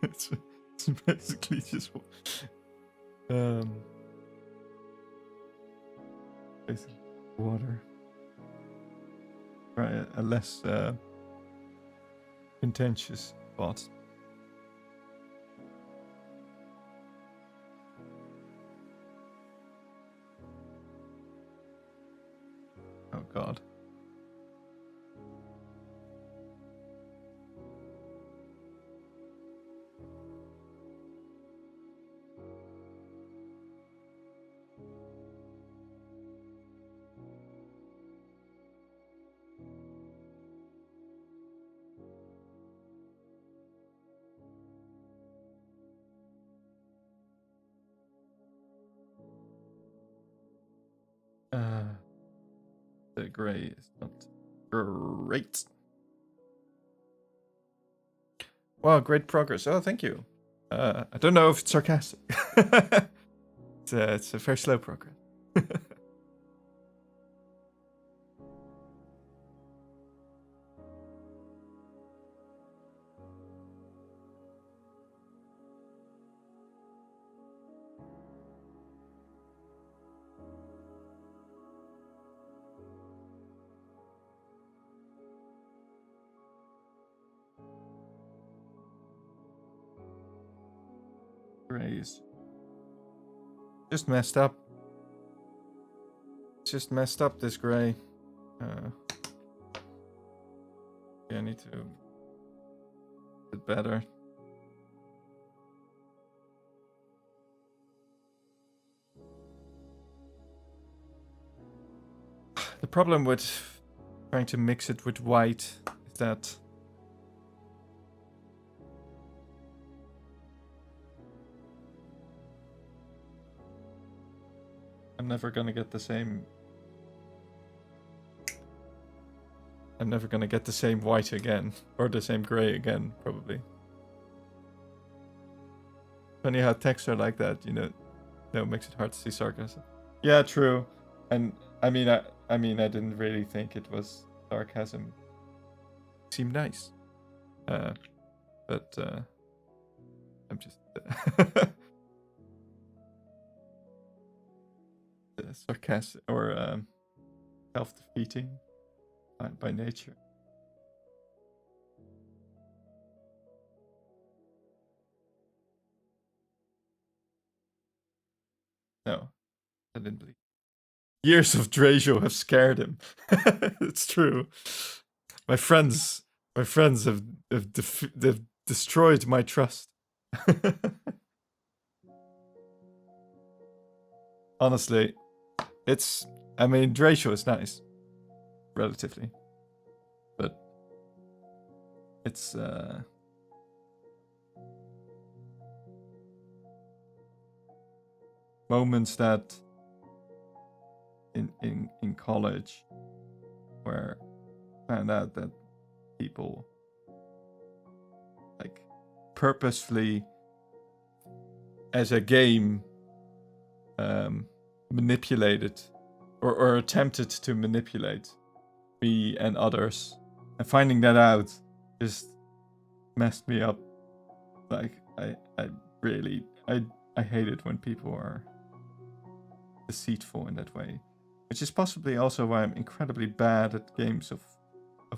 Speaker 1: it's basically just basically water. Right, a less contentious spot. Oh god. The gray is not great. Wow, great progress. Oh, thank you. I don't know if it's sarcastic. It's a very slow progress. Grays. Just messed up. Just messed up this gray. Yeah, I need to do it better. The problem with trying to mix it with white is that I'm never gonna get the same. I'm never gonna get the same white again, or the same gray again, probably. Funny how texts are like that, you know. No, it makes it hard to see sarcasm. Yeah, true. And I mean, I didn't really think it was sarcasm. It seemed nice, but I'm just sarcastic or self-defeating by nature. No, I didn't believe. Years of Drajo have scared him. It's true. My friends have destroyed my trust. Honestly, I mean, Drajo is nice, relatively, but it's moments that in college where I found out that people like purposefully as a game manipulated or attempted to manipulate me and others, and finding that out just messed me up. Like I really hate it when people are deceitful in that way, which is possibly also why I'm incredibly bad at games of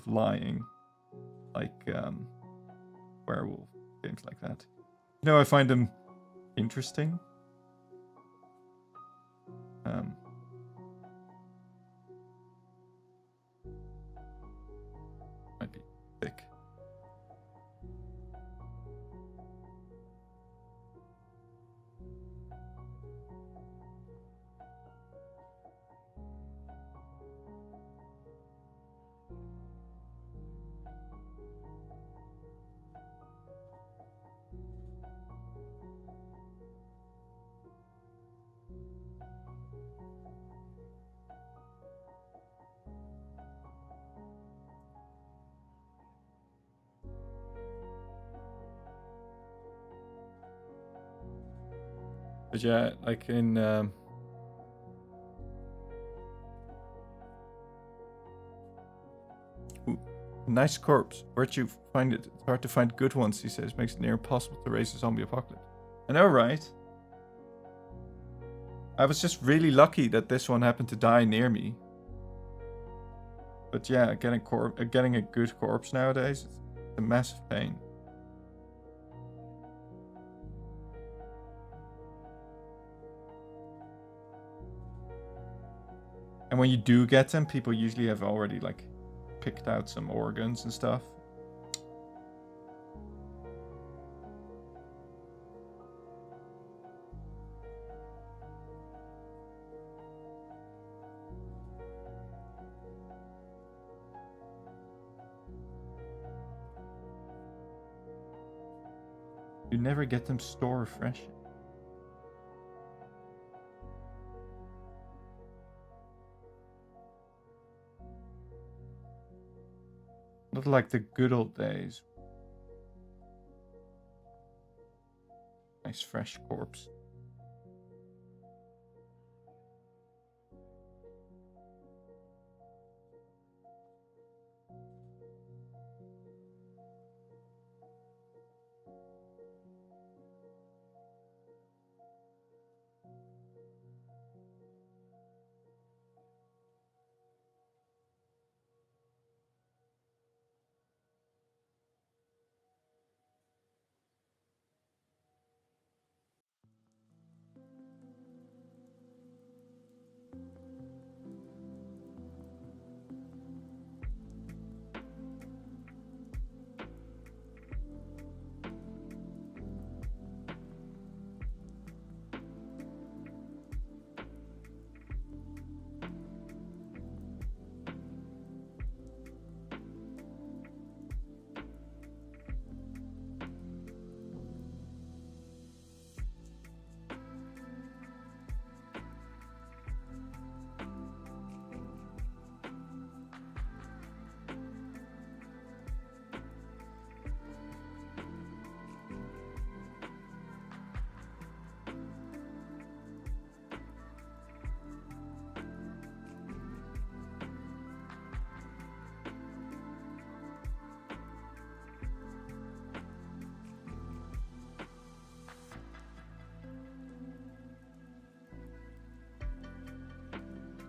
Speaker 1: lying, like werewolf games like that. You know, I find them interesting. Might be thick. But yeah, like in Nice corpse. Where'd you find it? It's hard to find good ones, he says. Makes it near impossible to raise a zombie apocalypse. I know, right? I was just really lucky that this one happened to die near me. But yeah, getting a good corpse nowadays is a massive pain. And when you do get them, people usually have already like picked out some organs and stuff. You never get them store fresh. Not like the good old days. Nice fresh corpse.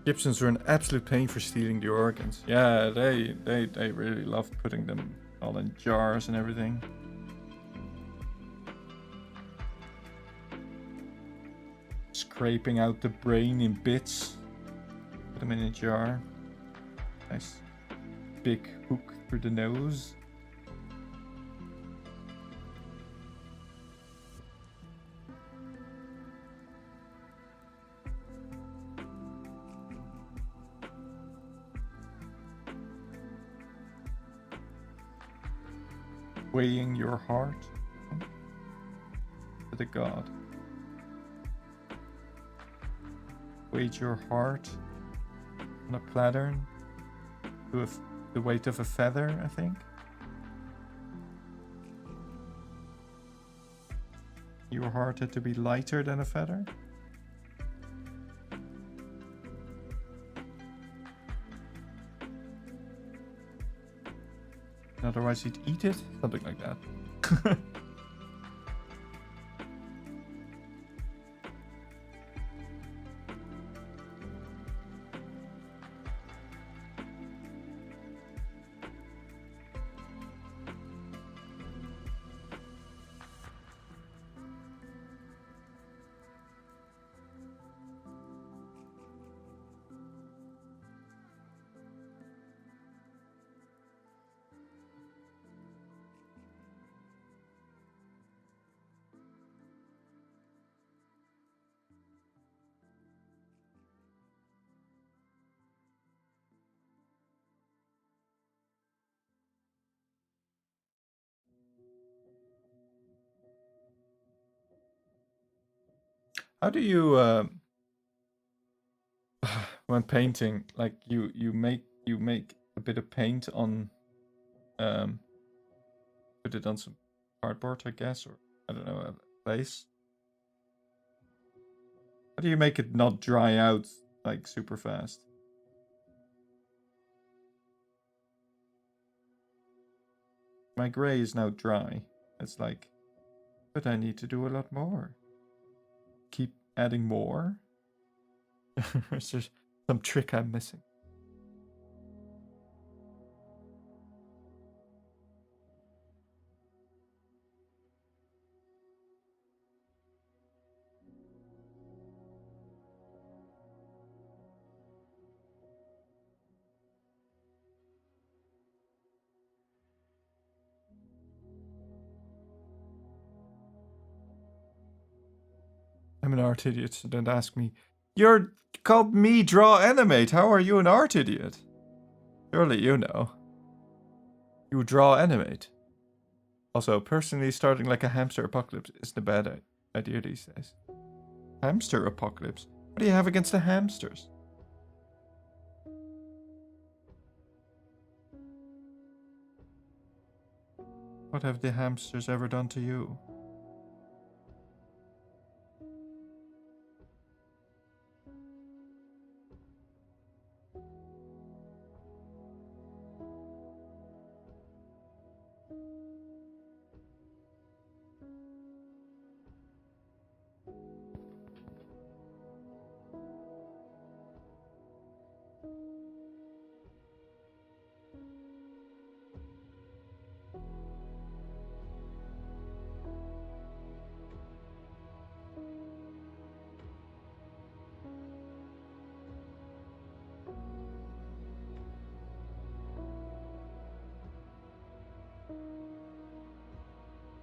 Speaker 1: Gibsons were an absolute pain for stealing the organs. Yeah, they really loved putting them all in jars and everything. Scraping out the brain in bits. Put them in a jar. Nice big hook through the nose. Weighing your heart to the god. Weigh your heart on a platter to the weight of a feather, I think. Your heart had to be lighter than a feather. Otherwise he'd eat it? Something like that. How do you when painting, like you make a bit of paint on put it on some cardboard, I guess, or I don't know, a place. How do you make it not dry out like super fast? my gray is now dry. It's like, but I need to do a lot more. Keep adding more? Is there some trick I'm missing? I'm an art idiot, so don't ask me. You're called me draw animate. How are you an art idiot? Surely you know. You draw animate. Also, personally, starting like a hamster apocalypse isn't a bad idea these days. Hamster apocalypse? What do you have against the hamsters? What have the hamsters ever done to you?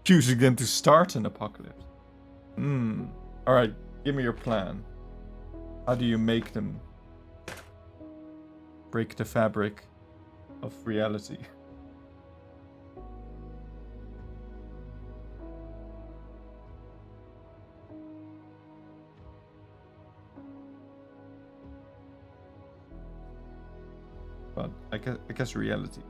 Speaker 1: Choosing them to start an apocalypse. Alright, give me your plan. How do you make them break the fabric of reality? But I guess reality.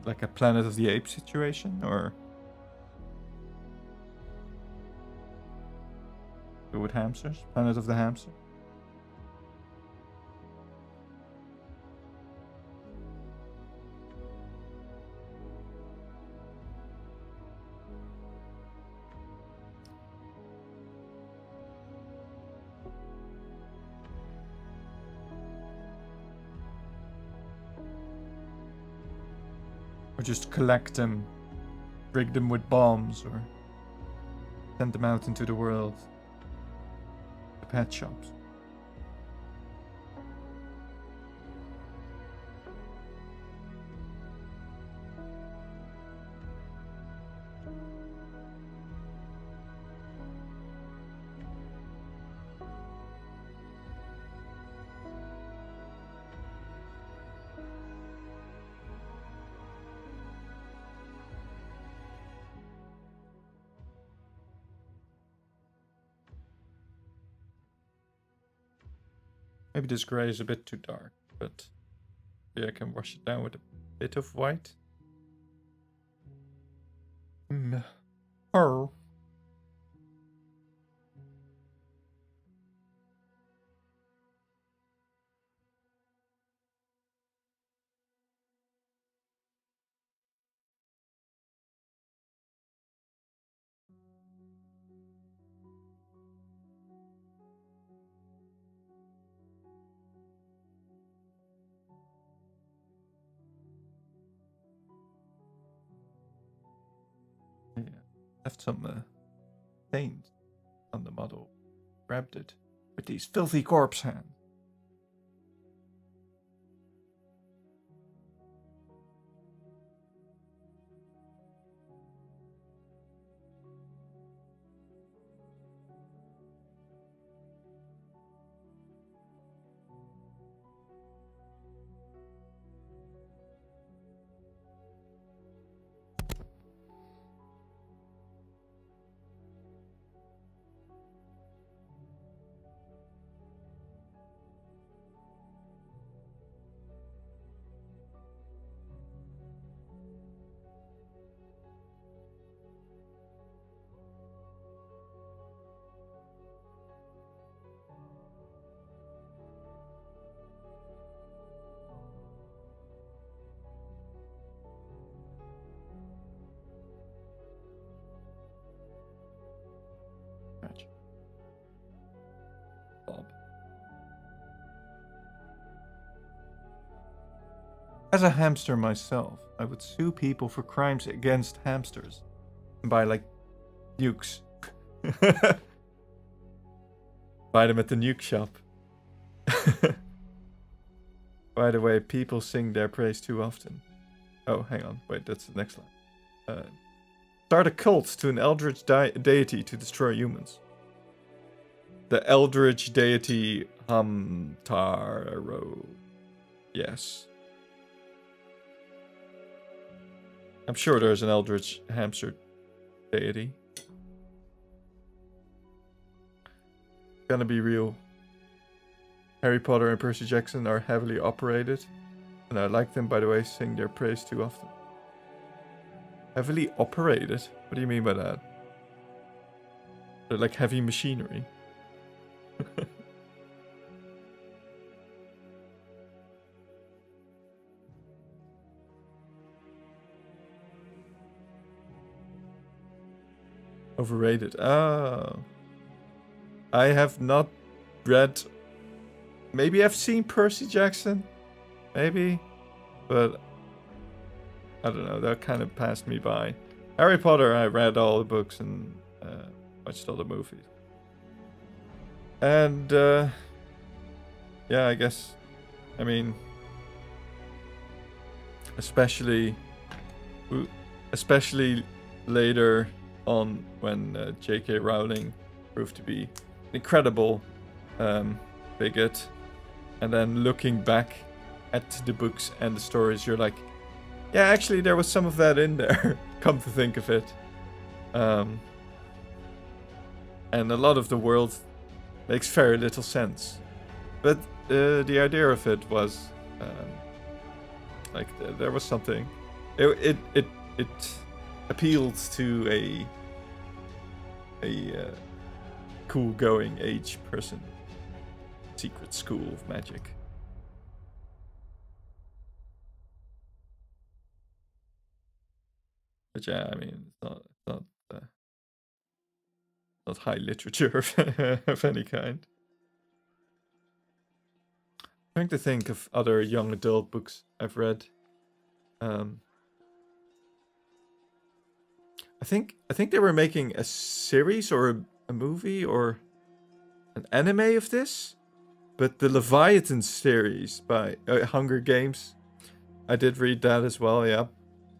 Speaker 1: Like a Planet of the Apes situation, or with hamsters? Planet of the Hamster? Or just collect them, rig them with bombs, or send them out into the world. The pet shops. Maybe this grey is a bit too dark, but maybe I can wash it down with a bit of white. Oh. Yeah. Left some paint on the model. Grabbed it with these filthy corpse hands. As a hamster myself, I would sue people for crimes against hamsters. And buy, like, nukes. Buy them at the nuke shop. By the way, people sing their praise too often. Oh, hang on. Wait, that's the next line. Start a cult to an eldritch deity to destroy humans. The eldritch deity Hamtaro. Yes. I'm sure there's an eldritch hamster deity. Gonna be real. Harry Potter and Percy Jackson are heavily operated. And I like them, by the way, sing their praise too often. Heavily operated? What do you mean by that? They're like heavy machinery. Overrated. Oh. I have not read... Maybe I've seen Percy Jackson. Maybe. But... I don't know. That kind of passed me by. Harry Potter, I read all the books and watched all the movies. And... yeah, I guess... I mean... Especially later on when J.K. Rowling proved to be an incredible bigot, and then looking back at the books and the stories, you're like, yeah, actually there was some of that in there. Come to think of it, and a lot of the world makes very little sense, but the idea of it was like there was something. It appealed to a cool going age person. Secret school of magic. But yeah, I mean, it's not high literature of any kind. I'm trying to think of other young adult books I've read. I think they were making a series or a movie or an anime of this, but the Leviathan series by Hunger Games, I did read that as well. Yeah,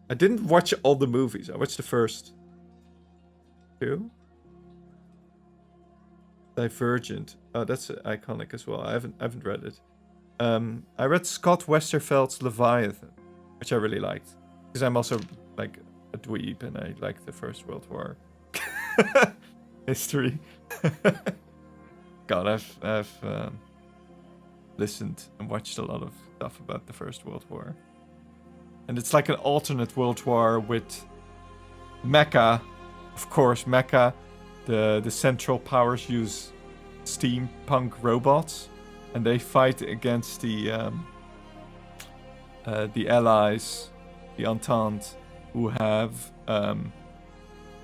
Speaker 1: I didn't watch all the movies. I watched the first two. Divergent. Oh, that's iconic as well. I haven't read it. I read Scott Westerfeld's Leviathan, which I really liked, because I'm also like a dweeb and I like the First World War history. God, I've listened and watched a lot of stuff about the First World War, and it's like an alternate World War with mecha. Of course, mecha. The Central Powers use steampunk robots, and they fight against the Allies, the Entente, who have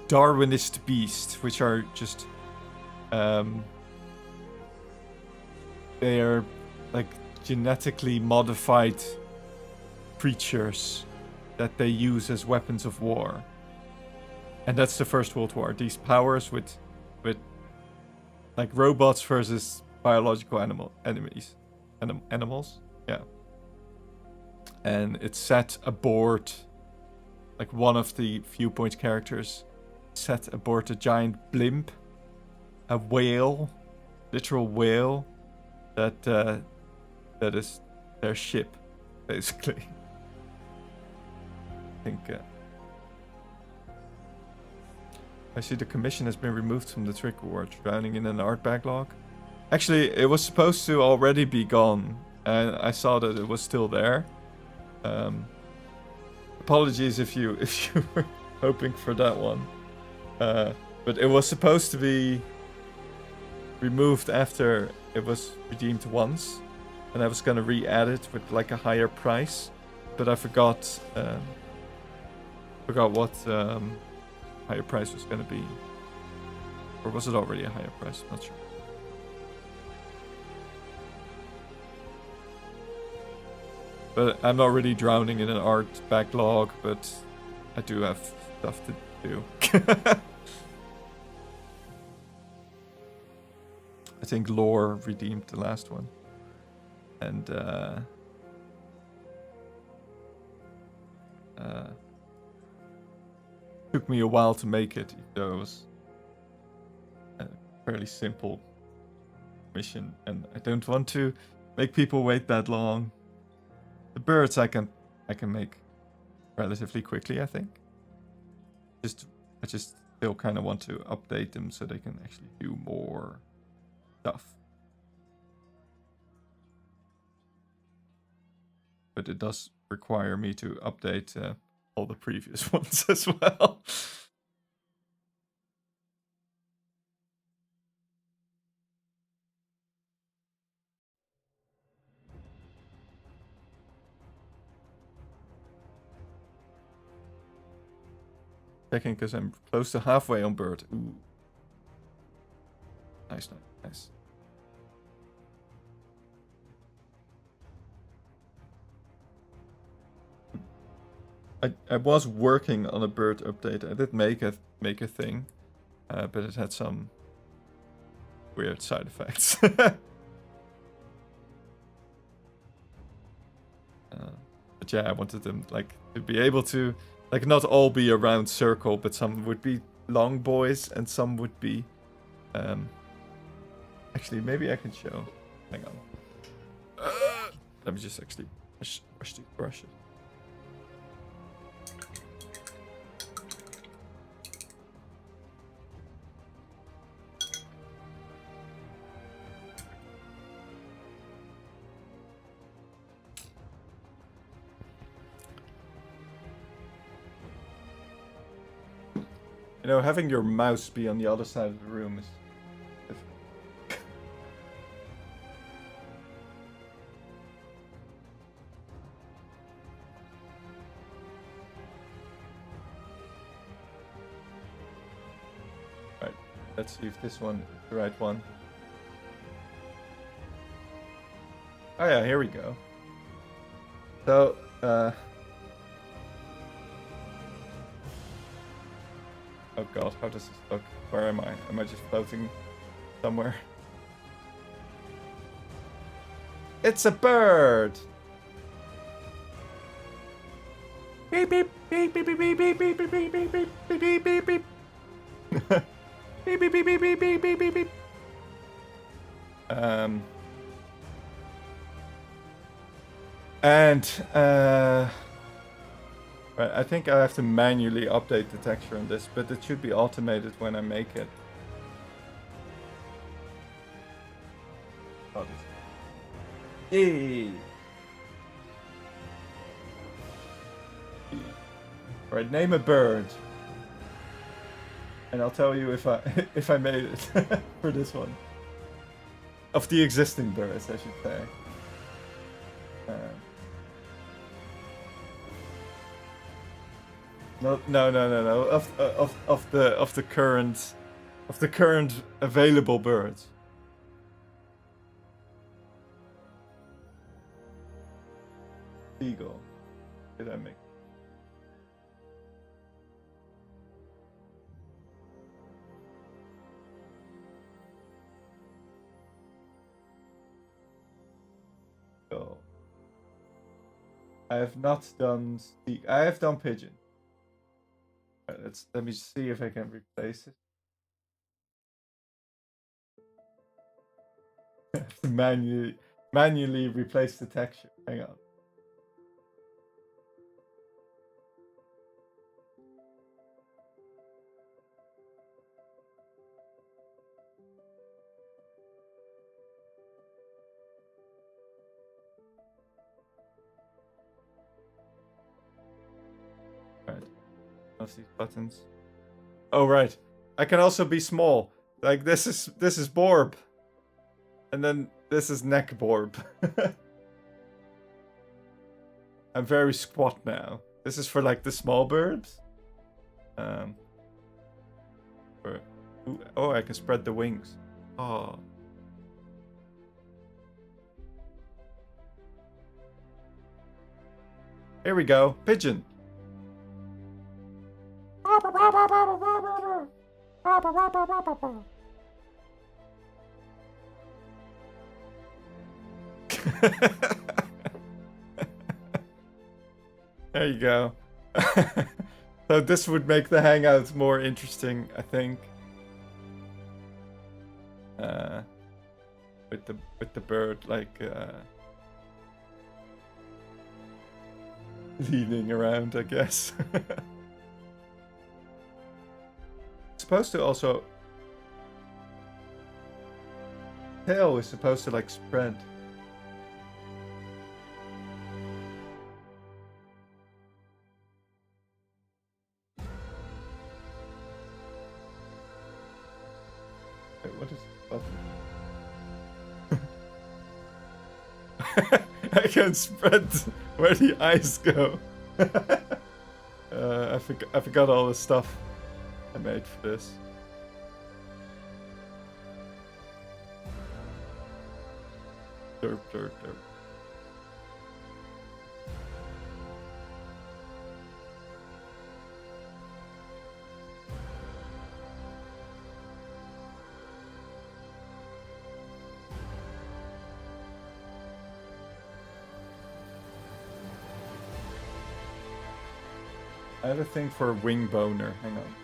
Speaker 1: Darwinist beasts, which are just they are like genetically modified creatures that they use as weapons of war. And that's the First World War. These powers with like robots versus biological animals. Yeah. And it's set aboard, like one of the viewpoint characters set aboard a giant blimp, a whale, literal whale, that is their ship, basically. I think. I see the commission has been removed from the Trick Award, drowning in an art backlog. Actually, it was supposed to already be gone, and I saw that it was still there. Apologies if you were hoping for that one, but it was supposed to be removed after it was redeemed once, and I was gonna re-add it with like a higher price, but I forgot what higher price was gonna be, or was it already a higher price? Not sure. But I'm not really drowning in an art backlog, but I do have stuff to do. I think Lore redeemed the last one. And took me a while to make it, even though it was a fairly simple mission, and I don't want to make people wait that long. The birds I can make relatively quickly, I think. I just still kind of want to update them so they can actually do more stuff. But it does require me to update all the previous ones as well. Checking because I'm close to halfway on bird. Ooh. Nice, nice, nice. I was working on a bird update. I did make a thing, but it had some weird side effects. But yeah, I wanted them to be able to not all be a round circle, but some would be long boys and some would be actually maybe I can show. Hang on. Let me just actually brush it. You know, having your mouse be on the other side of the room is difficult. Right, let's see if this one is the right one. Oh yeah, here we go. So, oh god, how does this look? Where am I? Am I just floating somewhere? It's a bird! Beep beep beep beep beep beep beep beep beep beep beep beep beep beep beep. Beep beep beep beep beep beep beep beep beep. Right, I think I have to manually update the texture on this, but it should be automated when I make it. Oh, this. Hey. Right, name a bird, and I'll tell you if I made it for this one. Of the existing birds, I should say. No. Of the current available birds. Eagle. Did I make? Oh. I have not done. I have done pigeon. Right, let me see if I can replace it. I have to manually replace the texture. Hang on. Right. Of these buttons. Oh right. I can also be small. Like this is Borb. And then this is neck Borb. I'm very squat now. This is for like the small birds. Oh, I can spread the wings. Oh. Here we go. Pigeon. There you go. So this would make the hangouts more interesting, I think. With the bird like leaning around, I guess. Supposed to also tail is supposed to like spread. Wait, what is the button? I can spread where the eyes go. I forgot all the stuff I made for this. Derp, derp, derp. I have a thing for a wing boner. Hang on.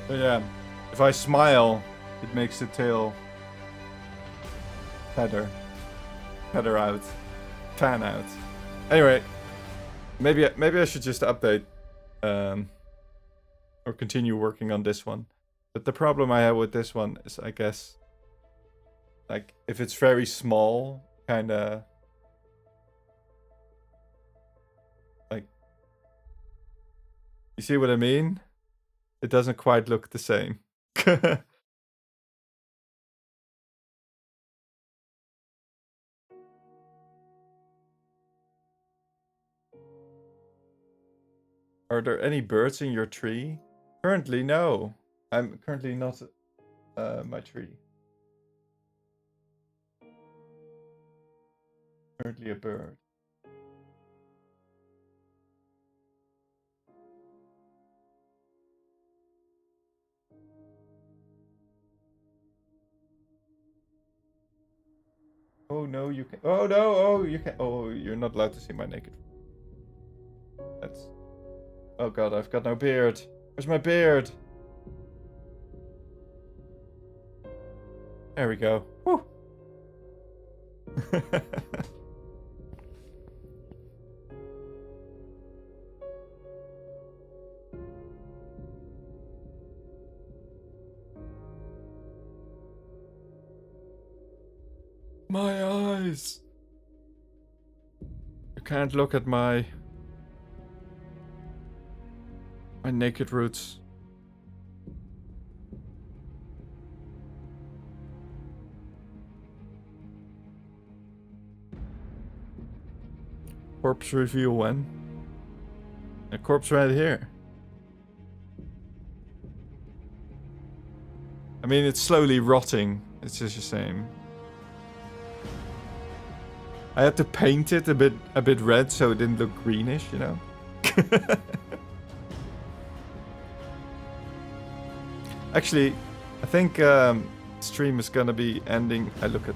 Speaker 1: So yeah, if I smile, it makes the tail feather out, fan out. Anyway, maybe I should just update, or continue working on this one. But the problem I have with this one is, I guess, like if it's very small, kind of like, you see what I mean? It doesn't quite look the same. Are there any birds in your tree? Currently, no. I'm currently not my tree. Currently a bird. Oh no, you can. Oh no, oh you can. Oh, you're not allowed to see my naked. That's. Oh god, I've got no beard. Where's my beard? There we go. Woo. My eyes. You can't look at my naked roots. Corpse reveal when? A corpse right here. I mean, it's slowly rotting. It's just the same. I had to paint it a bit red so it didn't look greenish, you know. Actually, I think stream is gonna be ending. I look at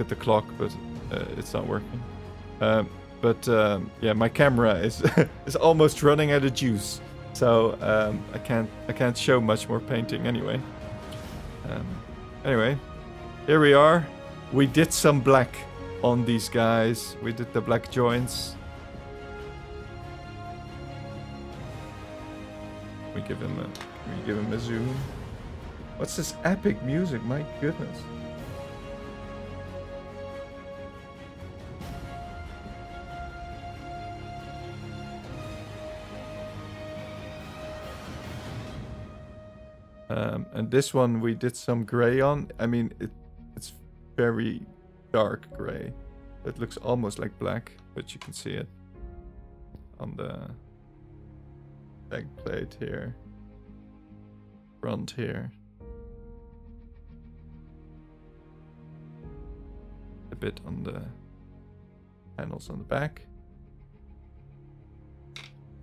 Speaker 1: the clock, but it's not working. Yeah, my camera is is almost running out of juice, so I can't show much more painting anyway. Anyway, here we are. We did some black on these guys. We did the black joints. We give him a zoom. What's this epic music? My goodness. And this one we did some gray on. I mean, it's very dark gray. It looks almost like black, but you can see it on the back plate here, front here, a bit on the panels on the back.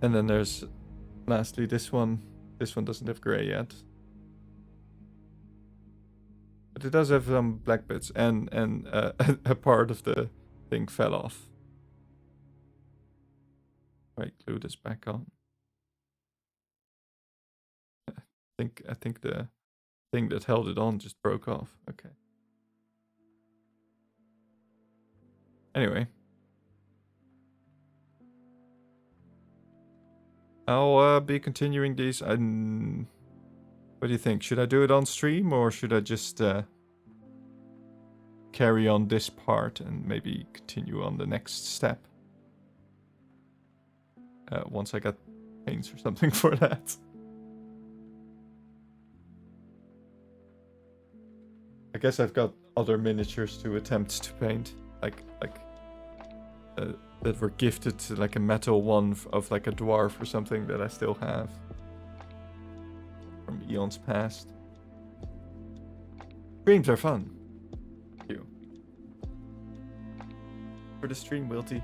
Speaker 1: And then there's lastly this one. This one doesn't have gray yet. But it does have some black bits, and a part of the thing fell off. Right, glue this back on. I think the thing that held it on just broke off. Okay. Anyway. I'll be continuing these. What do you think? Should I do it on stream, or should I just carry on this part and maybe continue on the next step? Once I got paints or something for that. I guess I've got other miniatures to attempt to paint, that were gifted to like a metal one of like a dwarf or something that I still have from eons past. Streams are fun. Thank you for the stream, Wilty.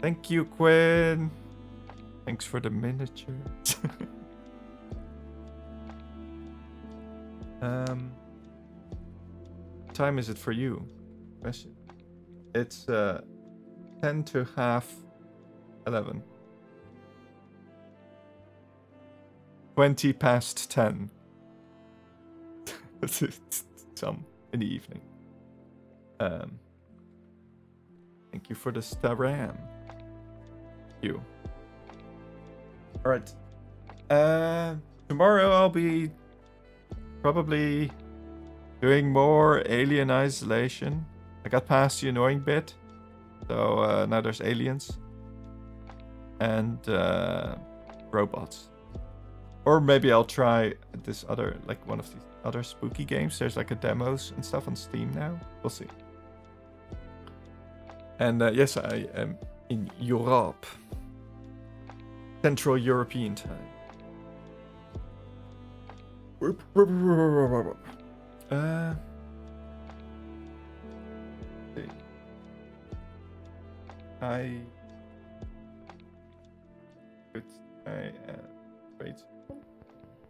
Speaker 1: Thank you, Quinn. Thanks for the miniature. Time is it for you? Question. It's 10 to half 11. 20 past 10. Some in the evening. Thank you for the staram. Thank you. Alright. Tomorrow I'll be probably doing more Alien Isolation. I got past the annoying bit. So now there's aliens. And robots. Or maybe I'll try this other, like one of these other spooky games. There's like a demos and stuff on Steam now. We'll see. And yes, I am in Europe. Central European time. Wait. I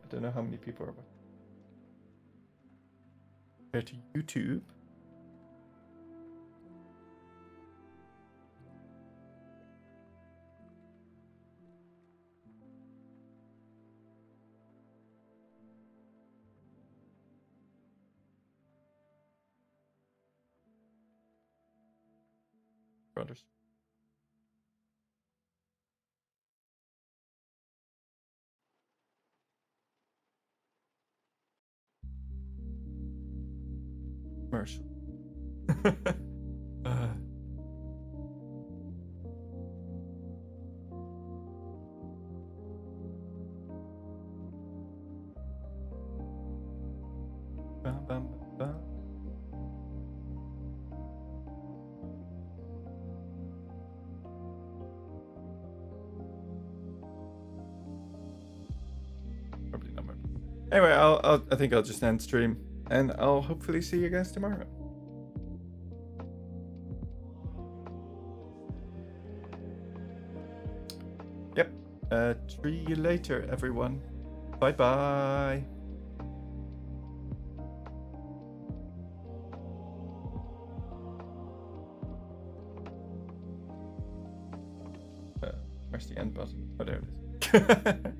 Speaker 1: don't know how many people are compared to YouTube. Brothers. Commercial. Bum, bum, bum. Probably not. Anyway, I think I'll just end stream, and I'll hopefully see you guys tomorrow. Yep. See you later, everyone. Bye bye. Where's the end button? Oh, there it is.